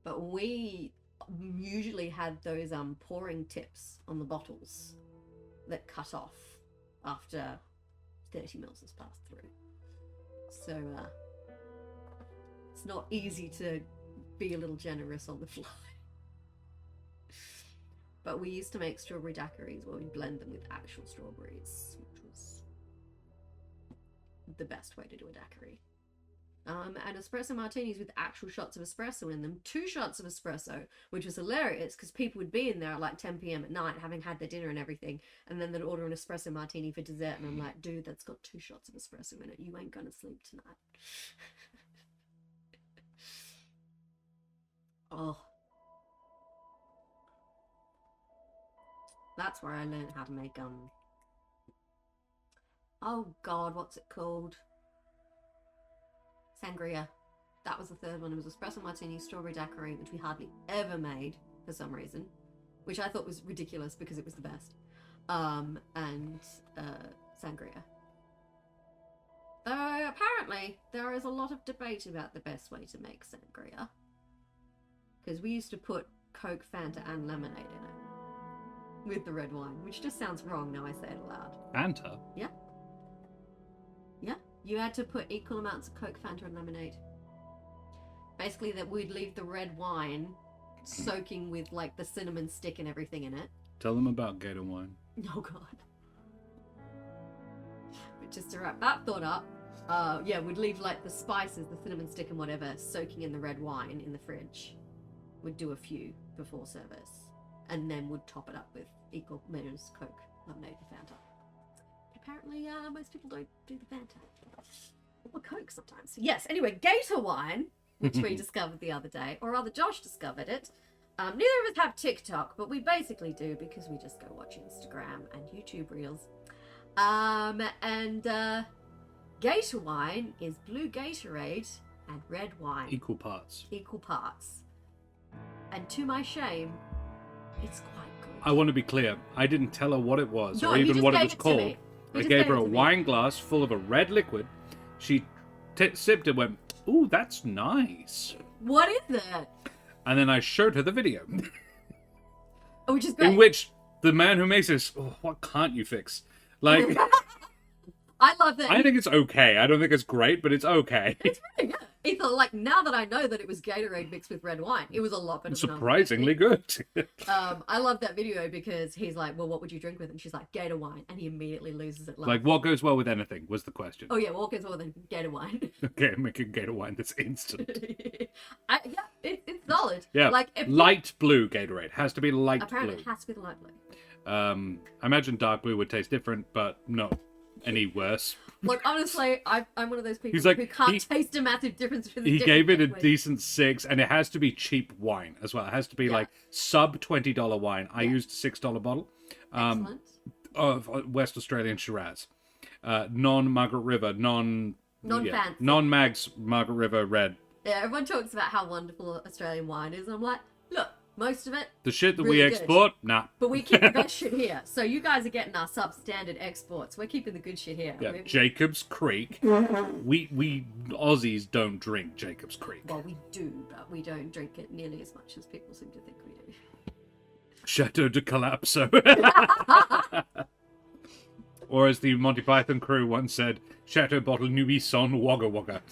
But we usually had those pouring tips on the bottles that cut off after 30 mils has passed through. So it's not easy to be a little generous on the fly. But we used to make strawberry daiquiris where we blend them with actual strawberries, which was the best way to do a daiquiri. And espresso martinis with actual shots of espresso in them. 2 shots of espresso, which was hilarious because people would be in there at like 10 p.m. at night having had their dinner and everything, and then they'd order an espresso martini for dessert, and I'm like, dude, that's got 2 shots of espresso in it. You ain't gonna sleep tonight. Oh. That's where I learned how to make oh god, what's it called? Sangria. That was the 3rd one. It was espresso martini, strawberry daiquiri, which we hardly ever made for some reason, which I thought was ridiculous because it was the best. And sangria. Though apparently there is a lot of debate about the best way to make sangria, because we used to put Coke, Fanta, and lemonade in it with the red wine, which just sounds wrong now I say it aloud. Fanta? Yeah. Yeah. You had to put equal amounts of Coke, Fanta, and lemonade. Basically, that we'd leave the red wine soaking with like the cinnamon stick and everything in it. Tell them about Gator wine. Oh god. But just to wrap that thought up, yeah, we'd leave like the spices, the cinnamon stick and whatever, soaking in the red wine in the fridge. We'd do a few before service, and then would top it up with equal measures Coke, lemonade, and Fanta. But apparently, most people don't do the Fanta. Or Coke sometimes. Yes, anyway, Gator wine, which we discovered the other day, or rather Josh discovered it. Neither of us have TikTok, but we basically do because we just go watch Instagram and YouTube Reels. Gator wine is blue Gatorade and red wine. Equal parts. Equal parts. And to my shame, it's quite good. I want to be clear. I didn't tell her what it was, No, or you even just what it gave was it to called. me. You I just gave gave her it a to me. wine glass full of a red liquid. She sipped it, went, "Ooh, that's nice." What is it? And then I showed her the video, Which is great. in which the man who makes this, "Oh, what can't you fix?" Like, I love that. I think it's okay. I don't think it's great, but it's okay. It's really good. It's like, now that I know that it was Gatorade mixed with red wine, it was a lot better than I was Surprisingly good. I love that video because he's like, well, what would you drink with? And she's like, Gator wine. And he immediately loses it. Like, what goes well with anything was the question. Oh, yeah, what goes well with Gator wine? Okay, making Gator wine that's instant. Yeah, it's solid. Yeah, Like, if light blue Gatorade. Has to be light apparently blue. it has to be the light blue. I imagine dark blue would taste different, but no, any worse. Like, honestly, I'm one of those people He's like, who can't taste a massive difference between the He different gave it a liquids. decent 6, and it has to be cheap wine as well. It has to be Yeah. like sub $20 wine. I Yeah. used a $6 bottle Excellent. of West Australian Shiraz, non-Margaret River, Non-fancy. non-Mags Margaret River red. Yeah, everyone talks about how wonderful Australian wine is, and I'm like, look, Most of it. The shit that really we good. export, nah. But we keep the best shit here. So you guys are getting our substandard exports. We're keeping the good shit here. Yeah, Jacob's Creek. We Aussies don't drink Jacob's Creek. Well, we do, but we don't drink it nearly as much as people seem to think we do. Chateau de Collapso. Or as the Monty Python crew once said, Chateau Bottle Nuisson Wagga Wagga.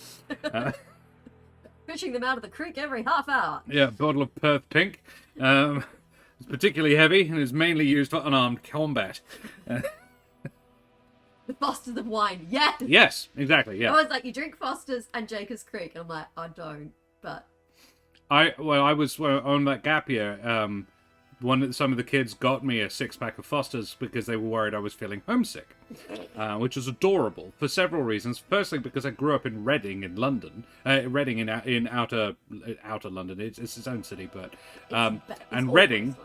Fishing them out of the creek every half hour. Yeah, bottle of Perth Pink. It's particularly heavy and is mainly used for unarmed combat. The Fosters of wine, yes! Yes, exactly, yeah. I was like, you drink Foster's and Jacob's Creek. And I'm like, I don't, but... I was on that gap year, some of the kids got me a 6-pack of Foster's because they were worried I was feeling homesick, which was adorable for several reasons. Firstly, because I grew up in Reading in London, Reading in outer London. It's its own city, but and Reading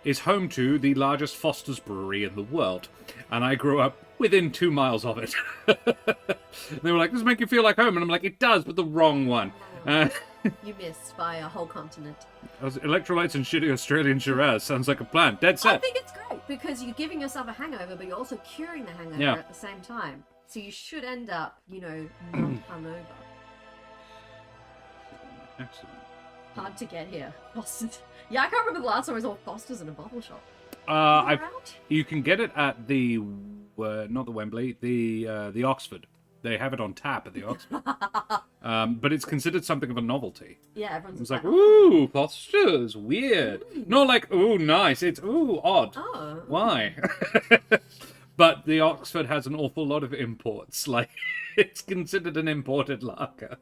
is home to the largest Foster's brewery in the world, and I grew up within 2 miles of it. They were like, "Does it make you feel like home?" And I'm like, "It does, but the wrong one." You missed by a whole continent. Electrolytes and shitty Australian Shiraz sounds like a plan. Dead set. I think it's great because you're giving yourself a hangover, but you're also curing the hangover at the same time. So you should end up, not hungover. Excellent. Hard to get here. Foster's. Yeah, I can't remember the last time I saw Foster's in a bottle shop. You can get it at the not the Wembley, the Oxford. They have it on tap at the Oxford. But it's considered something of a novelty. Yeah, everyone's It's like, ooh, Foster's, weird. Not like, ooh, nice. It's, ooh, odd. Oh. Why? But the Oxford has an awful lot of imports. Like, it's considered an imported lager.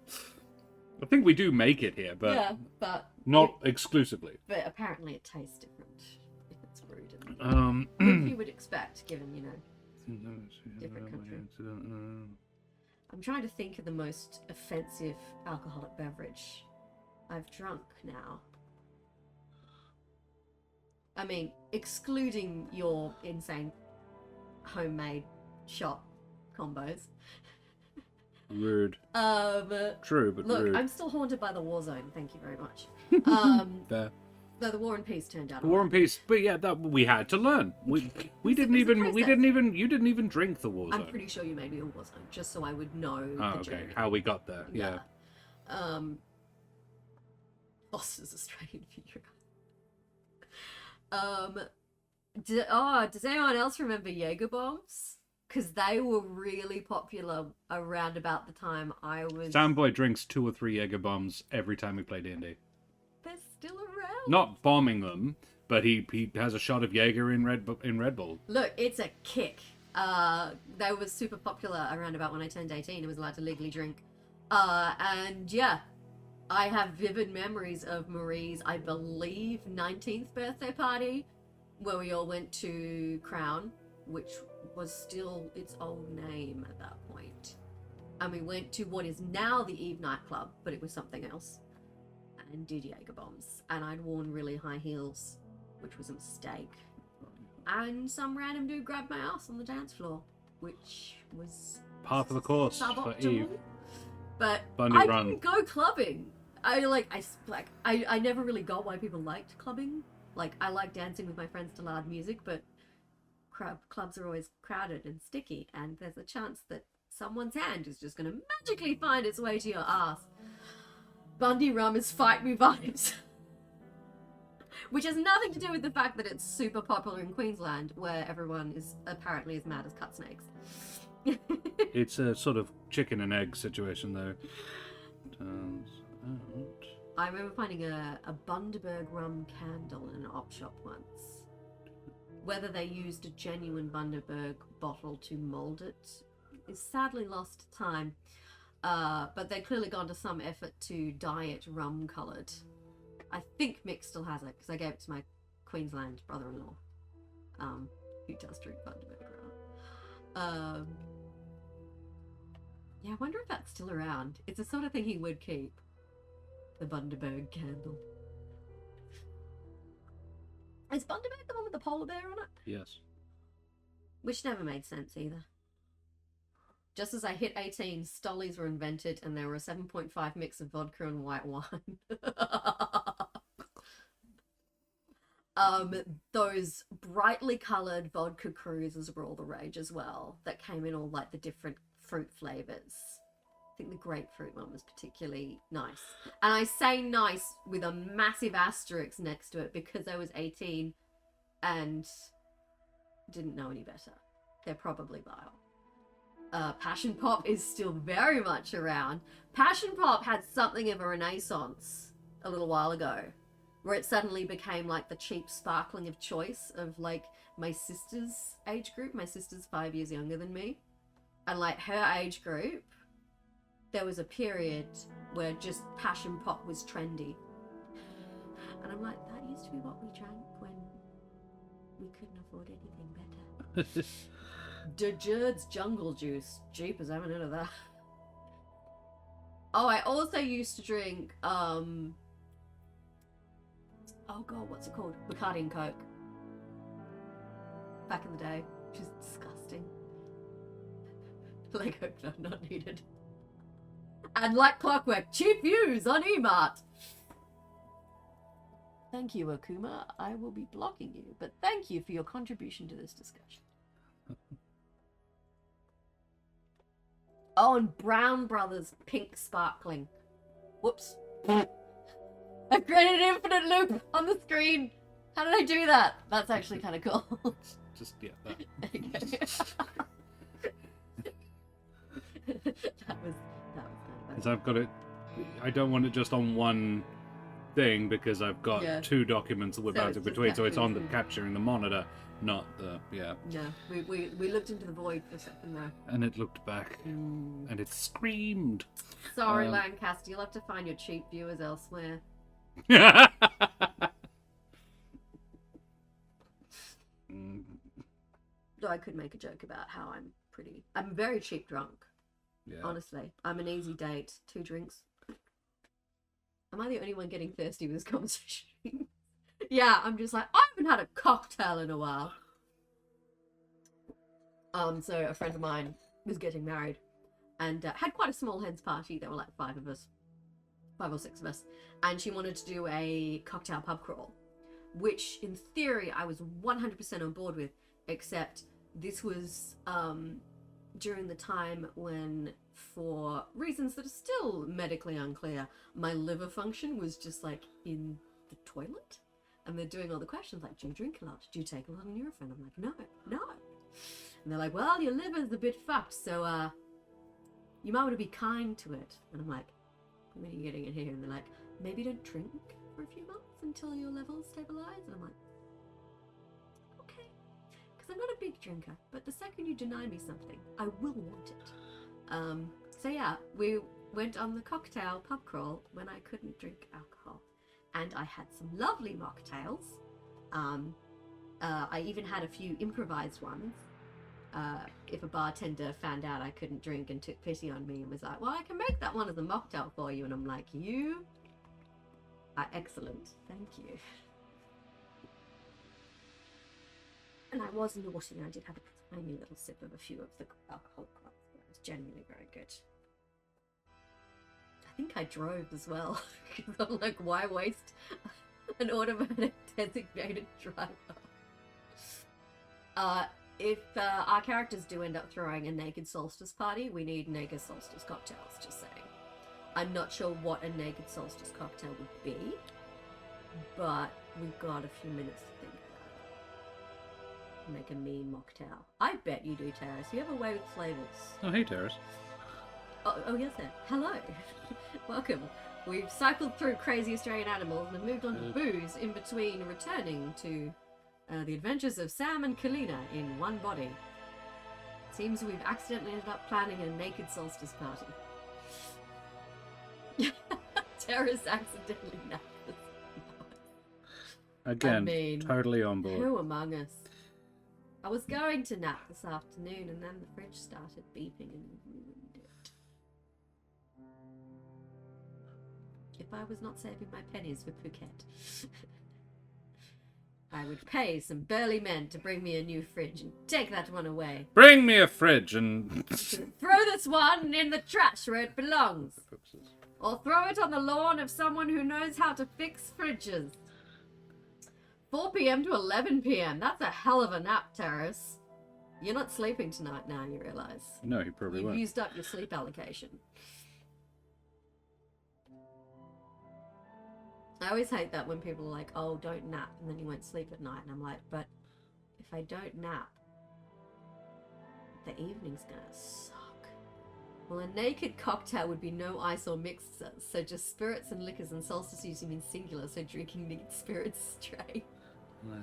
I think we do make it here, but, yeah, but not exclusively. But apparently it tastes different if it's brewed in which you would expect, given, different country. I'm trying to think of the most offensive alcoholic beverage I've drunk now. I mean, excluding your insane homemade shot combos. Rude. True, but look, rude. I'm still haunted by the war zone. Thank you very much. Fair. Though the War and Peace turned out. War and Peace, but yeah, that we had to learn. You didn't even drink the War Zone. I'm pretty sure you made me a War Zone just so I would know. Oh, okay. Journey. How we got there? Yeah. Foster's Australian Futura. Does anyone else remember Jaeger bombs? Because they were really popular around about the time I was. Soundboy drinks 2 or 3 Jaeger bombs every time we play D&D. They're still around. Not bombing them, but he has a shot of Jaeger in Red Bull. Look, it's a kick. They were super popular around about when I turned 18 and was allowed to legally drink. And yeah, I have vivid memories of Marie's, I believe, 19th birthday party, where we all went to Crown, which was still its old name at that point. And we went to what is now the Eve nightclub, but it was something else. And did Jaeger bombs. And I'd worn really high heels, which was a mistake. And some random dude grabbed my ass on the dance floor, which was Part of the course for Eve. But Bundy I run. didn't go clubbing. I never really got why people liked clubbing. Like, I like dancing with my friends to loud music, but clubs are always crowded and sticky, and there's a chance that someone's hand is just going to magically find its way to your ass. Bundy rum is fight me vibes. Which has nothing to do with the fact that it's super popular in Queensland, where everyone is apparently as mad as cut snakes. It's a sort of chicken and egg situation, though. Turns out. I remember finding a Bundaberg rum candle in an op shop once. Whether they used a genuine Bundaberg bottle to mould it is sadly lost to time. But they'd clearly gone to some effort to dye it rum coloured. I think Mick still has it, because I gave it to my Queensland brother-in-law, who does drink Bundaberg rum. Yeah, I wonder if that's still around. It's the sort of thing he would keep. The Bundaberg candle. Is Bundaberg the one with the polar bear on it? Yes. Which never made sense either. Just as I hit 18, Stollies were invented and there were a 7.5 mix of vodka and white wine. Those brightly coloured vodka cruisers were all the rage as well. That came in all like the different fruit flavours. I think the grapefruit one was particularly nice. And I say nice with a massive asterisk next to it because I was 18 and didn't know any better. They're probably vile. Passion Pop is still very much around. Passion Pop had something of a renaissance a little while ago, where it suddenly became like the cheap sparkling of choice of like my sister's age group. My sister's 5 years younger than me. And like her age group, there was a period where just Passion Pop was trendy. And I'm like, that used to be what we drank when we couldn't afford anything better. DeJerd's Jungle Juice. Jeepers, I haven't heard of that. Oh, I also used to drink, oh god, what's it called? Bacardi and Coke. Back in the day. Which is disgusting. Lego not needed. And like clockwork, cheap views on eMart. Thank you, Akuma. I will be blocking you, but thank you for your contribution to this discussion. Oh, and Brown Brothers Pink Sparkling. Whoops. I've created an infinite loop on the screen. How did I do that? That's actually kind of cool. Just, yeah, that. that was kind of Because I've got it, I don't want it just on one thing because I've got two documents that we're bouncing between, so it's on the capturing the monitor, not the, Yeah, we looked into the void for a second there. And it looked back, and it screamed. Sorry, Lancaster, you'll have to find your cheap viewers elsewhere. Though I could make a joke about how I'm very cheap drunk. Yeah. Honestly, I'm an easy date. 2 drinks. Am I the only one getting thirsty with this conversation? Yeah, I'm just like, I haven't had a cocktail in a while. So a friend of mine was getting married and had quite a small hen's party. There were like 5 of us, 5 or 6 of us, and she wanted to do a cocktail pub crawl, which in theory I was 100% on board with, except this was during the time when, for reasons that are still medically unclear, my liver function was just like in the toilet, and they're doing all the questions like, do you drink a lot? Do you take a lot of Nurofen? I'm like, no. And they're like, well, your liver's a bit fucked, so you might want to be kind to it. And I'm like, when are you getting in here? And they're like, maybe don't drink for a few months until your levels stabilize. And I'm like, okay, because I'm not a big drinker, but the second you deny me something, I will want it. So yeah, we went on the cocktail pub crawl when I couldn't drink alcohol, and I had some lovely mocktails. I even had a few improvised ones. If a bartender found out I couldn't drink and took pity on me and was like, well, I can make that one as a mocktail for you. And I'm like, you are excellent. Thank you. And I was naughty. I did have a tiny little sip of a few of the alcohol clubs, but it was genuinely very good. I think I drove as well. Because I'm like, why waste an automatic designated driver? If our characters do end up throwing a naked solstice party, we need naked solstice cocktails, just saying. I'm not sure what a naked solstice cocktail would be, but we've got a few minutes to think about it. Make a mean mocktail. I bet you do, Terrace. You have a way with flavours. Oh, hey, Terrace. Oh yes, there. Hello. Welcome. We've cycled through crazy Australian animals and have moved on to booze in between returning to the adventures of Sam and Calenna in one body. Seems we've accidentally ended up planning a naked solstice party. Terrace accidentally napped us. Again, I mean, totally on board. Who among us? I was going to nap this afternoon and then the fridge started beeping and ruined it. If I was not saving my pennies for Phuket, I would pay some burly men to bring me a new fridge and take that one away. Bring me a fridge and Throw this one in the trash where it belongs. Or throw it on the lawn of someone who knows how to fix fridges. 4 p.m. to 11 p.m. That's a hell of a nap, Terrace. You're not sleeping tonight now, you realise. No, he probably You've won't. used up your sleep allocation. I always hate that when people are like, oh, don't nap, and then you won't sleep at night. And I'm like, but if I don't nap, the evening's gonna suck. Well, a naked cocktail would be no ice or mixers, so just spirits and liquors, and solstice using in singular, so drinking mixed spirits straight. Nice.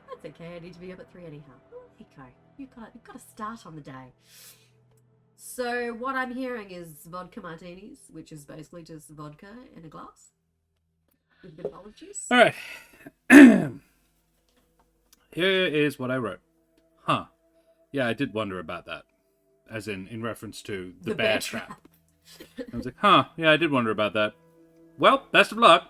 That's okay, I need to be up at 3 anyhow. Oh, there you go. You've got to start on the day. So what I'm hearing is vodka martinis, which is basically just vodka in a glass with a bit of olive juice. All right. Here is what I wrote. Huh. Yeah, I did wonder about that. As in reference to the bear trap. I was like, huh, yeah, I did wonder about that. Well, best of luck.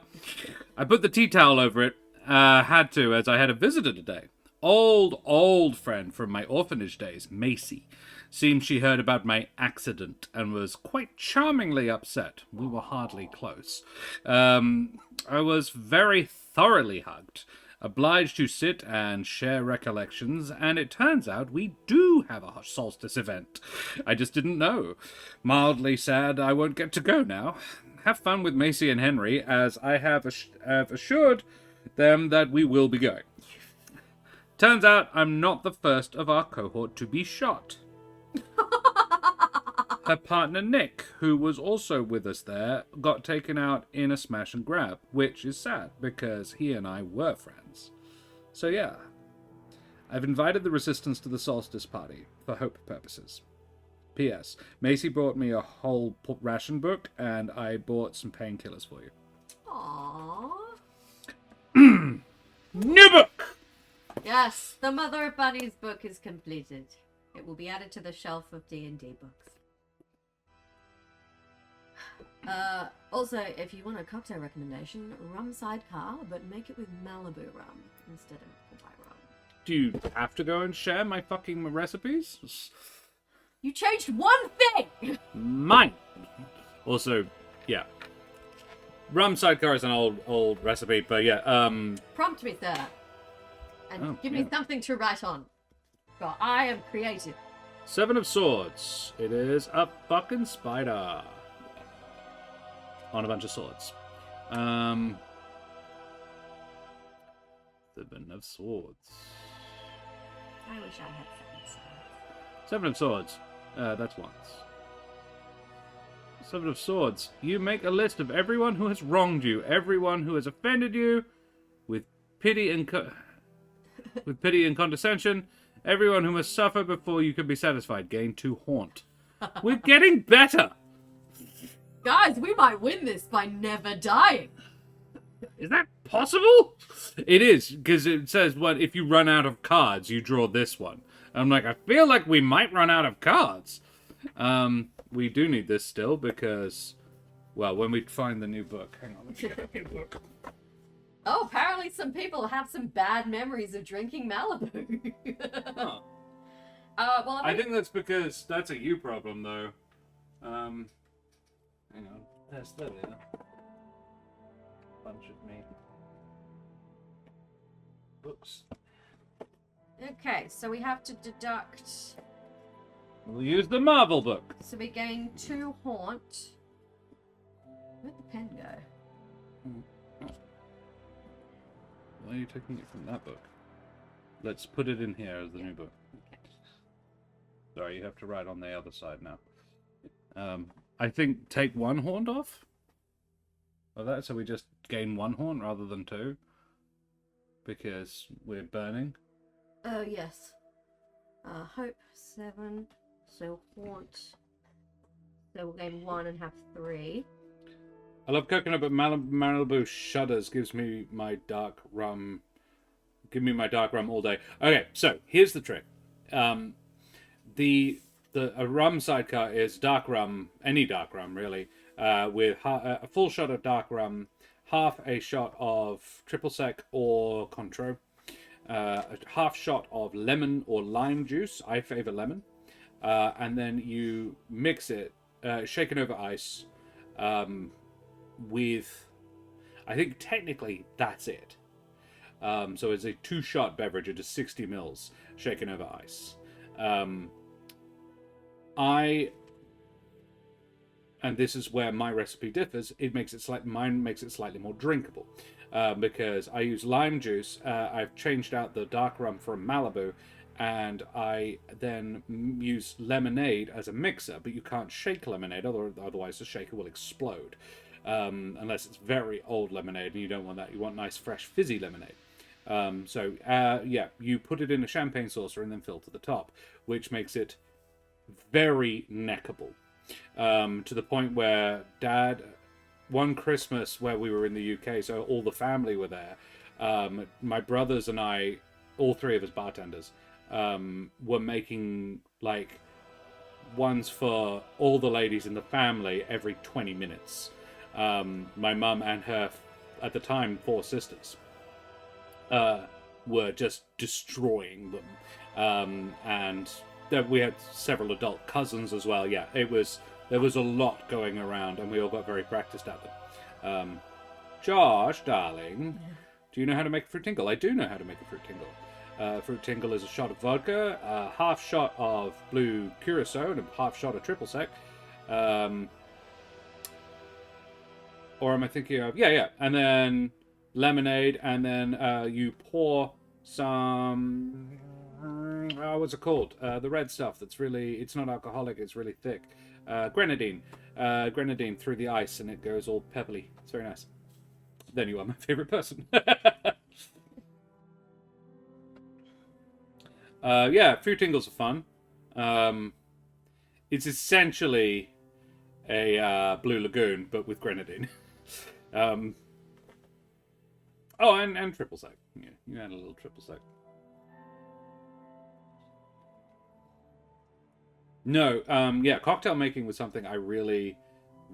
I put the tea towel over it. Had to, as I had a visitor today. Old friend from my orphanage days, Macy. Seems she heard about my accident and was quite charmingly upset. We were hardly close. I was very thoroughly hugged, obliged to sit and share recollections, and it turns out we do have a solstice event. I just didn't know. Mildly sad I won't get to go now. Have fun with Macy and Henry, as I have assured them that we will be going. Turns out I'm not the first of our cohort to be shot. Her partner Nick, who was also with us there, got taken out in a smash and grab, which is sad because he and I were friends. So yeah, I've invited the resistance to the solstice party for hope purposes. P.S. Macy brought me a whole ration book, and I bought some painkillers for you. Aww. New book! Yes, the Mother of Bunnies book is completed. It will be added to the shelf of D&D books. Also, if you want a cocktail recommendation, rum sidecar, but make it with Malibu rum instead of Hawaii rum. Do you have to go and share my fucking recipes? You changed one thing! Mine! Also, yeah. Rum sidecar is an old recipe, but yeah, Prompt me, sir. And give me something to write on. For I am creative. 7 of Swords. It is a fucking spider. On a bunch of swords. 7 of Swords. I wish I had 7 of Swords. That's once. 7 of Swords. You make a list of everyone who has wronged you, everyone who has offended you, with pity and condescension. Everyone who must suffer before you can be satisfied. Gain 2 haunt. We're getting better. Guys, we might win this by never dying. Is that possible? It is, because it says, what, if you run out of cards, you draw this one. I'm like, I feel like we might run out of cards. We do need this still, because, well, when we find the new book. Hang on, let me get a new book. Oh, apparently some people have some bad memories of drinking Malibu. Huh. Well, I think that's because that's a you problem, though. Hang on. There they are. Bunch of me. Books. Okay, so we have to deduct. We'll use the Marvel book. So we gain 2 haunt. Where'd the pen go? Why are you taking it from that book? Let's put it in here as the new book. Okay. Sorry, you have to write on the other side now. I think take 1 haunt off of that, so we just gain 1 haunt rather than 2. Because we're burning. Oh, yes. Hope 7. So haunt. So we'll gain 1 and have 3. I love coconut, but Malibu shudders. Gives me my dark rum. Give me my dark rum all day. Okay, so here's the trick. A rum sidecar is dark rum, any dark rum really, with a full shot of dark rum, half a shot of triple sec or Contro, a half shot of lemon or lime juice. I favor lemon, and then you mix it, shaken over ice, with. I think technically that's it. So it's a 2-shot beverage. It is 60 mils, shaken over ice. And this is where my recipe differs. Mine makes it slightly more drinkable, because I use lime juice. I've changed out the dark rum from Malibu, and I then use lemonade as a mixer. But you can't shake lemonade, otherwise the shaker will explode, unless it's very old lemonade, and you don't want that. You want nice, fresh, fizzy lemonade. You put it in a champagne saucer and then fill to the top, which makes it very neckable. To the point where Dad, one Christmas where we were in the UK, so all the family were there, my brothers and I, all three of us bartenders, were making like ones for all the ladies in the family every 20 minutes. My mum and her, at the time, 4 sisters, were just destroying them. And we had several adult cousins as well. Yeah, there was a lot going around, and we all got very practiced at them. Josh, darling, do you know how to make a fruit tingle? I do know how to make a fruit tingle. Fruit tingle is a shot of vodka, a half shot of blue curacao, and a half shot of triple sec. Or am I thinking of... Yeah. And then lemonade, and then you pour some... what's it called? The red stuff that's really... It's not alcoholic, it's really thick. Grenadine. Grenadine through the ice, and it goes all pebbly. It's very nice. Then you are my favorite person. Fruit tingles are fun. It's essentially a Blue Lagoon, but with grenadine. And triple sec. Yeah, you add a little triple sec. No, cocktail making was something I really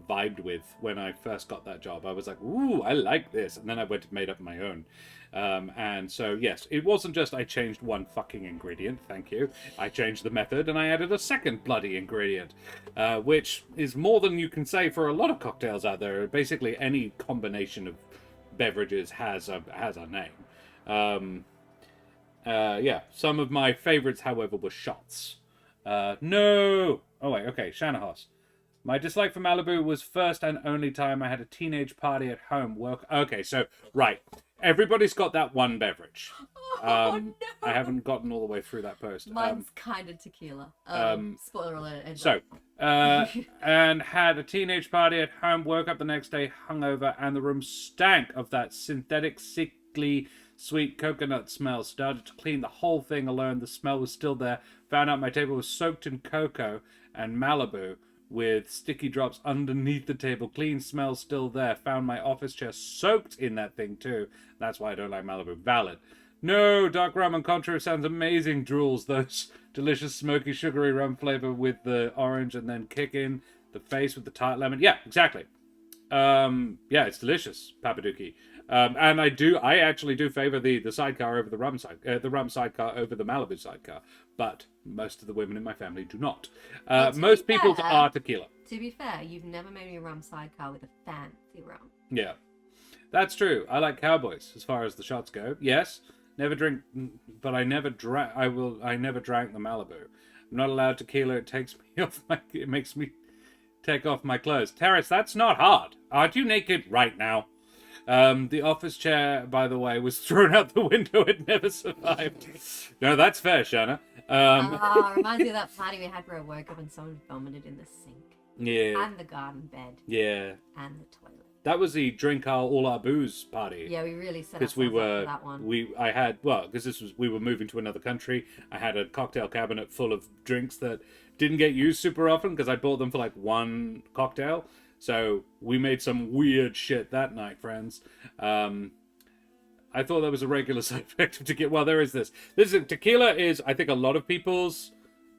vibed with when I first got that job. I was like, ooh, I like this. And then I went and made up my own. And so, yes, it wasn't just I changed one fucking ingredient, thank you. I changed the method and I added a second bloody ingredient, which is more than you can say for a lot of cocktails out there. Basically, any combination of beverages has a name. Some of my favorites, however, were shots. No! Oh, wait, okay, Shanahos. My dislike for Malibu was first and only time I had a teenage party at home. Okay, so, right. Everybody's got that one beverage. No. I haven't gotten all the way through that post. Mine's kind of tequila. Spoiler alert. And had a teenage party at home, woke up the next day hungover, and the room stank of that synthetic, sickly, sweet coconut smell. Started to clean the whole thing alone. The smell was still there. Found out my table was soaked in cocoa and Malibu, with sticky drops underneath the table. Clean smell still there. Found my office chair soaked in that thing too. That's why I don't like Malibu. Valid. No, dark rum and Contra sounds amazing. Drools, those delicious smoky sugary rum flavor with the orange, and then kick in the face with the tart lemon. Yeah, exactly. It's delicious, Papaduki. And I actually do favor the sidecar over the rum sidecar over the Malibu sidecar, but most of the women in my family do not. Most people are tequila. To be fair, you've never made me a rum sidecar with a fancy rum. Yeah, that's true. I like cowboys as far as the shots go. Yes, never drink, but I never drank. I never drank the Malibu. I'm not allowed tequila. It makes me take off my clothes. Terrace, that's not hard. Aren't you naked right now? The office chair, by the way, was thrown out the window. It never survived. No, that's fair, Shanna. Reminds me of that party we had where I woke up and someone vomited in the sink. Yeah. And the garden bed. Yeah. And the toilet. That was the drink all our booze party. Yeah, we really set ourselves up for that one. We were moving to another country. I had a cocktail cabinet full of drinks that didn't get used super often because I bought them for like one cocktail. So we made some weird shit that night, friends. I thought that was a regular side effect of tequila. Well, there is this. Tequila is, I think, a lot of people's.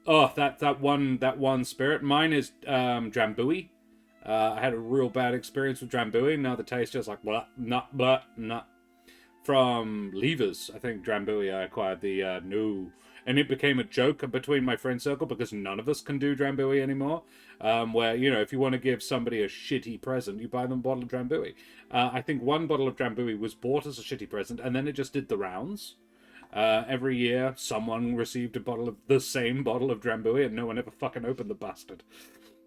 Oh, that one spirit. Mine is Drambuie. I had a real bad experience with Drambuie. Now the taste just like blah, nah. from Levers, I think Drambuie I acquired the no. And it became a joke between my friend circle because none of us can do Drambuie anymore. Where, you know, if you want to give somebody a shitty present, you buy them a bottle of Drambuie. I think one bottle of Drambuie was bought as a shitty present, and then it just did the rounds. Every year, someone received a bottle of the same bottle of Drambuie, and no one ever fucking opened the bastard.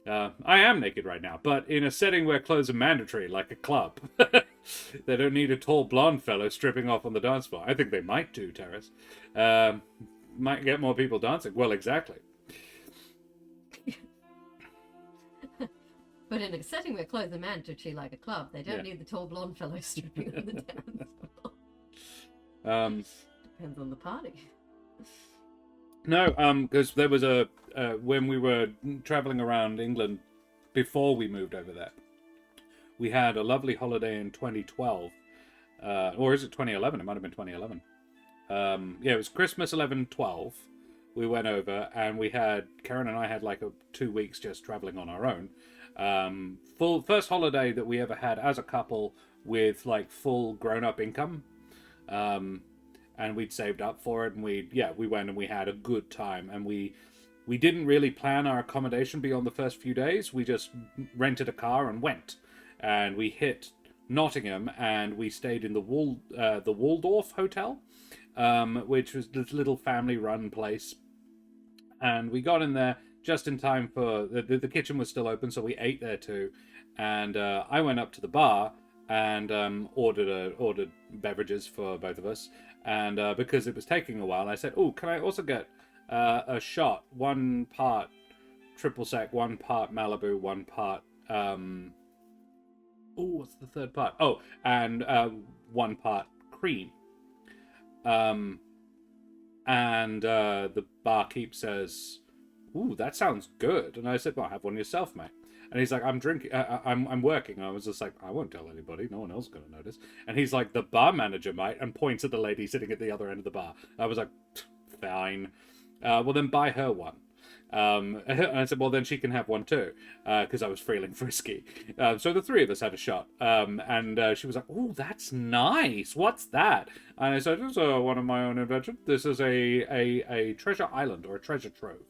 I am naked right now, but in a setting where clothes are mandatory, like a club. They don't need a tall blonde fellow stripping off on the dance floor. I think they might do, Terrace. Might get more people dancing. Well, exactly. But in a setting where clothes are mandatory, like a club, they don't need the tall blonde fellow stripping on the dance floor. Depends on the party. No, because there was a when we were traveling around England before we moved over there, we had a lovely holiday in 2012, or is it 2011? It might have been 2011. Yeah, it was Christmas 11/12. We went over and Karen and I had like 2 weeks just traveling on our own. Full first holiday that we ever had as a couple with like full grown-up income. And we'd saved up for it, and we went and we had a good time, and we didn't really plan our accommodation beyond the first few days. We just rented a car and went, and we hit Nottingham, and we stayed in the Waldorf Hotel, which was this little family-run place, and we got in there just in time for the kitchen was still open, so we ate there too, and I went up to the bar and ordered beverages for both of us. And because it was taking a while, I said, "Oh, can I also get a shot? 1 part triple sec, 1 part Malibu, 1 part what's the third part? Oh, and 1 part cream." And the barkeep says, "Ooh, that sounds good." And I said, "Well, have one yourself, mate." And he's like, "I'm drinking. I'm working." And I was just like, "I won't tell anybody. No one else is going to notice." And he's like, "The bar manager might," and points at the lady sitting at the other end of the bar. I was like, "Fine. Well, then buy her one." And I said, "Well, then she can have one too," because I was feeling frisky. So the 3 of us had a shot. And she was like, "Oh, that's nice. What's that?" And I said, "It's one of my own invention. This is a treasure island or a treasure trove."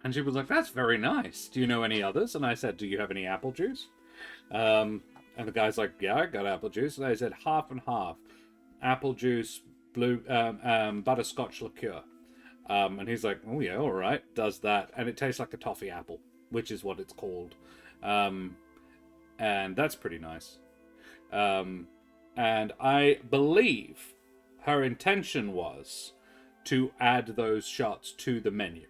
And she was like, "That's very nice. Do you know any others?" And I said, "Do you have any apple juice?" And the guy's like, "Yeah, I got apple juice." And I said, half and half. Apple juice, butterscotch liqueur. And he's like, "Oh yeah, all right." Does that. And it tastes like a toffee apple, which is what it's called. And that's pretty nice. And I believe her intention was to add those shots to the menu.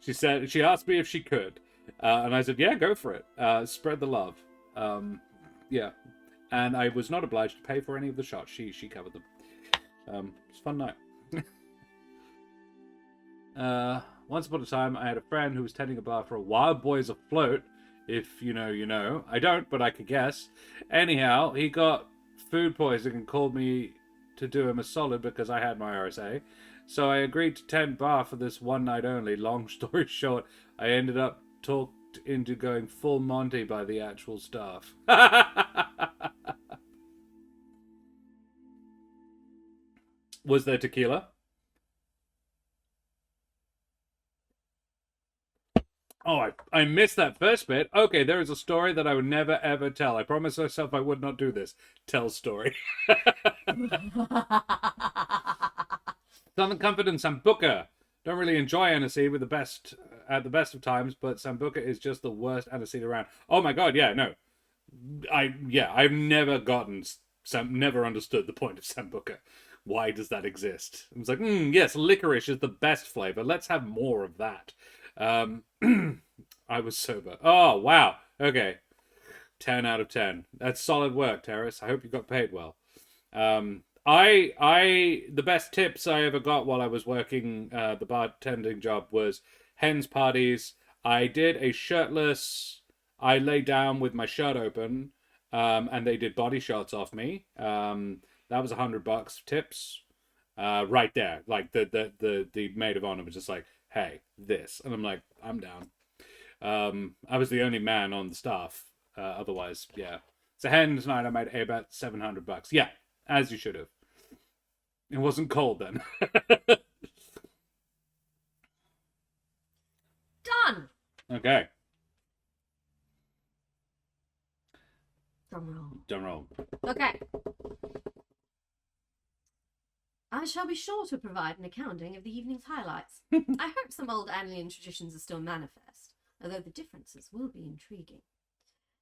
She asked me if she could, and I said, "Yeah, go for it. Spread the love." Yeah, and I was not obliged to pay for any of the shots. She covered them. It's a fun night. Once upon a time, I had a friend who was tending a bar for a Wild Boys Afloat. If you know, you know. I don't, but I could guess. Anyhow, he got food poisoning and called me to do him a solid because I had my RSA. So I agreed to tend bar for this one night only. Long story short, I ended up talked into going full Monty by the actual staff. Was there tequila? Oh, I missed that first bit. Okay, there is a story that I would never ever tell. I promised myself I would not do this. Tell story. Southern Comfort and Sambuca. Don't really enjoy aniseed with the best at the best of times, but Sambuca is just the worst aniseed around. Oh my god, yeah, no. I've never never understood the point of Sambuca. Why does that exist? It was like, yes, licorice is the best flavor. Let's have more of that. I was sober. Oh, wow. Okay. 10 out of 10. That's solid work, Terrace. I hope you got paid well. The best tips I ever got while I was working the bartending job was hens parties. I did a shirtless. I lay down with my shirt open, and they did body shots off me. That was $100 tips, right there. Like the maid of honor was just like, "Hey, this," and I'm like, "I'm down." I was the only man on the staff. Otherwise, yeah. So hen tonight I made about $700. Yeah, as you should have. It wasn't cold then. Done. Okay. Drum roll. Drum roll. Okay. I shall be sure to provide an accounting of the evening's highlights. I hope some old alien traditions are still manifest, although the differences will be intriguing.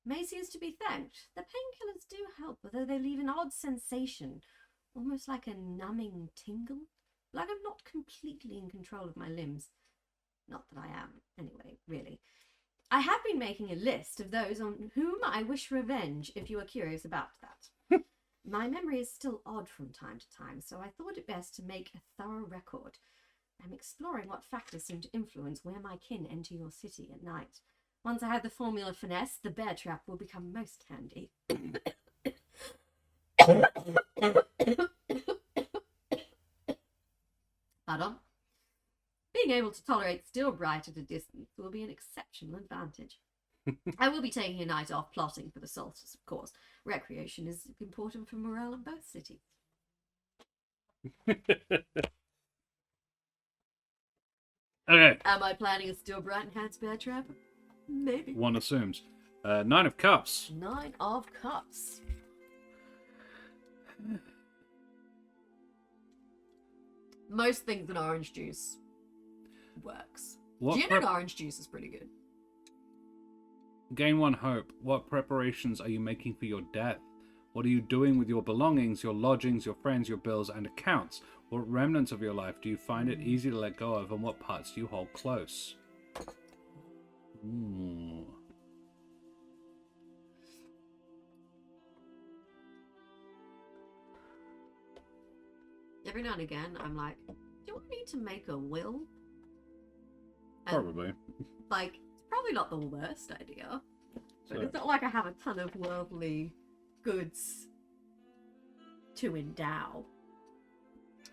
Maisie is to be thanked. The painkillers do help, although they leave an odd sensation, almost like a numbing tingle, like I'm not completely in control of my limbs. Not that I am, anyway, really. I have been making a list of those on whom I wish revenge, if you are curious about that. My memory is still odd from time to time, so I thought it best to make a thorough record. I'm exploring what factors seem to influence where my kin enter your city at night. Once I have the formula finesse, the bear trap will become most handy. Pardon? Being able to tolerate still bright at a distance will be an exceptional advantage. I will be taking a night off plotting for the solstice, of course. Recreation is important for morale in both cities. Okay. Am I planning a still bright enhanced bear trap? Maybe. One assumes. 9 of Cups. 9 of Cups. Most things in orange juice works. Gin and orange juice is pretty good. Gain 1 hope. What preparations are you making for your death? What are you doing with your belongings, your lodgings, your friends, your bills, and accounts? What remnants of your life do you find it easy to let go of, and what parts do you hold close? Ooh. Every now and again, I'm like, do I need to make a will? And, Probably. like, it's probably not the worst idea. But So, it's not like I have a ton of worldly goods to endow.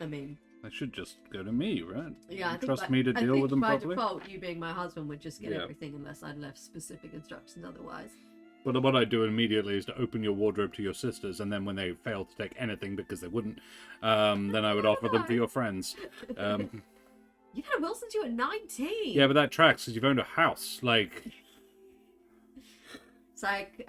I mean, they should just go to me, right? yeah, I think Trust me to deal with them by properly. default, you being my husband would just get Yeah. everything unless I'd left specific instructions otherwise. But what I do immediately is to open your wardrobe to your sisters, and then when they fail to take anything because they wouldn't, then I would offer them for your friends. You had a will since you were 19. Yeah, but that tracks because you've owned a house. Like, It's like,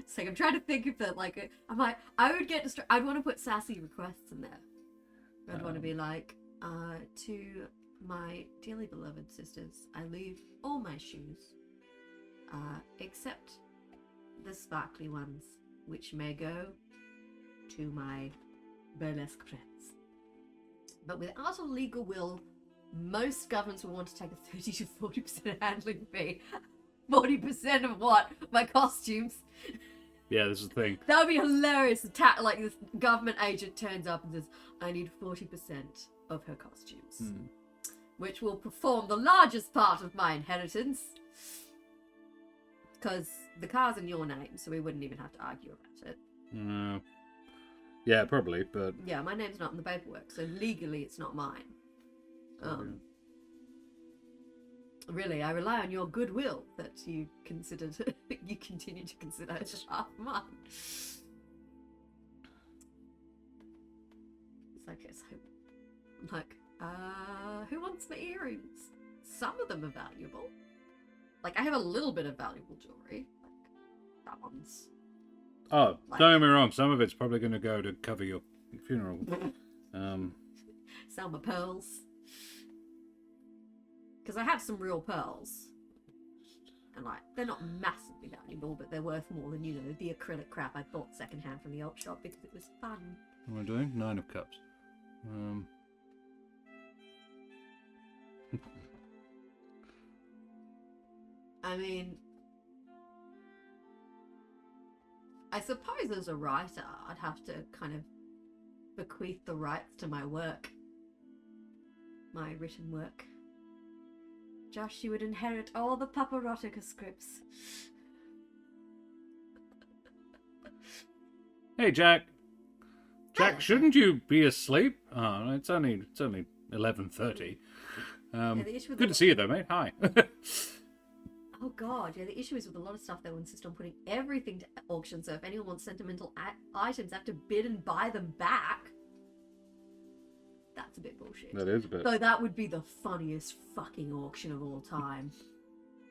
it's like I'm trying to think of it. Like, I'm like, I would get distracted. I'd want to put sassy requests in there. I'd want to be like, to my dearly beloved sisters, I leave all my shoes, except the sparkly ones, which may go to my burlesque friends. But without a legal will, most governments will want to take a 30 to 40% handling fee. 40% of what? My costumes. yeah, this is the thing. That would be hilarious. Like this government agent turns up and says, I need 40% of her costumes. Which will perform the largest part of my inheritance. Because the car's in your name, so we wouldn't even have to argue about it. Yeah, probably, but... Yeah, my name's not in the paperwork, so legally it's not mine. Really, I rely on your goodwill that you considered, you continue to consider as half mine. It's like, I'm like, who wants the earrings? Some of them are valuable. Like, I have a little bit of valuable jewelry. Like, that one's... Oh, like... don't get me wrong, some of it's probably going to go to cover your funeral. Sell my pearls. Because I have some real pearls. And, like, they're not massively valuable, but they're worth more than, you know, the acrylic crap I bought secondhand from the old shop because it was fun. What am I doing? 9 of Cups. I mean, I suppose as a writer, I'd have to kind of bequeath the rights to my work. My written work. Josh, you would inherit all the Paparotica scripts. Hey, Jack. Jack, shouldn't you be asleep? Oh, it's only 11:30. Yeah, the issue with Good to see you, though, mate. Hi. Oh god, yeah, the issue is with a lot of stuff they'll insist on putting everything to auction, so if anyone wants sentimental items, they have to bid and buy them back. That's a bit bullshit. That is a bit. Though that would be the funniest fucking auction of all time.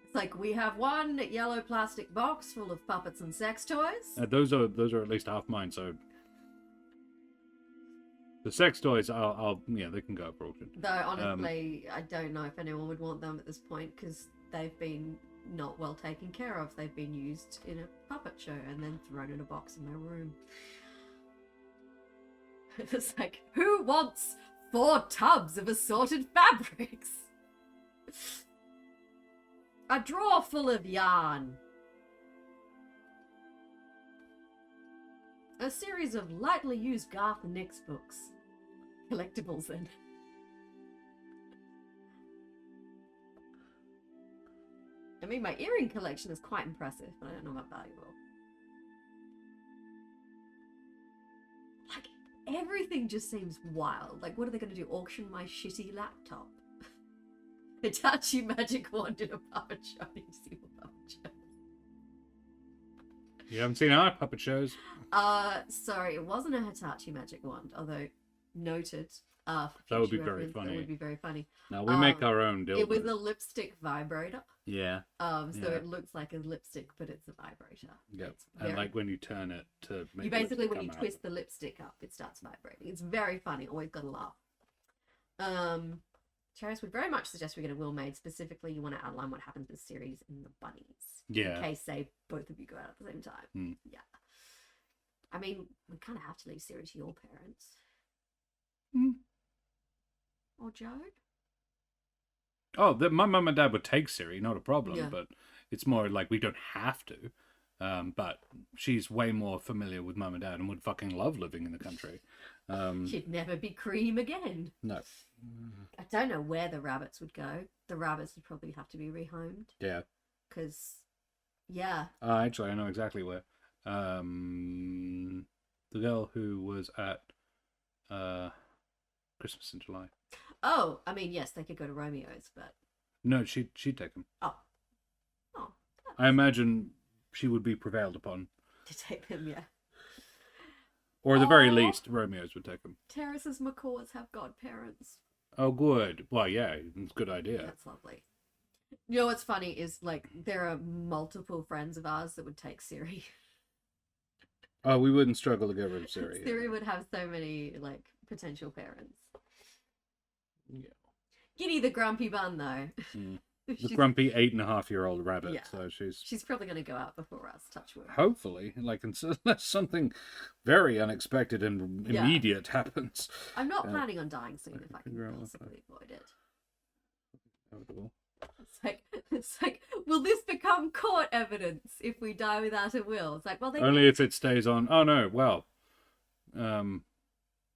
It's like, we have one yellow plastic box full of puppets and sex toys. Those are at least half mine, so... The sex toys, yeah, they can go up for auction. Though, honestly, I don't know if anyone would want them at this point, because they've been not well taken care of. They've been used in a puppet show and then thrown in a box in my room. It's like, who wants 4 tubs of assorted fabrics? A drawer full of yarn. A series of lightly used Garth Nix books. Collectibles, then. I mean, my earring collection is quite impressive, but I don't know about valuable. Like, everything just seems wild. Like, what are they going to do? Auction my shitty laptop? Hitachi magic wand in a puppet show. You see what puppet show? You haven't seen our puppet shows? Sorry, it wasn't a Hitachi magic wand, although noted. That would be very funny. That would be very funny. Now we make our own dildos. It was a lipstick vibrator. Yeah. So Yeah. it looks like a lipstick, but it's a vibrator. Yep. It's And very... like when you turn it to make You the basically, lipstick when you come out. twist the lipstick up, it starts vibrating. It's very funny. Always got to laugh. Charis would very much suggest we get a will made. Specifically, you want to outline what happens in the series in the bunnies. Yeah. In case, say, both of you go out at the same time. Mm. Yeah. I mean, we kind of have to leave Siri to your parents. Mm. Or Joe? Oh, my mum and dad would take Siri, not a problem. Yeah. But it's more like we don't have to. But she's way more familiar with mum and dad and would fucking love living in the country. She'd never be cream again. No. I don't know where the rabbits would go. The rabbits would probably have to be rehomed. Yeah. Because, yeah. Actually, I know exactly where. The girl who was at Christmas in July. Oh, I mean, yes, they could go to Romeo's, but... No, she'd take him. Oh. I imagine she would be prevailed upon. To take them, yeah. Or at the very Aw. least, Romeo's would take him. Terrace's macaws have godparents. Oh, good. Well, yeah, it's a good idea. That's lovely. You know what's funny is, like, there are multiple friends of ours that would take Siri. Oh, we wouldn't struggle to get rid of Siri. Siri would have so many, like, potential parents. Yeah. Giddy the grumpy bun, though. Mm. The grumpy 8.5-year-old rabbit. Yeah. So She's probably going to go out before us, touch wood. hopefully, like, unless something very unexpected and Yeah. immediate happens. I'm not planning on dying soon if I can figure out what possibly avoid it. Inevitable. It's like, will this become court evidence if we die without a will? It's like, well, they Only if it stays on. Oh no, well,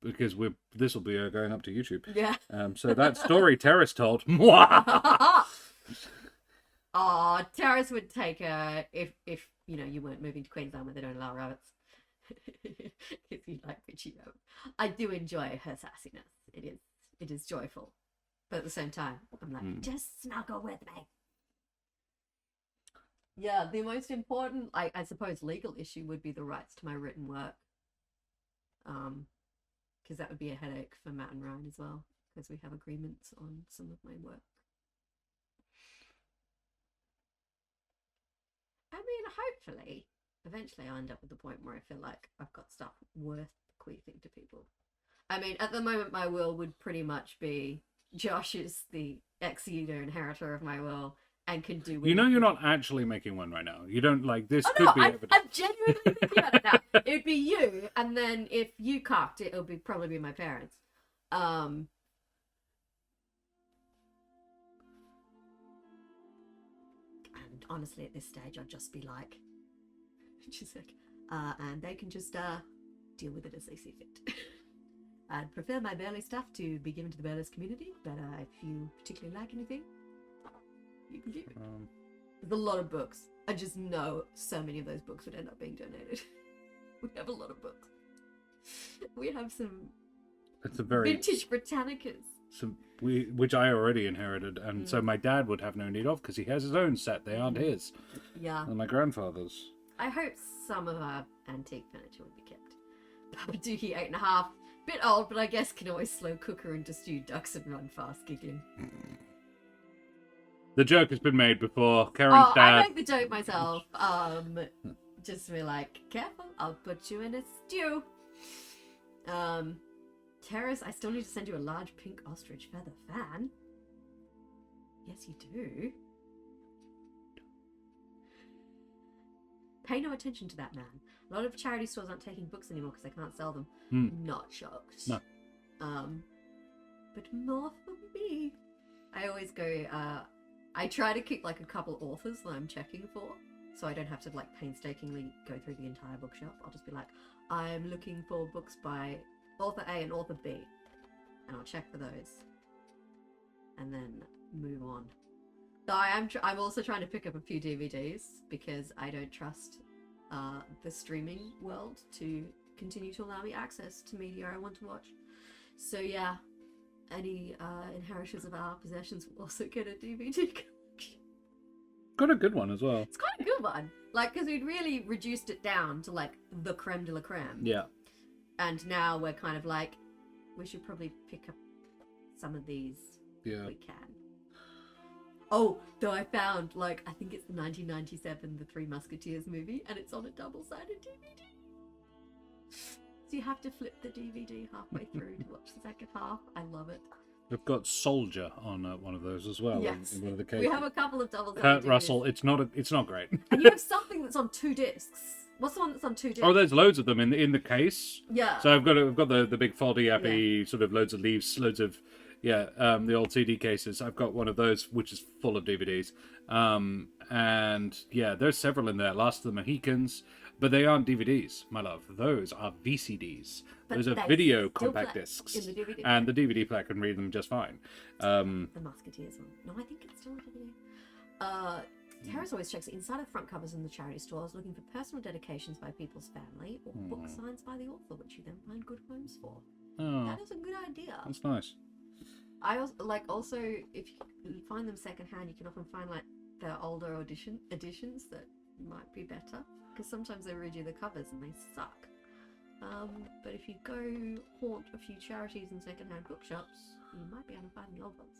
because this will be going up to YouTube. yeah. So that story Terrace told. Mwah! Aw, Terrace would take her if you know you weren't moving to Queensland where they don't allow rabbits. If you like Richie Rabbit. I do enjoy her sassiness. It is joyful. But at the same time, I'm like, just snuggle with me. Yeah, the most important, I suppose, legal issue would be the rights to my written work. Because that would be a headache for Matt and Ryan as well, because we have agreements on some of my work. I mean, hopefully, eventually I'll end up at the point where I feel like I've got stuff worth bequeathing to people. I mean, at the moment, my will would pretty much be Josh is the ex-eater inheritor of my will and can do... You know you're not actually making one right now. You don't, like, this Oh, could no, be evidence. I'm genuinely thinking about it now. It would be you, and then if you cocked it, it'll probably be my parents. And honestly, at this stage, I'd just be like, and they can just deal with it as they see fit. I'd prefer my Burley stuff to be given to the Burley's community, but if you particularly like anything, you can give it. There's a lot of books. I just know so many of those books would end up being donated. We have a lot of books. We have some It's a very... vintage Britannicas. which I already inherited, and so my dad would have no need of because he has his own set. They aren't his. Yeah. And my grandfather's. I hope some of our antique furniture will be kept. Papaduki 8.5. Bit old, but I guess can always slow cooker into stewed ducks and run fast giggling. The joke has been made before. Karen's I dad. make the joke myself. Just to be like, careful, I'll put you in a stew. Terrace, I still need to send you a large pink ostrich feather fan. Yes, you do. Pay no attention to that man. A lot of charity stores aren't taking books anymore because they can't sell them. Not shocked. No. But more for me. I always go, I try to keep like a couple authors that I'm checking for, so I don't have to like painstakingly go through the entire bookshop. I'll just be like, I'm looking for books by author A and author B, and I'll check for those, and then move on. Though I'm also trying to pick up a few DVDs because I don't trust the streaming world to continue to allow me access to media I want to watch. So yeah, any inheritors of our possessions will also get a DVD collection. Got a good one as well. It's quite a good one, like, because we'd really reduced it down to like the creme de la creme. Yeah. And now we're kind of like, we should probably pick up some of these. Yeah. We can. Oh, though I found, like, I think it's the 1997 The Three Musketeers movie, and it's on a double-sided DVD. So you have to flip the DVD halfway through to watch the second half. I love it. We've got Soldier on one of those as well. Yes. In one of the cases. We have a couple of double-sided Kurt DVDs. Russell. It's not great. And you have something that's on 2 discs. What's the one that's on 2 discs? Oh, there's loads of them in the case. Yeah. So I've got the big foldy appy sort of loads of leaves, loads of the old CD cases. I've got one of those which is full of DVDs. And yeah, there's several in there. Last of the Mohicans, but they aren't DVDs, my love. Those are VCDs. But Those are they video still compact play discs. in the DVD and the DVD player can read them just fine. The Musketeers one. No, I think it's still a DVD. Terrace always checks the inside of the front covers in the charity stores, looking for personal dedications by people's family or book signs by the author, which you then find good homes for. Oh, That is a good idea. that's nice. I also if you find them secondhand, you can often find like their older editions that might be better, because sometimes they read you the covers and they suck. But if you go haunt a few charities and secondhand bookshops, you might be able to find the old ones.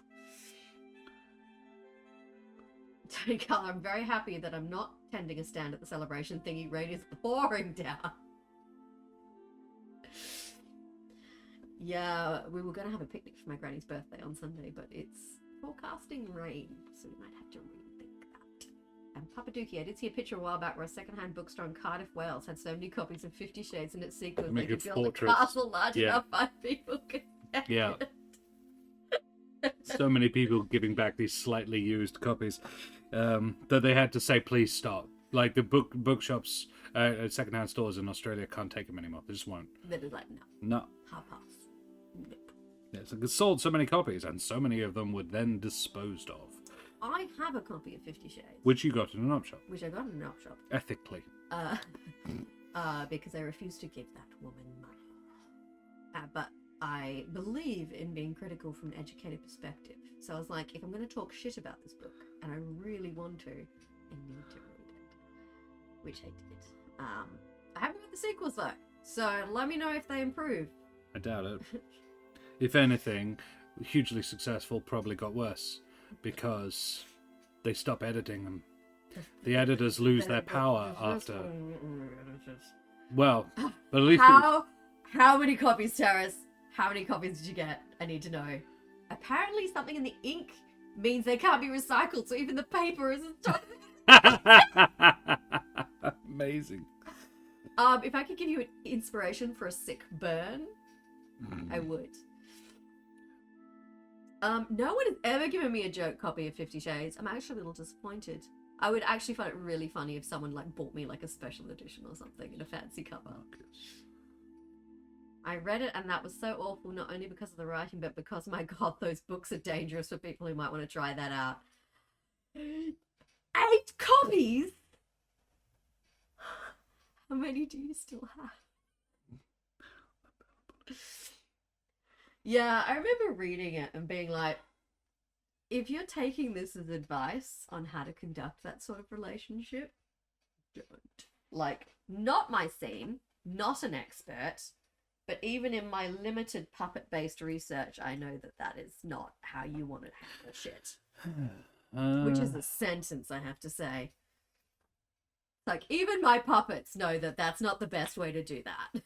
Tony Carl, I'm very happy that I'm not tending a stand at the celebration thingy. Rain is pouring down. Yeah, we were going to have a picnic for my granny's birthday on Sunday, but it's forecasting rain, so we might have to rethink that. And Papaduki, I did see a picture a while back where a secondhand bookstore in Cardiff, Wales had so many copies of 50 Shades and its sequels they Make could a build fortress. a castle large enough 5 people could get Yeah. it. So many people giving back these slightly used copies that they had to say, please stop. Like the bookshops, secondhand stores in Australia can't take them anymore. They just won't. They're just like, no, No. half pass. Nope. Yeah, so it sold so many copies, and so many of them were then disposed of. I have a copy of 50 Shades. Which you got in an op shop. Which I got in an op shop. Ethically. Because I refused to give that woman money. But I believe in being critical from an educated perspective. So I was like, if I'm going to talk shit about this book, and I really want to, I need to read it. Which I did. I haven't read the sequels though, so let me know if they improve. I doubt it. If anything, hugely successful probably got worse because they stop editing them. The editors lose their power after. Well, but at least How many copies, Terrace? How many copies did you get? I need to know. Apparently something in the ink means they can't be recycled, so even the paper isn't Amazing. If I could give you an inspiration for a sick burn, I would. No one has ever given me a joke copy of 50 Shades. I'm actually a little disappointed. I would actually find it really funny if someone like bought me like a special edition or something in a fancy cover. I read it and that was so awful, not only because of the writing, but because, my God, those books are dangerous for people who might want to try that out. 8 copies? How many do you still have? Yeah, I remember reading it and being like, if you're taking this as advice on how to conduct that sort of relationship, don't. Like, not my scene, not an expert, but even in my limited puppet based research, I know that that is not how you want to handle shit. Which is a sentence, I have to say. Like, even my puppets know that that's not the best way to do that.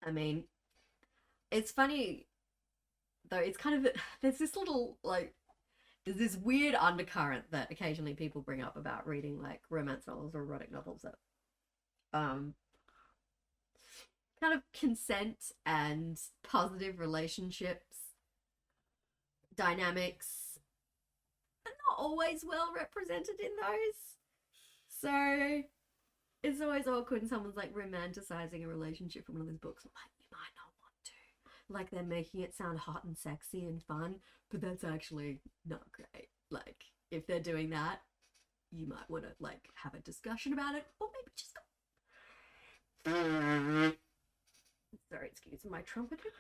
I mean, it's funny, though, it's kind of, there's this little, like, there's this weird undercurrent that occasionally people bring up about reading, like, romance novels or erotic novels that, kind of consent and positive relationships, dynamics, are not always well represented in those. So it's always awkward when someone's like romanticizing a relationship from one of those books. I'm like, you might not want to. Like, they're making it sound hot and sexy and fun, but that's actually not great. Like, if they're doing that, you might want to, like, have a discussion about it, or maybe just go. Sorry, excuse my trumpeting.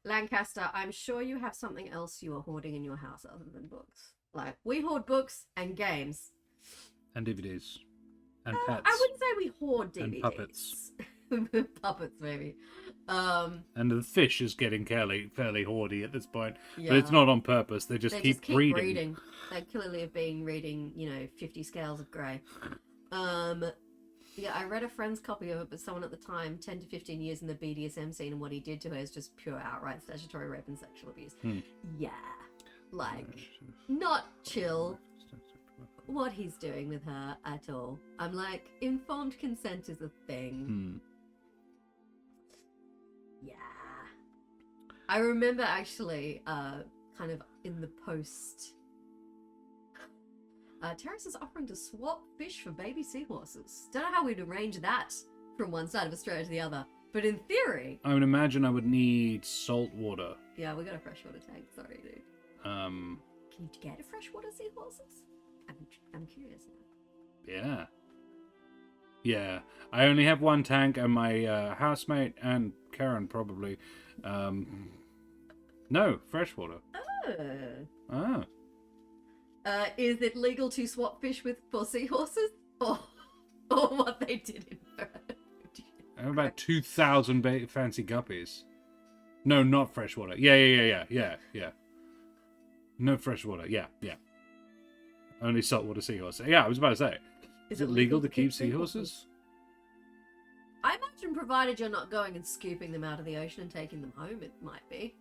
Lancaster, I'm sure you have something else you are hoarding in your house other than books. Like, we hoard books and games. And DVDs. And pets. I wouldn't say we hoard DVDs. And puppets. Puppets, maybe. And the fish is getting fairly hoardy at this point. Yeah. But it's not on purpose. They just keep reading. They clearly have been reading, 50 Scales of Grey. Yeah, I read a friend's copy of it, but someone at the time, 10 to 15 years in the BDSM scene, and what he did to her is just pure outright statutory rape and sexual abuse. Yeah. Like, not chill what he's doing with her at all. I'm like, informed consent is a thing. Yeah. I remember actually, kind of in the post, Terrace is offering to swap fish for baby seahorses. Don't know how we'd arrange that from one side of Australia to the other, but in theory... I would imagine I would need salt water. Yeah, we got a freshwater tank. Sorry, dude. Can you get a freshwater seahorses? I'm curious now. Yeah. Yeah. I only have one tank, and my housemate and Karen probably. No, freshwater. Oh. Is it legal to swap fish for seahorses? Or what they did in I have about 2,000 fancy guppies. No, not freshwater. Yeah. No freshwater. Yeah. Only saltwater seahorses. Yeah, I was about to say. Is it legal to keep seahorses? I imagine provided you're not going and scooping them out of the ocean and taking them home, it might be.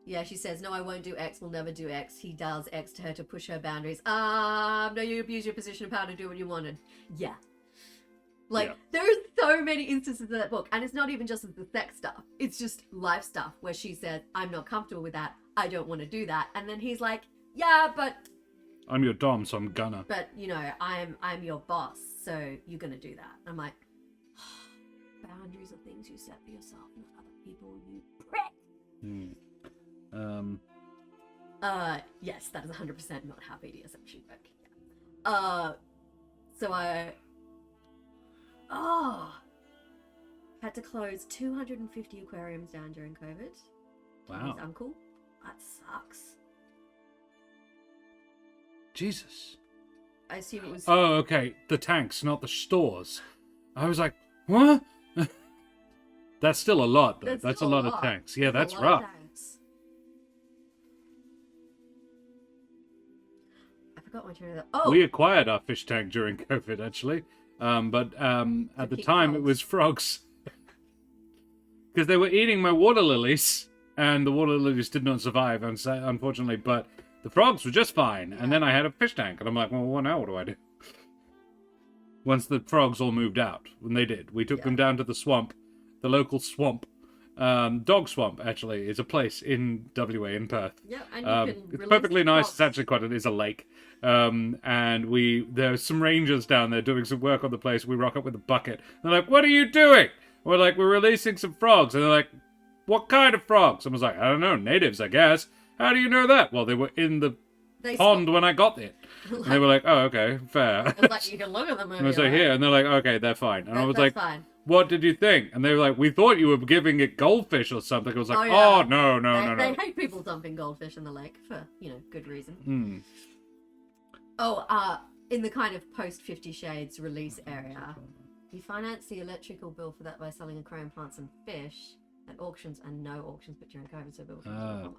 Yeah, she says, no, I won't do X, will never do X. He does X to her to push her boundaries. No, you abuse your position of power to do what you wanted. Yeah. Like, there are so many instances in that book, and it's not even just the sex stuff. It's just life stuff where she says, I'm not comfortable with that. I don't want to do that. And then he's like, yeah, but... I'm your dom, so I'm gonna. But, I'm your boss, so you're gonna do that. I'm like, boundaries are things you set for yourself, not other people, you prick. Yes, that is 100% not how BDSM should work. Yeah. So I had to close 250 aquariums down during COVID. Wow. His uncle. That sucks. Jesus. I assume it was... Oh, okay. The tanks, not the stores. I was like, what? That's still a lot, though. That's a lot of tanks. Yeah, that's rough. I forgot my train of thought. Oh! We acquired our fish tank during COVID, actually. But at the time, it was frogs. Because they were eating my water lilies, and the water lilies did not survive, unfortunately, but the frogs were just fine. Yeah. And then I had a fish tank, and I'm like, well, now what do I do? Once the frogs all moved out, when they did, we took them down to the swamp, the local swamp. Dog Swamp, actually, is a place in WA, in Perth. Yeah, and you can it's perfectly nice. It's actually it is a lake. And there's some rangers down there doing some work on the place. We rock up with a bucket. They're like, what are you doing? We're like, we're releasing some frogs. And they're like, what kind of frogs? I was like, I don't know, natives, I guess. how do you know that? Well, they were in the They pond when I got it. And they were like, oh, okay, fair. I was like, you can look at them. And I was like, here. And they're like, okay, they're fine. And I was That's like, fine. what did you think? And they were like, we thought you were giving it goldfish or something. I was like, Oh, yeah. oh no. They hate people dumping goldfish in the lake for, good reason. Hmm. Oh, in the kind of post 50 Shades release area, you finance the electrical bill for that by selling aquarium plants and fish at auctions, and no auctions but during COVID, so people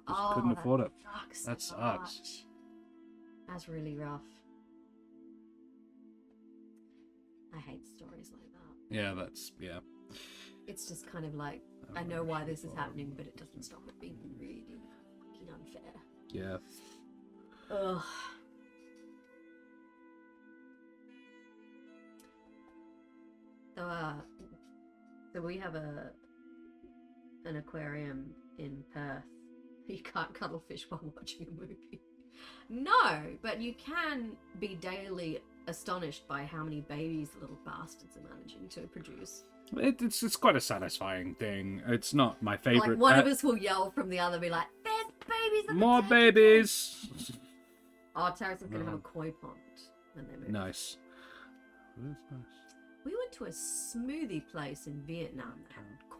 Just couldn't afford it. Sucks That so sucks. much. That's really rough. I hate stories like that. Yeah. It's just kind of like, I know why this is happening, but it doesn't stop it being really fucking unfair. Yeah. Ugh. So we have an aquarium in Perth. You can't cuddle fish while watching a movie. No, but you can be daily astonished by how many babies the little bastards are managing to produce. It's quite a satisfying thing. It's not my favorite. Like one of us will yell from the other, be like, "There's babies! At More the babies!" Oh, Terrace is gonna have a koi pond when they move. Nice. That's nice. We went to a smoothie place in Vietnam that had koi.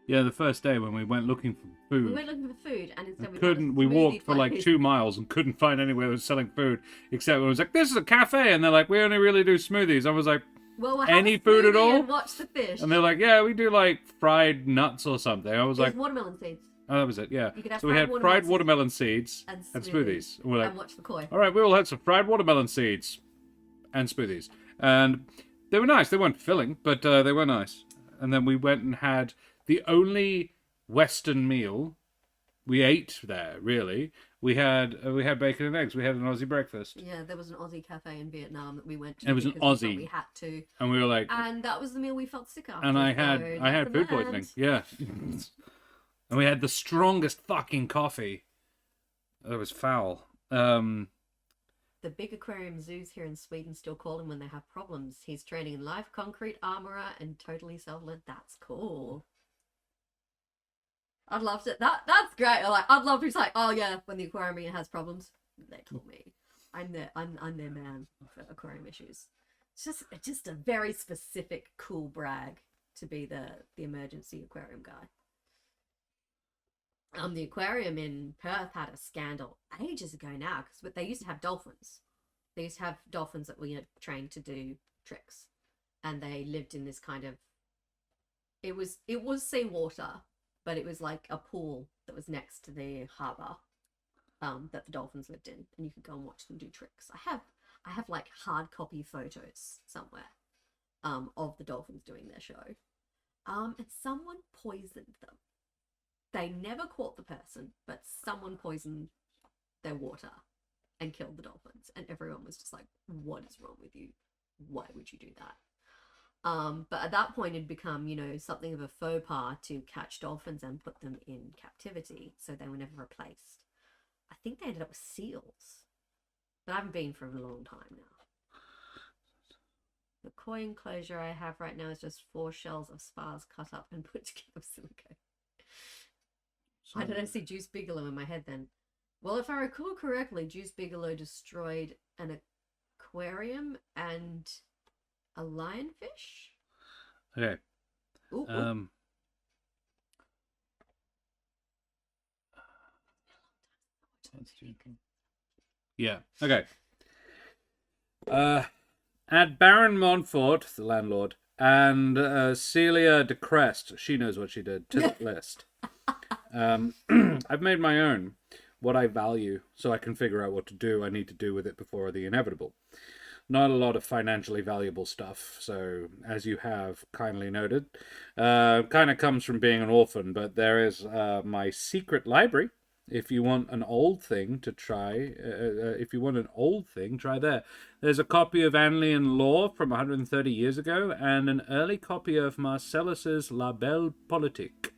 Yeah, the first day when we went looking for food. We went looking for food, and instead We walked for like 2 miles and couldn't find anywhere that was selling food, except it was like, this is a cafe, and they're like, we only really do smoothies. I was like, well, we'll any have a food at smoothie all? and watch the fish. And they're like, yeah, we do like fried nuts or something. I was There's like, watermelon seeds. oh, that was it, yeah. You could have So we had fried watermelon seeds and and smoothies. And we're like, and watch the koi. all right, we all had some fried watermelon seeds and smoothies. And they were nice. They weren't filling, but they were nice. And then we went and had the only Western meal we ate there, really. We had bacon and eggs. We had an Aussie breakfast. Yeah, there was an Aussie cafe in Vietnam that we went to. It was an because we Aussie. thought we had to. And we were like... And that was the meal we felt sick after. And I so had food poisoning. Yeah. And we had the strongest fucking coffee. That was foul. The big aquarium zoos here in Sweden still call him when they have problems. He's training in life, concrete, armorer, and totally self-led. That's cool. I'd love to. That's great. I'd love to say, oh yeah, when the aquarium has problems, they call me. I'm their man for aquarium issues. It's just a very specific, cool brag to be the emergency aquarium guy. The aquarium in Perth had a scandal ages ago now, because they used to have dolphins. They used to have dolphins that were trained to do tricks, and they lived in this kind of. It was seawater, but it was like a pool that was next to the harbour, that the dolphins lived in, and you could go and watch them do tricks. I have like hard copy photos somewhere, of the dolphins doing their show, and someone poisoned them. They never caught the person, but someone poisoned their water and killed the dolphins. And everyone was just like, what is wrong with you? Why would you do that? But at that point, it'd become, something of a faux pas to catch dolphins and put them in captivity. So they were never replaced. I think they ended up with seals. But I haven't been for a long time now. The koi enclosure I have right now is just 4 shells of spars cut up and put together with silicone. Why did I see Juice Bigelow in my head then? Well, if I recall correctly, Juice Bigelow destroyed an aquarium and a lionfish. Okay. Ooh. Yeah. Okay. Add Baron Montfort, the landlord, and Celia de Crest. She knows what she did to that list. I've made my own, what I value, so I can figure out what I need to do with it before the inevitable. Not a lot of financially valuable stuff, so as you have kindly noted, kind of comes from being an orphan, but there is my secret library. If you want an old thing to try, try there. There's a copy of Anlian Law from 130 years ago, and an early copy of Marcellus's La Belle Politique.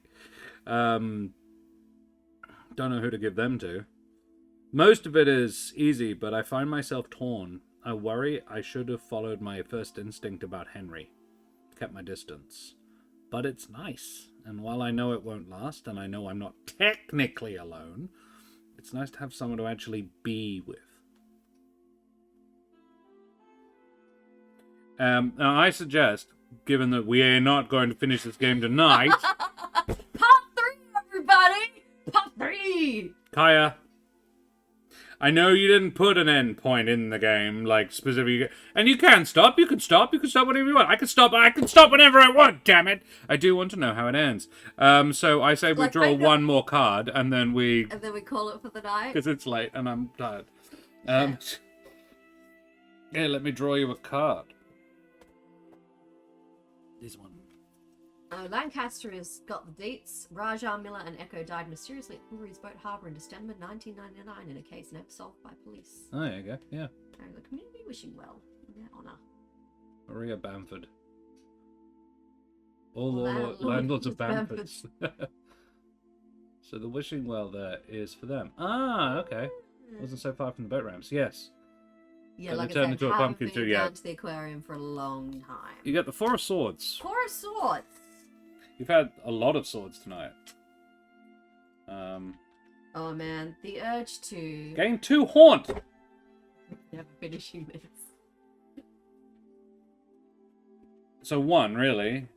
Don't know who to give them to. Most of it is easy, but I find myself torn. I worry I should have followed my first instinct about Henry. Kept my distance. But it's nice. And while I know it won't last, and I know I'm not technically alone, it's nice to have someone to actually be with. Now I suggest, given that we are not going to finish this game tonight... Part 3, everybody! Part 3! Kaiya, I know you didn't put an end point in the game, like, specifically, and you can stop, you can stop whenever you want. I can stop whenever I want, damn it! I do want to know how it ends. So I say we Like, draw one more card, and then we... And then we call it for the night? Because it's late, and I'm tired. Yeah, let me draw you a card. This one. Lancaster has got the deets. Rajah, Miller, and Echo died mysteriously at Uri's boat harbour in December 1999 in a case never solved by police. Oh, there you go, yeah. And the community wishing well in their honour. Maria Bamford. All Landlords landlords of Bamford. So the wishing well there is for them. Ah, okay. Wasn't so far from the boat ramps, yes. Yeah, And like they I turned said, into a haven't pumpkin been too, down yeah. to the aquarium for a long time. You get the Four of Swords. 4 of Swords! You've had a lot of swords tonight. Oh man, the urge to... Gain 2 haunt! Never finishing this. So 1, really.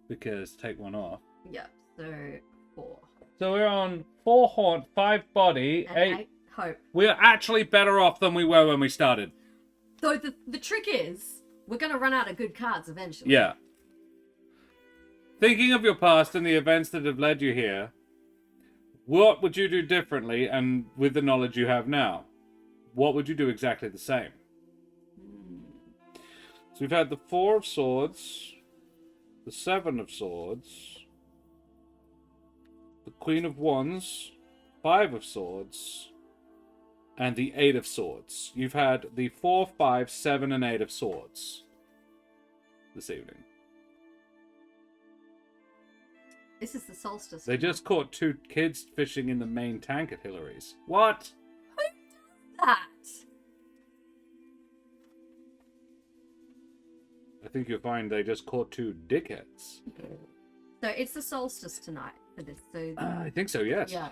Because take 1 off. Yep, so 4. So we're on 4 haunt, 5 body, And 8... 8 hope. We're actually better off than we were when we started. So the trick is, we're going to run out of good cards eventually. Yeah. Thinking of your past and the events that have led you here, what would you do differently, and with the knowledge you have now? What would you do exactly the same? So we've had the 4 of Swords, the 7 of Swords, the Queen of Wands, 5 of Swords, and the 8 of Swords. You've had the 4, 5, 7, and 8 of Swords this evening. This is the solstice. They just caught 2 kids fishing in the main tank at Hillary's. What? Who does that? I think you'll find they just caught 2 dickheads. So it's the solstice tonight for this. So I think so, yes. yeah,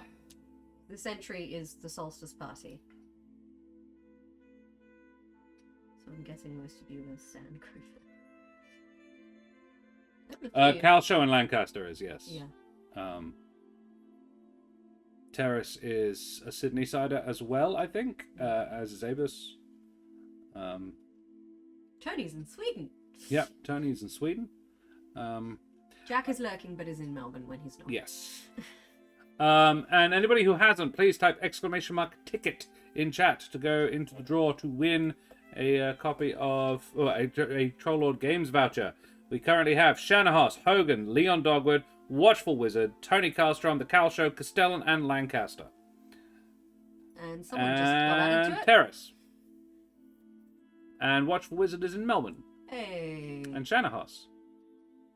this entry is the solstice party. So I'm guessing most of you are Sand Griffin. Calshow and Lancaster is, yes. Yeah. Terrace is a Sydney sider as well, I think, as is Abus. Tony's in Sweden. Yep, Tony's in Sweden. Jack is lurking but is in Melbourne when he's not. Yes. And anybody who hasn't, please type !ticket in chat to go into the draw to win a copy of a Trollord Games voucher. We currently have Shanahos, Hogan, Leon Dogwood, Watchful Wizard, Tony Karlstrom, The Cal Show, Castellan, and Lancaster. And someone just got added to it. Terrace. And Watchful Wizard is in Melbourne. Hey. And Shanahos.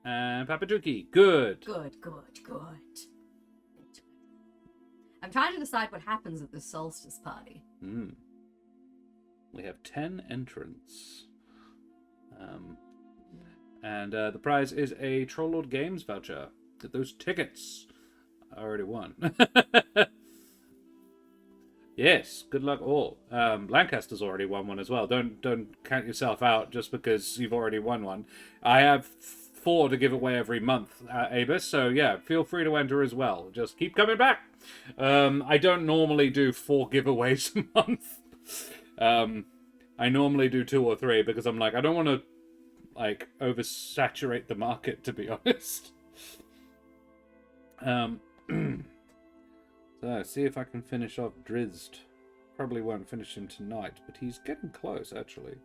And Papaduki. Good. Good. I'm trying to decide what happens at this solstice party. We have 10 entrants. And the prize is a Trollord Games voucher. Those tickets I already won. Yes, good luck all. Lancaster's already won one as well. Don't count yourself out just because you've already won one. I have 4 to give away every month, Abus, so yeah, feel free to enter as well. Just keep coming back. I don't normally do 4 giveaways a month. I normally do 2 or 3 because I'm like, I don't want to oversaturate the market, to be honest. So, see if I can finish off Drizzt. Probably won't finish him tonight, but he's getting close, actually.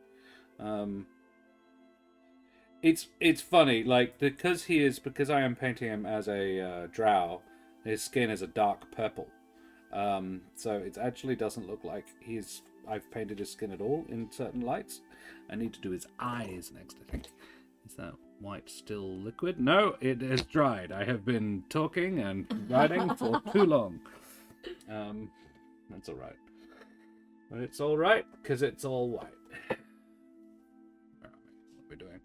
It's funny, because I am painting him as a drow, his skin is a dark purple. So it actually doesn't look like I've painted his skin at all in certain lights. I need to do his eyes next, I think. Is that white still liquid? No, it has dried. I have been talking and writing for too long. That's alright. But it's alright, because it's all white. Where are we? What are we doing?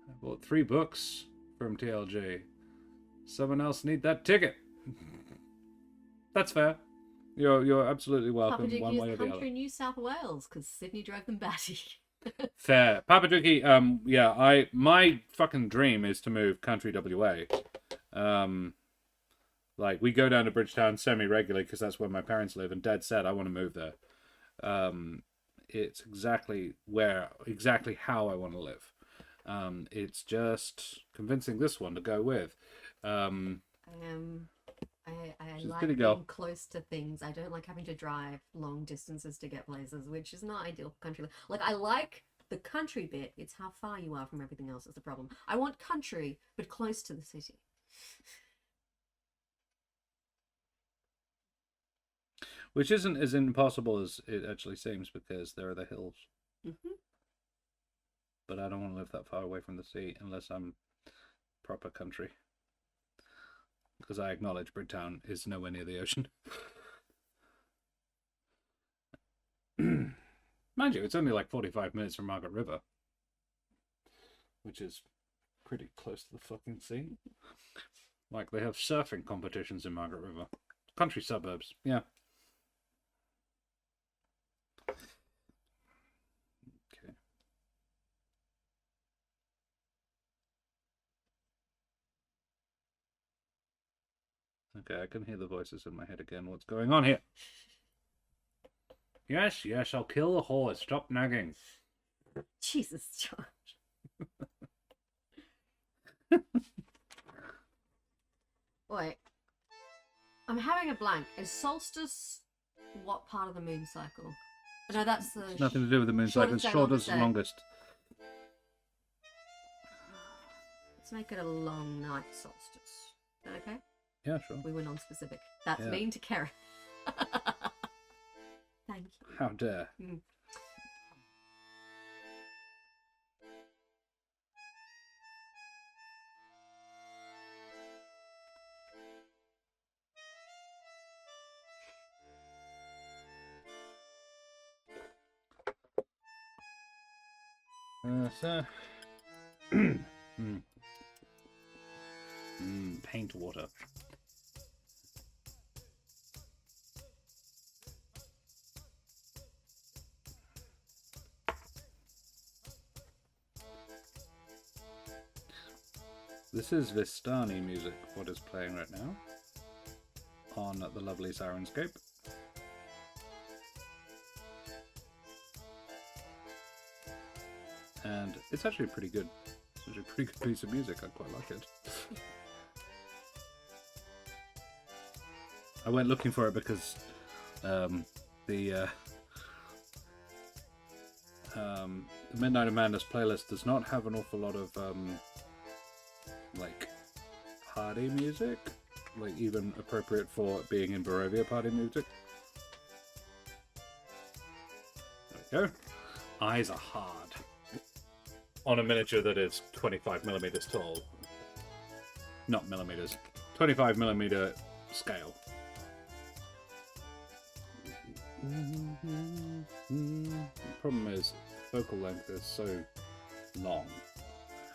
I bought 3 books from TLG. Someone else need that ticket. That's fair. You're absolutely welcome. One way or the other. Country New South Wales because Sydney drove them batty. Fair. Papaduki, yeah, my fucking dream is to move country WA. Like, we go down to Bridgetown semi-regularly because that's where my parents live, and Dad said, I want to move there. It's exactly how I want to live. It's just convincing this one to go with. I like being close to things. I don't like having to drive long distances to get places, which is not ideal for country. Like, I like the country bit. It's how far you are from everything else is the problem. I want country, but close to the city. Which isn't as impossible as it actually seems, because there are the hills. Mm-hmm. But I don't want to live that far away from the sea unless I'm proper country. Because I acknowledge Bridgetown is nowhere near the ocean. Mind you, it's only like 45 minutes from Margaret River. Which is pretty close to the fucking sea. Like, they have surfing competitions in Margaret River. Country suburbs, yeah. Okay, I can hear the voices in my head again. What's going on here? Yes, I'll kill the horse. Stop nagging. Jesus, Josh. Wait. I'm having a blank. Is solstice what part of the moon cycle? No, that's the... It's nothing to do with the moon cycle. It's shortest and longest. Let's make it a long night solstice. Is that okay? Yeah, sure. We went on specific. That's mean to Keren. Thank you. How dare. Mm. Paint water. This is Vistani music, what is playing right now on the lovely Sirenscape. And it's actually pretty good. It's actually a pretty good piece of music. I quite like it. I went looking for it because the Midnight of Madness playlist does not have an awful lot of like party music, like even appropriate for being in Barovia party music. There we go. Eyes are hard. On a miniature that is 25mm tall. Not millimeters. 25mm scale. The problem is, focal length is so long.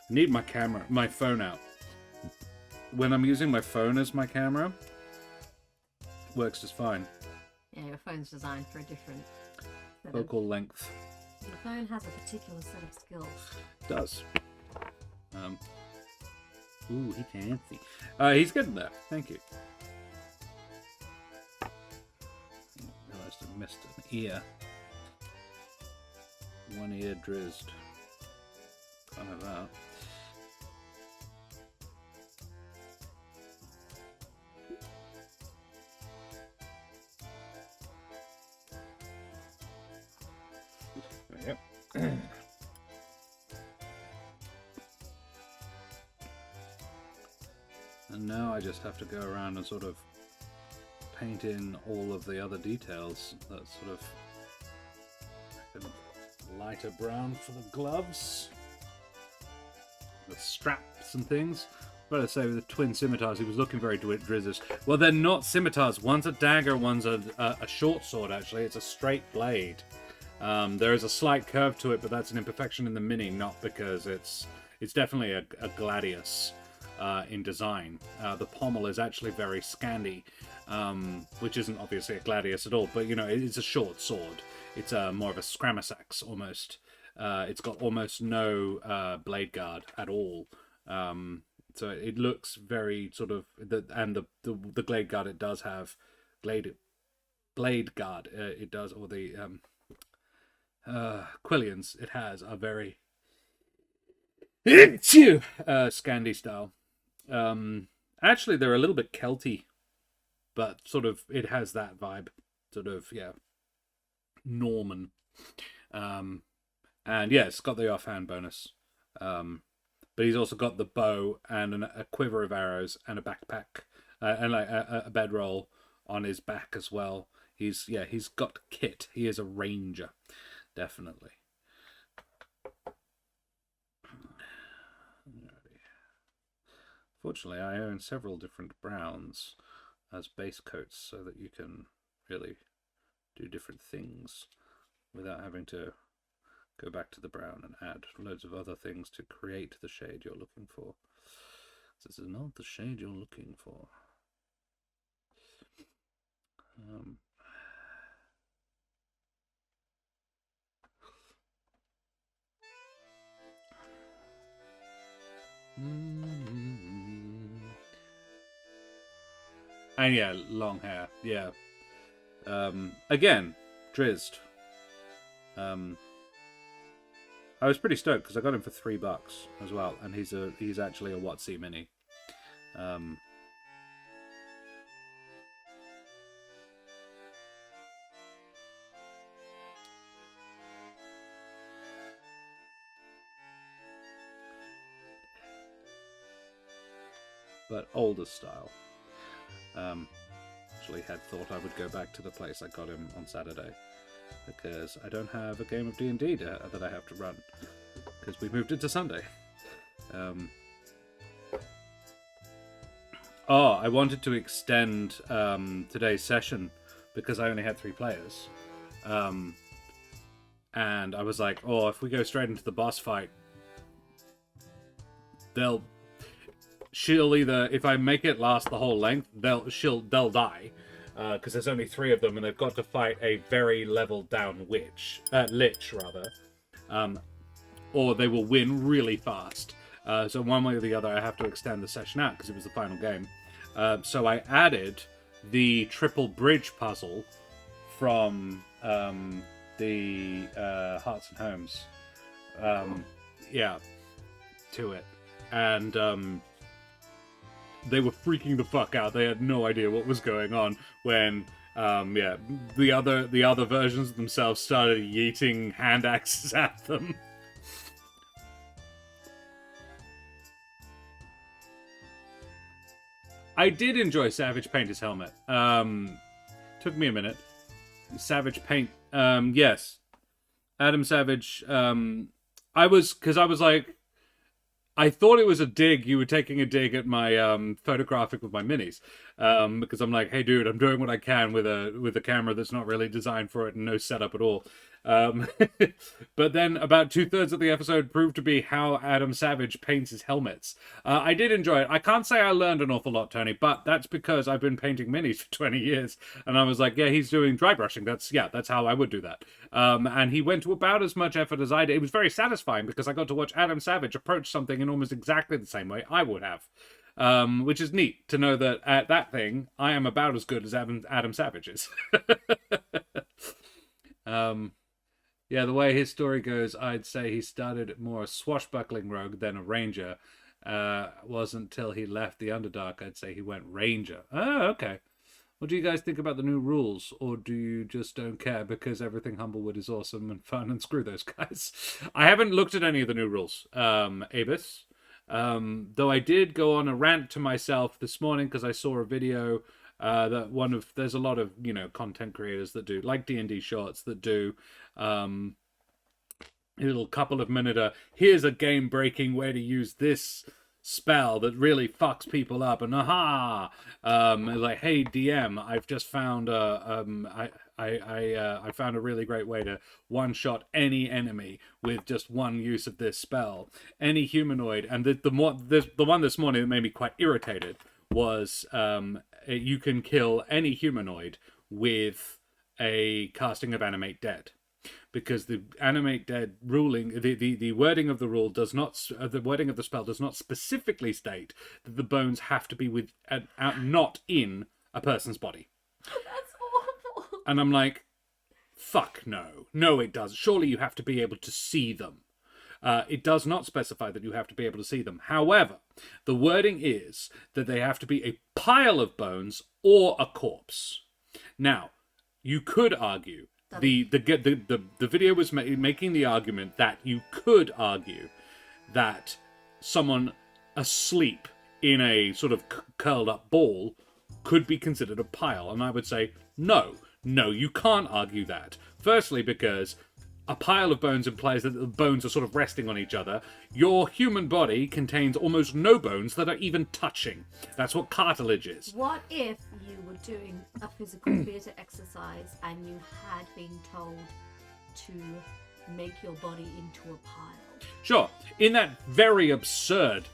I need my phone out. When I'm using my phone as my camera, it works just fine. Yeah, your phone's designed for a different focal length. Your phone has a particular set of skills. It does. Ooh, he fancy. He's getting there. Thank you. I realized I missed an ear. One ear drizzed. Can't have that. Yep. And now I just have to go around and sort of paint in all of the other details. That sort of lighter brown for the gloves, the straps and things. But I say with the twin scimitars, he was looking very Drizzish. Well, they're not scimitars. One's a dagger, one's a short sword. Actually, it's a straight blade. There is a slight curve to it, but that's an imperfection in the mini, not because it's it's definitely a gladius in design. The pommel is actually very Scandi, which isn't obviously a gladius at all, but it's a short sword. It's more of a scramasax almost. It's got almost no blade guard at all. So it looks very sort of the blade guard it does have, blade guard it does, or the quillions it has are very Scandi style. Actually, they're a little bit Celty, but sort of it has that vibe, sort of Norman. And yeah, it's got the offhand bonus. But he's also got the bow and a quiver of arrows and a backpack and like a bedroll on his back as well. He's got kit. He is a ranger, definitely. Fortunately, I own several different browns as base coats so that you can really do different things without having to go back to the brown and add loads of other things to create the shade you're looking for. This is not the shade you're looking for. And yeah, long hair. Yeah. Again, drizzed. I was pretty stoked because I got him for $3 as well, and he's actually a WotC mini. But older style. Actually had thought I would go back to the place I got him on Saturday, because I don't have a game of D&D that I have to run, because we moved it to Sunday. I wanted to extend today's session because I only had 3 players. And I was like, if we go straight into the boss fight, she'll either, if I make it last the whole length, they'll die. Because there's only 3 of them, and they've got to fight a very leveled down lich, or they will win really fast. So one way or the other, I have to extend the session out because it was the final game. So I added the triple bridge puzzle from the Hearts and Homes, to it, and they were freaking the fuck out. They had no idea what was going on when, the other versions of themselves started yeeting hand axes at them. I did enjoy Savage paint his helmet. Took me a minute. Savage paint. Yes. Adam Savage. I was like, I thought it was a dig. You were taking a dig at my photographic with my minis, because I'm like, hey, dude, I'm doing what I can with a camera that's not really designed for it and no setup at all. But then about 2/3 of the episode proved to be how Adam Savage paints his helmets. I did enjoy it. I can't say I learned an awful lot, Tony, but that's because I've been painting minis for 20 years, and I was like, yeah, he's doing dry brushing. That's how I would do that. And he went to about as much effort as I did. It was very satisfying because I got to watch Adam Savage approach something in almost exactly the same way I would have. Which is neat to know that at that thing, I am about as good as Adam Savage is. Yeah, the way his story goes, I'd say he started more a swashbuckling rogue than a ranger. Wasn't until he left the Underdark, I'd say he went ranger. Oh, okay. What do you guys think about the new rules? Or do you just don't care because everything Humblewood is awesome and fun and screw those guys? I haven't looked at any of the new rules, Abus. Though I did go on a rant to myself this morning because I saw a video that there's a lot of content creators that do, like D&D shorts, that do a little couple of minute here's a game breaking way to use this spell that really fucks people up, and like, hey DM, I've just found I found a really great way to one-shot any enemy with just one use of this spell. Any humanoid, and the one this morning that made me quite irritated was you can kill any humanoid with a casting of Animate Dead. Because the Animate Dead ruling, the wording of the rule does not, the wording of the spell does not specifically state that the bones have to be not in a person's body. That's awful. And I'm like, fuck no. No, it does. Surely you have to be able to see them. It does not specify that you have to be able to see them. However, the wording is that they have to be a pile of bones or a corpse. Now, you could argue the video was making the argument that you could argue that someone asleep in a sort of curled up ball could be considered a pile, and I would say no, you can't argue that. Firstly, because a pile of bones implies that the bones are sort of resting on each other. Your human body contains almost no bones that are even touching. That's what cartilage is. What if you were doing a physical theatre exercise and you had been told to make your body into a pile? Sure. In that very absurd,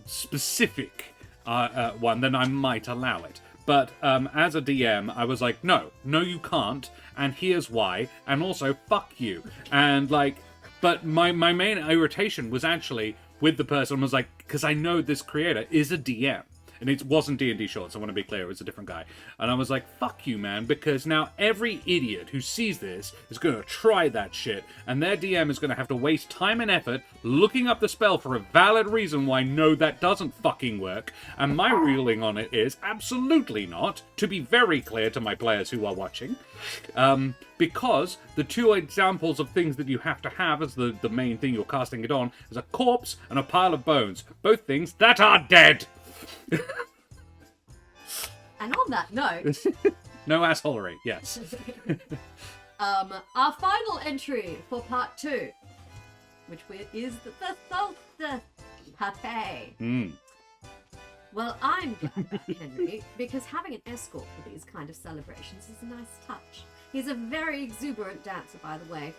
specific one, then I might allow it. But as a DM, I was like, no, you can't, and here's why, and also, fuck you. And, like, but my main irritation was actually with the person was like, because I know this creator is a DM. And it wasn't D&D Shorts, I want to be clear, it was a different guy. And I was like, fuck you, man, because now every idiot who sees this is going to try that shit, and their DM is going to have to waste time and effort looking up the spell for a valid reason why no, that doesn't fucking work. And my ruling on it is absolutely not, to be very clear to my players who are watching, because the two examples of things that you have to have as the main thing you're casting it on is a corpse and a pile of bones. Both things that are dead! And on that note, no assholery, yes. Our final entry for part 2, which is the solstice party. Well, I'm glad that, Henry, because having an escort for these kind of celebrations is a nice touch. He's a very exuberant dancer, by the way.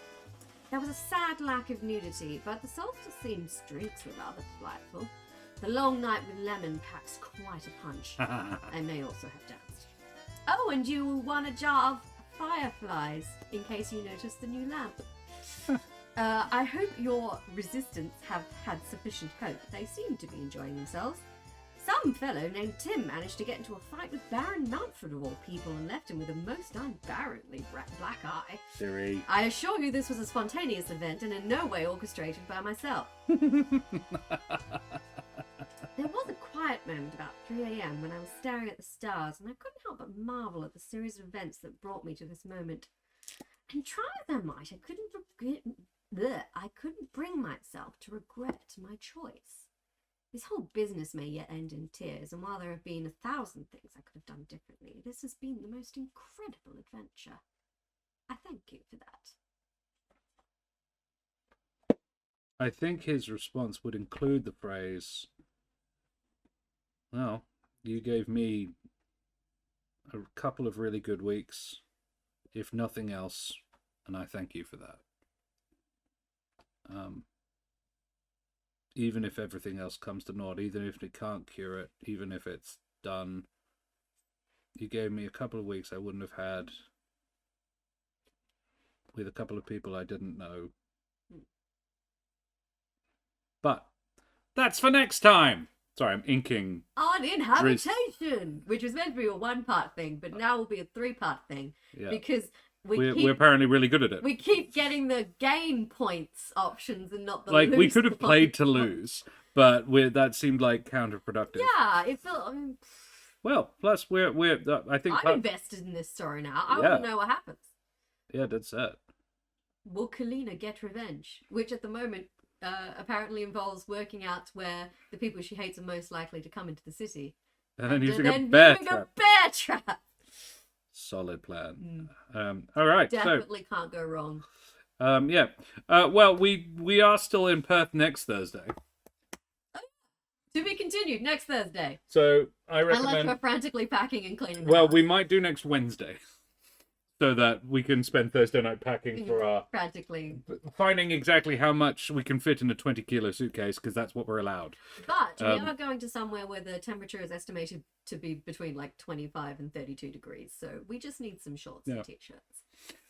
There was a sad lack of nudity, but the solstice-themed drinks were rather delightful. The long night with lemon packs quite a punch. I may also have danced. Oh, and you won a jar of fireflies, in case you noticed the new lamp. I hope your resistance have had sufficient hope. They seem to be enjoying themselves. Some fellow named Tim managed to get into a fight with Baron Mountford of all people and left him with a most unbearably black eye. Theory. I assure you this was a spontaneous event and in no way orchestrated by myself. There was a quiet moment about 3 a.m. when I was staring at the stars, and I couldn't help but marvel at the series of events that brought me to this moment. And try as I might, I couldn't bring myself to regret my choice. This whole business may yet end in tears, and while there have been 1,000 things I could have done differently, this has been the most incredible adventure. I thank you for that. I think his response would include the phrase, well, you gave me a couple of really good weeks, if nothing else, and I thank you for that. Even if everything else comes to naught, even if it can't cure it, even if it's done, you gave me a couple of weeks I wouldn't have had with a couple of people I didn't know. But that's for next time. Sorry, I'm inking. On inHabitation, which was meant to be a 1-part thing, but now will be a 3-part thing. Yeah. Because we're apparently really good at it. We keep getting the gain points options and not the lose. We could have played to lose, but that seemed like counterproductive. Yeah, it felt. Well, plus we're I think I'm invested in this story now. I want to know what happens. Yeah, that's it. Will Calenna get revenge? Which at the moment apparently involves working out where the people she hates are most likely to come into the city, and then using a bear trap. Solid plan. All right. Definitely can't go wrong. Yeah. Well, we are still in Perth next Thursday. To be continued next Thursday. So I Unless recommend. we're frantically packing and cleaning. Well, we might do next Wednesday, so that we can spend Thursday night packing for our frantically. finding exactly how much we can fit in a 20-kilo suitcase, because that's what we're allowed. But we are going to somewhere where the temperature is estimated to be between like 25 and 32 degrees. So we just need some shorts and t-shirts.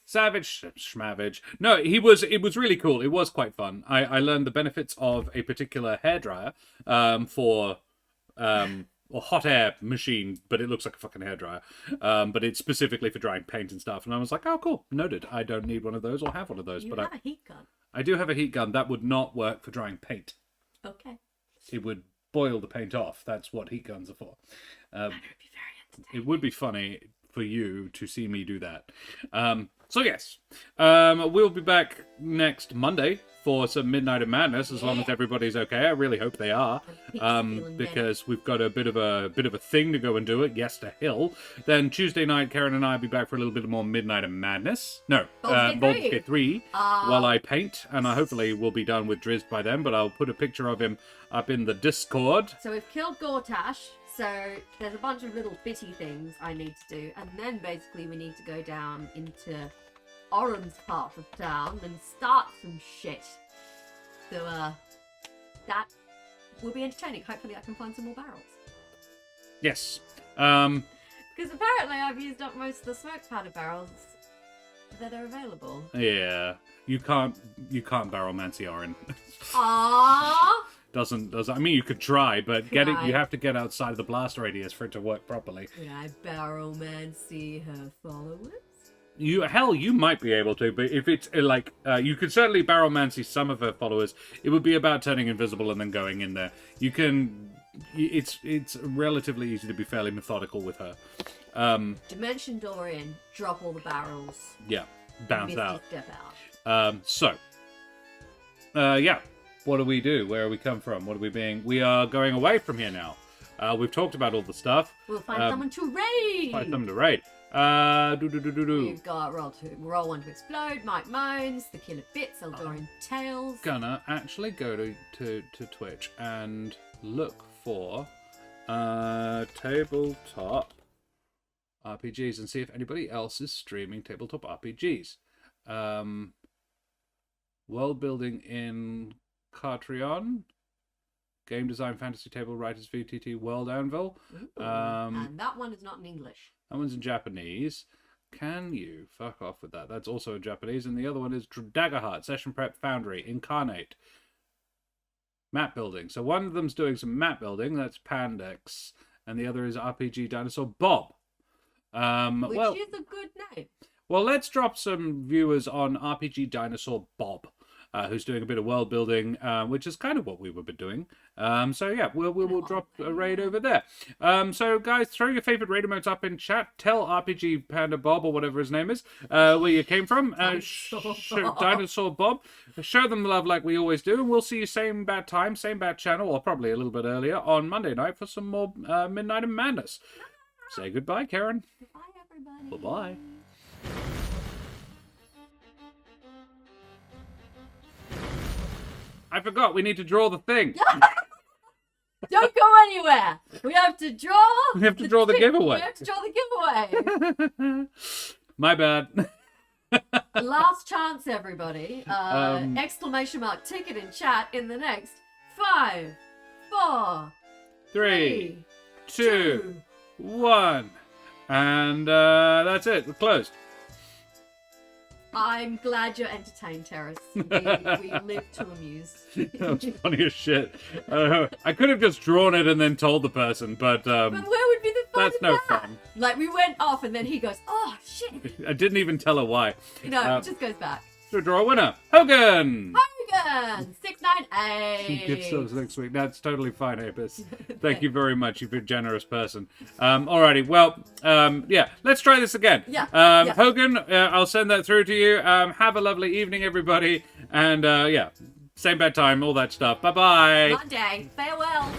Savage schmavage. No, it was really cool. It was quite fun. I learned the benefits of a particular hairdryer for a hot air machine, but it looks like a fucking hairdryer. But it's specifically for drying paint and stuff. And I was like, oh, cool, noted. I don't need one of those or have one of those. You have a heat gun. I do have a heat gun. That would not work for drying paint. Okay. It would boil the paint off. That's what heat guns are for. That would be very entertaining. It would be funny for you to see me do that. So yes, we'll be back next Monday for some Midnight of Madness, as long as everybody's okay. I really hope they are, because we've got a bit of a thing to go and do at Yester Hill. Then Tuesday night, Karen and I will be back for a little bit more Midnight of Madness. No, Baldur's Gate 3, while I paint, and I hopefully will be done with Drizzt by then. But I'll put a picture of him up in the Discord. So we've killed Gortash. So there's a bunch of little bitty things I need to do, and then basically we need to go down into Oren's part of town and start some shit. So that will be entertaining. Hopefully I can find some more barrels. Yes. Because apparently I've used up most of the smoke powder barrels that are available. Yeah. You can't barrelmancy Oren. Aww. Doesn't I mean, you could try, but you have to get outside of the blast radius for it to work properly. Can I barrelmancy her followers? You might be able to, but if it's like you could certainly barrelmancy some of her followers. It would be about turning invisible and then going in there. You can. It's relatively easy to be fairly methodical with her. Dimension door in, drop all the barrels. Yeah, bounce Misty out. Step out. Yeah. What do we do? Where we come from? What are we being? We are going away from here now. We've talked about all the stuff. We'll find someone to raid. Find someone to raid. We've got roll one to explode, Mike Moans, the Killer Bits, Eldorian Tales. Gonna actually go to Twitch and look for tabletop RPGs and see if anybody else is streaming tabletop RPGs. World building in Cartreon. Game design, fantasy table, writers VTT, World Anvil. And that one is not in English. That one's in Japanese. Can you fuck off with that? That's also in Japanese. And the other one is Daggerheart, Session Prep Foundry, Incarnate. Map building. So one of them's doing some map building. That's Pandex. And the other is RPG Dinosaur Bob. Which is a good name. Well, let's drop some viewers on RPG Dinosaur Bob. Who's doing a bit of world building, which is kind of what we were doing. So yeah, we'll drop a raid over there. So guys, throw your favorite raid emotes up in chat. Tell RPG Panda Bob or whatever his name is where you came from. Dinosaur Bob. Show them the love like we always do, and we'll see you same bad time, same bad channel, or probably a little bit earlier on Monday night for some more Midnight of Madness. Say goodbye, Karen. Bye, everybody. Bye-bye. I forgot, we need to draw the thing. Don't go anywhere. We have to draw. We have to draw the giveaway. We have to draw the giveaway. My bad. Last chance, everybody. Exclamation mark ticket in chat in the next 5, 4, 3, 2, 1. And that's it. We're closed. I'm glad you're entertained, Terrace. We live to amuse. That was funny as shit. I could have just drawn it and then told the person, but where would be the fun that's in no that? fun. Like, we went off and then he goes, oh, shit. I didn't even tell her why. No, it just goes back. So draw a winner. Hogan! Hogan! 698! Good stuff next week. That's totally fine, Apis. Thank you very much. You've been a generous person. Alrighty, well, yeah, let's try this again. Yeah. Hogan, I'll send that through to you. Have a lovely evening, everybody. And, yeah, same bad time, all that stuff. Bye-bye. Monday. Farewell.